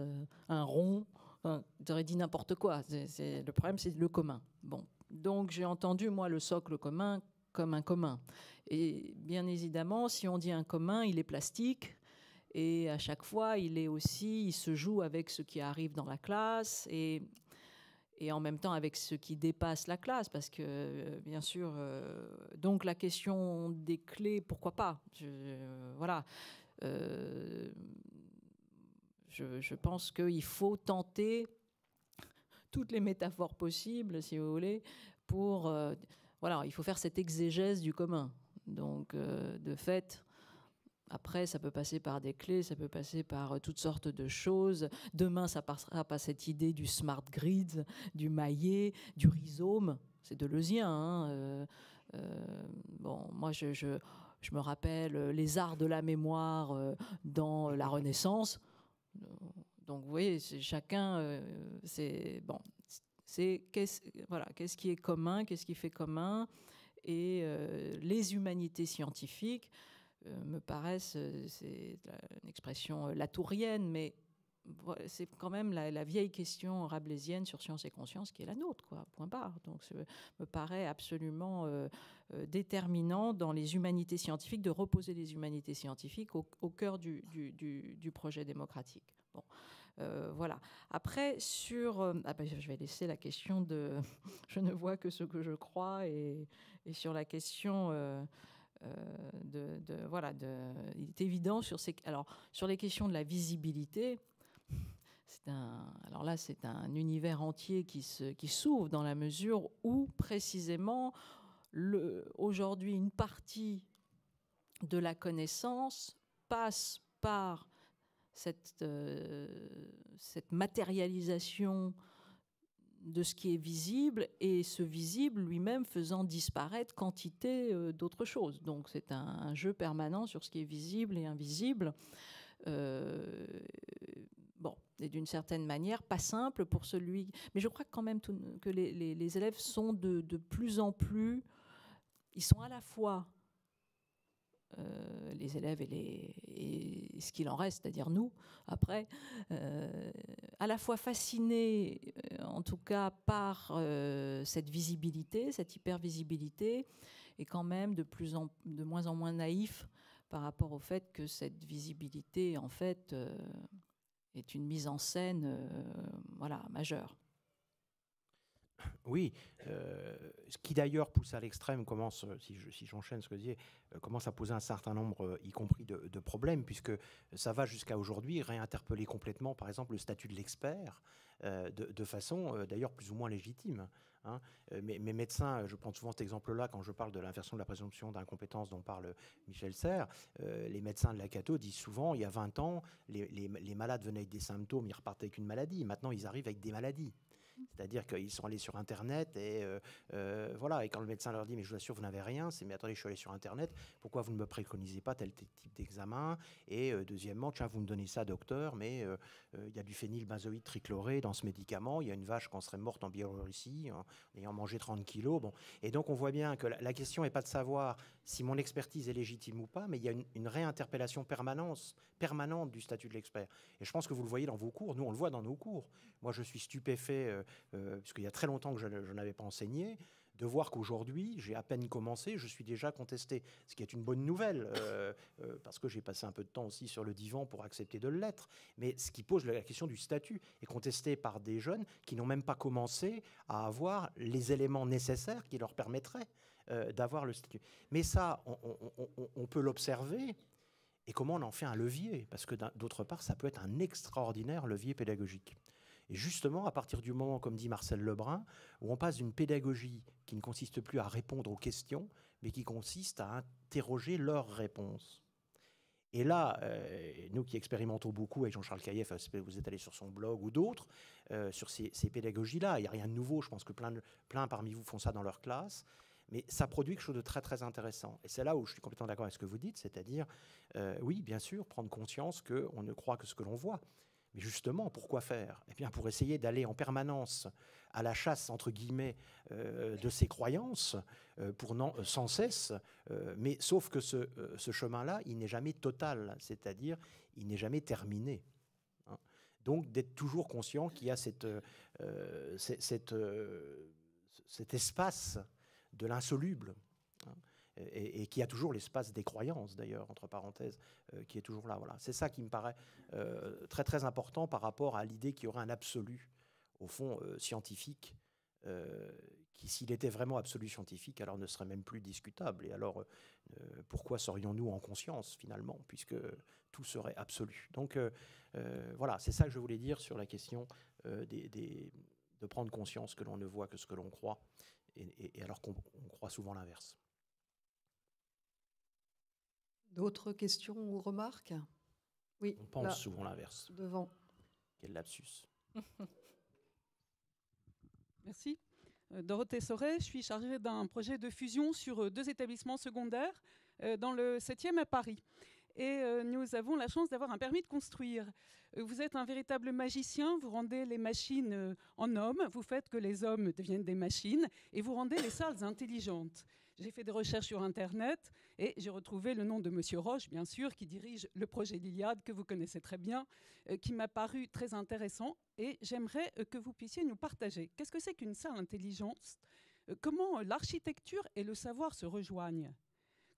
un rond. Enfin, ils auraient dit n'importe quoi. Le problème, c'est le commun. Bon. Donc, j'ai entendu, moi, le socle commun comme un commun. Et bien évidemment, si on dit un commun, il est plastique. Et à chaque fois, il se joue avec ce qui arrive dans la classe et en même temps avec ce qui dépasse la classe, parce que, bien sûr, donc la question des clés, pourquoi pas? Voilà. Je pense qu'il faut tenter toutes les métaphores possibles, si vous voulez, pour... voilà, il faut faire cette exégèse du commun. Donc, de fait... Après, ça peut passer par des clés, ça peut passer par toutes sortes de choses. Demain, ça passera par cette idée du smart grid, du maillet, du rhizome. C'est deleuzien. Hein. Bon, moi, je me rappelle les arts de la mémoire dans la Renaissance. Donc, vous voyez, chacun, c'est bon. Qu'est-ce qui est commun, qu'est-ce qui fait commun, et les humanités scientifiques. Me paraissent, c'est une expression latourienne, mais c'est quand même la vieille question rabelaisienne sur science et conscience qui est la nôtre, quoi, point barre. Donc, ça me paraît absolument déterminant dans les humanités scientifiques de reposer les humanités scientifiques au cœur du projet démocratique. Bon, voilà. Après, je vais laisser la question de je ne vois que ce que je crois, et sur la question... il est évident sur les questions de la visibilité, c'est un univers entier qui s'ouvre, dans la mesure où précisément aujourd'hui une partie de la connaissance passe par cette matérialisation de ce qui est visible, et ce visible lui-même faisant disparaître quantité d'autres choses. Donc c'est un jeu permanent sur ce qui est visible et invisible. Bon, et d'une certaine manière, pas simple pour celui... Mais je crois quand même que les élèves sont de plus en plus... Ils sont à la fois... les élèves et ce qu'il en reste, c'est-à-dire nous, après, à la fois fascinés, en tout cas, par cette visibilité, cette hypervisibilité, et quand même de moins en moins naïfs par rapport au fait que cette visibilité, en fait, est une mise en scène majeure. Oui, ce qui d'ailleurs pousse à l'extrême commence, si j'enchaîne ce que je disais, commence à poser un certain nombre, y compris de problèmes, puisque ça va jusqu'à aujourd'hui réinterpeller complètement, par exemple, le statut de l'expert, de façon d'ailleurs plus ou moins légitime. Hein. Mes médecins, je prends souvent cet exemple-là quand je parle de l'inversion de la présomption d'incompétence dont parle Michel Serres, les médecins de la Cato disent souvent, il y a 20 ans, les malades venaient avec des symptômes, ils repartaient avec une maladie. Maintenant, ils arrivent avec des maladies. C'est-à-dire qu'ils sont allés sur Internet et voilà. Et quand le médecin leur dit, mais je vous assure, vous n'avez rien, c'est mais attendez, je suis allé sur Internet, pourquoi vous ne me préconisez pas tel type d'examen? Et deuxièmement, tiens, vous me donnez ça, docteur, mais il y a du phénylbenzoïde trichloré dans ce médicament, il y a une vache qui en serait morte en Biélorussie en ayant mangé 30 kilos. Bon. Et donc on voit bien que la question n'est pas de savoir si mon expertise est légitime ou pas, mais il y a une réinterpellation permanente du statut de l'expert. Et je pense que vous le voyez dans vos cours, nous on le voit dans nos cours. Moi je suis stupéfait, puisqu'il y a très longtemps que je n'avais pas enseigné, de voir qu'aujourd'hui, j'ai à peine commencé, je suis déjà contesté. Ce qui est une bonne nouvelle, parce que j'ai passé un peu de temps aussi sur le divan pour accepter de l'être. Mais ce qui pose la question du statut est contesté par des jeunes qui n'ont même pas commencé à avoir les éléments nécessaires qui leur permettraient d'avoir le statut. Mais ça, on peut l'observer. Et comment on en fait un levier? Parce que d'autre part, ça peut être un extraordinaire levier pédagogique. Et justement, à partir du moment, comme dit Marcel Lebrun, où on passe d'une pédagogie qui ne consiste plus à répondre aux questions, mais qui consiste à interroger leurs réponses. Et là, nous qui expérimentons beaucoup avec Jean-Charles Caillef, vous êtes allé sur son blog ou d'autres, sur ces pédagogies-là, il n'y a rien de nouveau, je pense que plein parmi vous font ça dans leur classe, mais ça produit quelque chose de très très intéressant. Et c'est là où je suis complètement d'accord avec ce que vous dites, c'est-à-dire, oui, bien sûr, prendre conscience qu'on ne croit que ce que l'on voit. Mais justement, pourquoi faire? Eh bien, pour essayer d'aller en permanence à la chasse, entre guillemets, de ces croyances, sans cesse, mais sauf que ce chemin-là, il n'est jamais total, c'est-à-dire, il n'est jamais terminé. Hein. Donc, d'être toujours conscient qu'il y a cet espace de l'insoluble, hein, et qui a toujours l'espace des croyances, d'ailleurs, entre parenthèses, qui est toujours là. Voilà. C'est ça qui me paraît très, très important par rapport à l'idée qu'il y aurait un absolu, au fond, scientifique, qui, s'il était vraiment absolu scientifique, alors ne serait même plus discutable. Et alors, pourquoi serions-nous en conscience, finalement, puisque tout serait absolu? Donc, voilà, c'est ça que je voulais dire sur la question de prendre conscience que l'on ne voit que ce que l'on croit, et alors qu'on croit souvent l'inverse. D'autres questions ou remarques? Oui. On pense souvent l'inverse. Devant. Quel lapsus. Merci. Dorothée Sauret, je suis chargée d'un projet de fusion sur 2 établissements secondaires dans le 7e à Paris. Et nous avons la chance d'avoir un permis de construire. Vous êtes un véritable magicien, vous rendez les machines en hommes, vous faites que les hommes deviennent des machines, et vous rendez les salles intelligentes. J'ai fait des recherches sur Internet et j'ai retrouvé le nom de Monsieur Roche, bien sûr, qui dirige le projet l'Iliade, que vous connaissez très bien, qui m'a paru très intéressant. Et j'aimerais que vous puissiez nous partager. Qu'est-ce que c'est qu'une salle intelligente? Comment l'architecture et le savoir se rejoignent?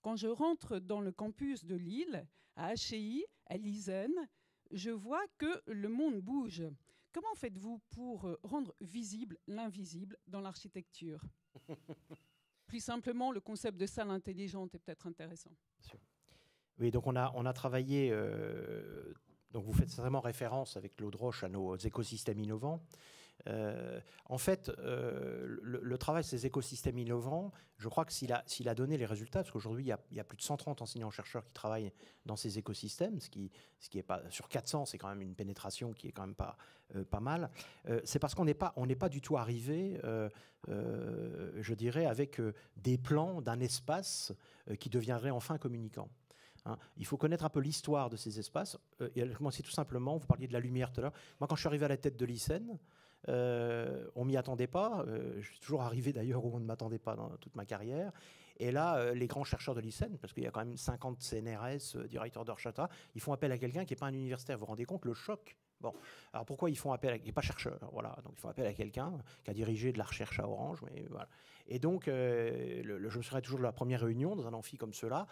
Quand je rentre dans le campus de Lille, à HCI, à l'ISEN, je vois que le monde bouge. Comment faites-vous pour rendre visible l'invisible dans l'architecture? Plus simplement, le concept de salle intelligente est peut-être intéressant. Oui, donc on a travaillé, donc vous faites certainement référence avec Claude Roche à nos écosystèmes innovants. En fait, le travail de ces écosystèmes innovants, je crois que s'il a donné les résultats, parce qu'aujourd'hui, il y a plus de 130 enseignants-chercheurs qui travaillent dans ces écosystèmes, ce qui est pas, sur 400, c'est quand même une pénétration qui est quand même pas mal. C'est parce qu'on n'est pas du tout arrivé, je dirais, avec des plans d'un espace qui deviendrait enfin communicant. Hein. Il faut connaître un peu l'histoire de ces espaces. Et elle commençait tout simplement, vous parliez de la lumière tout à l'heure. Moi, quand je suis arrivé à la tête de l'ISEN, on m'y attendait pas. Je suis toujours arrivé d'ailleurs où on ne m'attendait pas dans toute ma carrière. Et là, les grands chercheurs de l'ISEN, parce qu'il y a quand même 50 CNRS, directeurs de recherche, ils font appel à quelqu'un qui n'est pas un universitaire. Vous vous rendez compte le choc? Bon, alors pourquoi ils font appel à... Il n'est pas chercheur, voilà. Donc ils font appel à quelqu'un qui a dirigé de la recherche à Orange, mais voilà. Et donc, je me souviens toujours de la première réunion dans un amphi comme cela,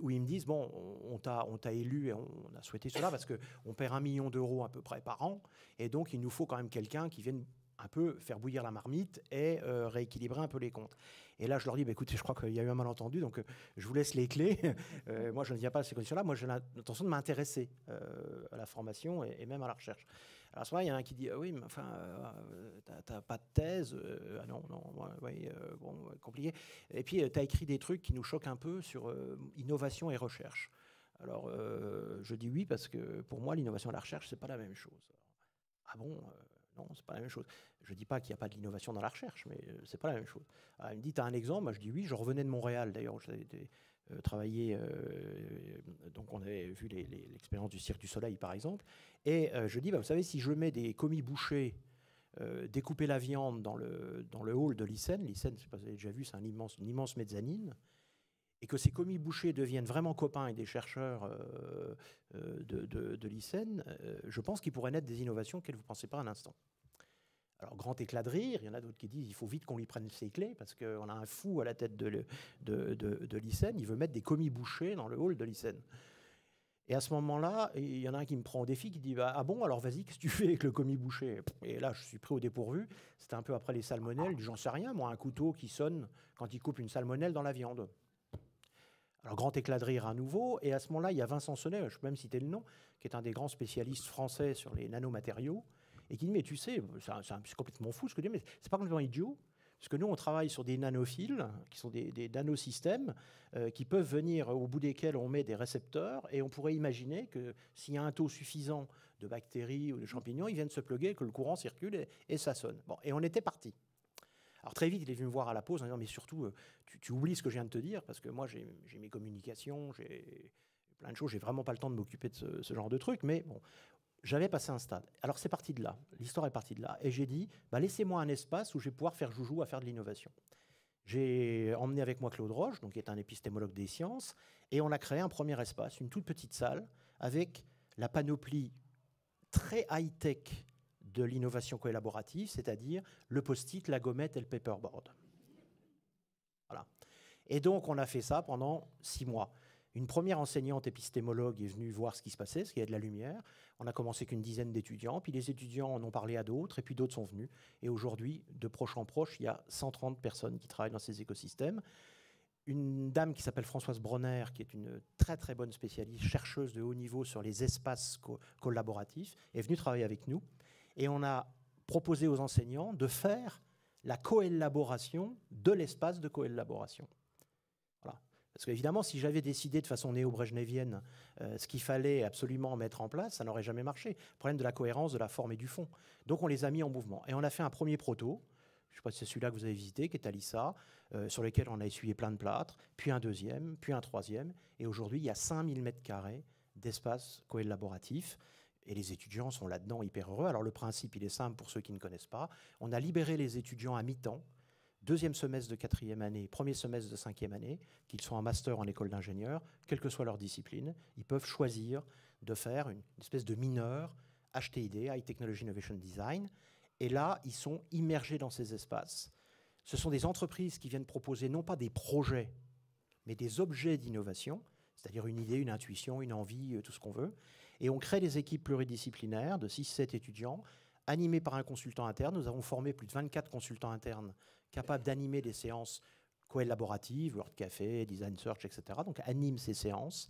où ils me disent, bon, on t'a élu et on a souhaité cela parce qu'on perd 1 million d'euros à peu près par an, et donc il nous faut quand même quelqu'un qui vienne un peu faire bouillir la marmite et rééquilibrer un peu les comptes. Et là, je leur dis, bah, écoutez, je crois qu'il y a eu un malentendu, donc je vous laisse les clés. Moi, je ne viens pas à ces conditions-là. Moi, j'ai l'intention de m'intéresser à la formation et même à la recherche. Alors, à ce moment-là, il y en a un qui dit, oui, mais enfin, t'as pas de thèse. Ah non, bon, compliqué. Et puis, tu as écrit des trucs qui nous choquent un peu sur innovation et recherche. Alors, je dis oui, parce que pour moi, l'innovation et la recherche, c'est pas la même chose. Ah bon non, c'est pas la même chose. Je dis pas qu'il n'y a pas de l'innovation dans la recherche, mais c'est pas la même chose. Alors, il me dit, tu as un exemple? Moi, je dis oui. Je revenais de Montréal, d'ailleurs, j'avais travaillé, donc on avait vu l'expérience du Cirque du Soleil, par exemple. Et je dis, bah, vous savez, si je mets des commis bouchers découper la viande dans le hall de l'ICEN, je ne sais pas si vous avez déjà vu, c'est une immense mezzanine, et que ces commis bouchers deviennent vraiment copains avec des chercheurs de l'ICEN, je pense qu'il pourrait naître des innovations auxquelles vous ne pensez pas un instant. Alors, grand éclat de rire, il y en a d'autres qui disent il faut vite qu'on lui prenne ses clés, parce qu'on a un fou à la tête de l'ICEN, il veut mettre des commis bouchers dans le hall de l'ICEN. Et à ce moment-là, il y en a un qui me prend au défi, qui dit ah bon, alors vas-y, qu'est-ce que tu fais avec le commis bouché? Et là, je suis pris au dépourvu. C'était un peu après les salmonelles. J'en sais rien, moi, un couteau qui sonne quand il coupe une salmonelle dans la viande. Alors, grand éclat de rire à nouveau. Et à ce moment-là, il y a Vincent Sonnet, je peux même citer le nom, qui est un des grands spécialistes français sur les nanomatériaux, et qui dit mais tu sais, c'est complètement fou ce que tu dis, mais c'est pas complètement idiot. Parce que nous, on travaille sur des nanophiles, qui sont des nanosystèmes, qui peuvent venir, au bout desquels on met des récepteurs, et on pourrait imaginer que s'il y a un taux suffisant de bactéries ou de champignons, ils viennent se plugger, que le courant circule, et ça sonne. Bon, et on était parti. Alors très vite, il est venu me voir à la pause en disant, mais surtout, tu oublies ce que je viens de te dire, parce que moi, j'ai mes communications, j'ai plein de choses, j'ai vraiment pas le temps de m'occuper de ce genre de trucs, mais bon... J'avais passé un stade. Alors c'est parti de là, l'histoire est partie de là. Et j'ai dit, bah, laissez-moi un espace où je vais pouvoir faire joujou à faire de l'innovation. J'ai emmené avec moi Claude Roche, donc, qui est un épistémologue des sciences, et on a créé un premier espace, une toute petite salle, avec la panoplie très high-tech de l'innovation collaborative, c'est-à-dire le post-it, la gommette et le paperboard. Voilà. Et donc on a fait ça pendant 6 mois. Une première enseignante épistémologue est venue voir ce qui se passait, parce qu'il y a de la lumière. On a commencé qu'une dizaine d'étudiants, puis les étudiants en ont parlé à d'autres, et puis d'autres sont venus. Et aujourd'hui, de proche en proche, il y a 130 personnes qui travaillent dans ces écosystèmes. Une dame qui s'appelle Françoise Bronner, qui est une très très bonne spécialiste, chercheuse de haut niveau sur les espaces collaboratifs, est venue travailler avec nous. Et on a proposé aux enseignants de faire la coélaboration de l'espace de coélaboration. Voilà. Parce qu'évidemment, si j'avais décidé de façon néo-brejnevienne ce qu'il fallait absolument mettre en place, ça n'aurait jamais marché. Le problème de la cohérence, de la forme et du fond. Donc on les a mis en mouvement. Et on a fait un premier proto, je ne sais pas si c'est celui-là que vous avez visité, qui est à l'ISA, sur lequel on a essuyé plein de plâtres, puis un deuxième, puis un troisième. Et aujourd'hui, il y a 5000 m² d'espace coélaboratif. Et les étudiants sont là-dedans hyper heureux. Alors le principe, il est simple pour ceux qui ne connaissent pas. On a libéré les étudiants à mi-temps, deuxième semestre de 4e année, premier semestre de 5e année, qu'ils soient en master en école d'ingénieur, quelle que soit leur discipline, ils peuvent choisir de faire une espèce de mineur HTID, High Technology Innovation Design. Et là, ils sont immergés dans ces espaces. Ce sont des entreprises qui viennent proposer non pas des projets, mais des objets d'innovation, c'est-à-dire une idée, une intuition, une envie, tout ce qu'on veut. Et on crée des équipes pluridisciplinaires de 6-7 étudiants, animés par un consultant interne. Nous avons formé plus de 24 consultants internes capables d'animer des séances collaboratives, Word Café, Design Search, etc. Donc animent ces séances.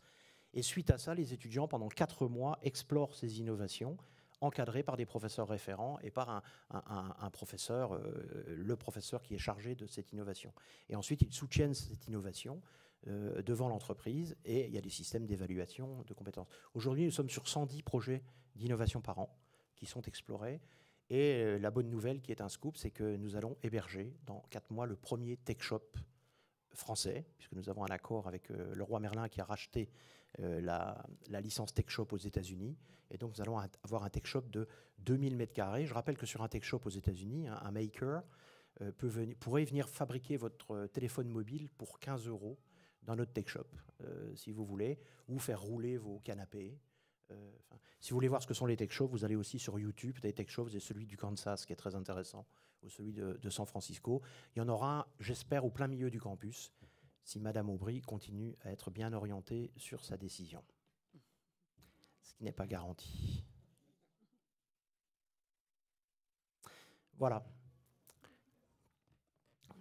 Et suite à ça, les étudiants, pendant 4 mois, explorent ces innovations, encadrés par des professeurs référents et par un professeur, le professeur qui est chargé de cette innovation. Et ensuite, ils soutiennent cette innovation devant l'entreprise, et il y a des systèmes d'évaluation de compétences. Aujourd'hui, nous sommes sur 110 projets d'innovation par an qui sont explorés. Et la bonne nouvelle, qui est un scoop, c'est que nous allons héberger dans 4 mois le premier tech shop français, puisque nous avons un accord avec Leroy Merlin qui a racheté la licence tech shop aux États-Unis. Et donc nous allons avoir un tech shop de 2000 m². Je rappelle que sur un tech shop aux États-Unis, un maker pourrait venir fabriquer votre téléphone mobile pour 15 € dans notre tech shop, si vous voulez, ou faire rouler vos canapés. Si vous voulez voir ce que sont les tech shops, vous allez aussi sur YouTube. Les tech shops, c'est celui du Kansas qui est très intéressant, ou celui de San Francisco. Il y en aura un, j'espère, au plein milieu du campus, si Madame Aubry continue à être bien orientée sur sa décision. Ce qui n'est pas garanti. Voilà.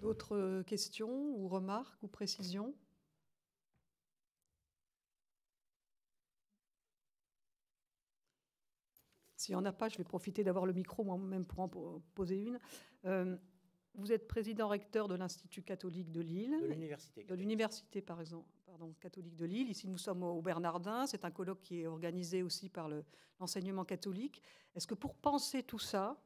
D'autres questions ou remarques ou précisions? S'il n'y en a pas, je vais profiter d'avoir le micro moi-même pour en poser une. Vous êtes président-recteur de l'Institut catholique de Lille. De l'université. De l'université, catholique de Lille. Ici, nous sommes au Bernardin. C'est un colloque qui est organisé aussi par l'enseignement catholique. Est-ce que pour penser tout ça,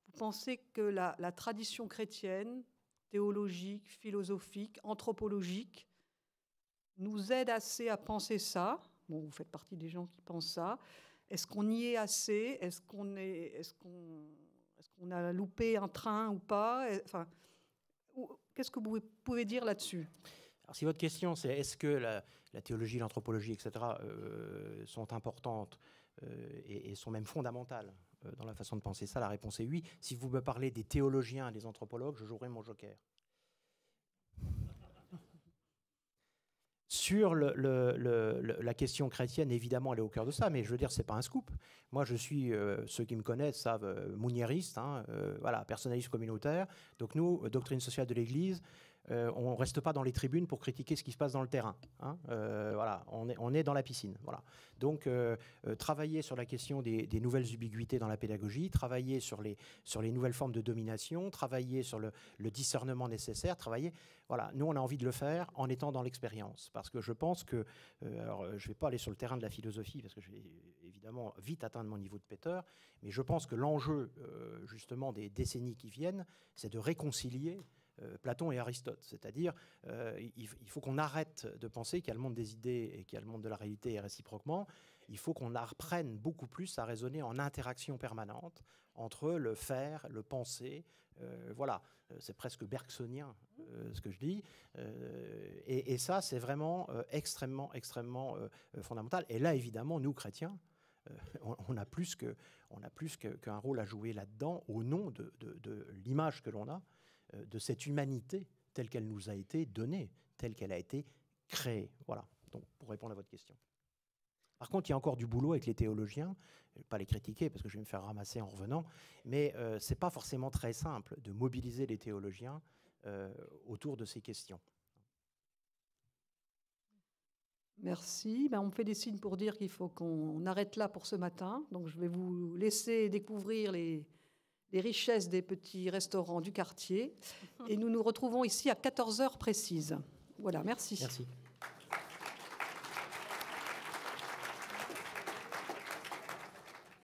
vous pensez que la tradition chrétienne, théologique, philosophique, anthropologique, nous aide assez à penser ça? Bon, vous faites partie des gens qui pensent ça. Est-ce qu'on y est assez? Est-ce qu'on a loupé un train ou pas? Enfin, qu'est-ce que vous pouvez dire là-dessus? Alors, si votre question, c'est est-ce que la théologie, l'anthropologie, etc., sont importantes et sont même fondamentales dans la façon de penser ça, la réponse est oui. Si vous me parlez des théologiens et des anthropologues, je jouerai mon joker. Sur la question chrétienne, évidemment, elle est au cœur de ça, mais je veux dire, c'est pas un scoop. Moi, je suis, ceux qui me connaissent savent, mouniériste, voilà, personnaliste communautaire. Donc nous, doctrine sociale de l'Église, on ne reste pas dans les tribunes pour critiquer ce qui se passe dans le terrain. Voilà, on est dans la piscine. Voilà. Donc, travailler sur la question des nouvelles ubiguïtés dans la pédagogie, travailler sur les nouvelles formes de domination, travailler sur le discernement nécessaire, Voilà, nous, on a envie de le faire en étant dans l'expérience. Parce que je pense que... alors, je ne vais pas aller sur le terrain de la philosophie, parce que je vais évidemment vite atteindre mon niveau de péteur, mais je pense que l'enjeu, justement, des décennies qui viennent, c'est de réconcilier Platon et Aristote, c'est-à-dire il faut qu'on arrête de penser qu'il y a le monde des idées et qu'il y a le monde de la réalité et réciproquement. Il faut qu'on apprenne beaucoup plus à raisonner en interaction permanente entre le faire, le penser. Voilà, c'est presque bergsonien ce que je dis. Et ça, c'est vraiment extrêmement fondamental. Et là, évidemment, nous, chrétiens, on a plus qu'un rôle à jouer là-dedans au nom de l'image que l'on a, de cette humanité telle qu'elle nous a été donnée, telle qu'elle a été créée. Voilà, donc pour répondre à votre question. Par contre, il y a encore du boulot avec les théologiens. Je ne vais pas les critiquer parce que je vais me faire ramasser en revenant, mais ce n'est pas forcément très simple de mobiliser les théologiens autour de ces questions. Merci. On me fait des signes pour dire qu'il faut qu'on arrête là pour ce matin. Donc je vais vous laisser découvrir les richesses des petits restaurants du quartier. Et nous nous retrouvons ici à 14h précises. Voilà, merci. Merci.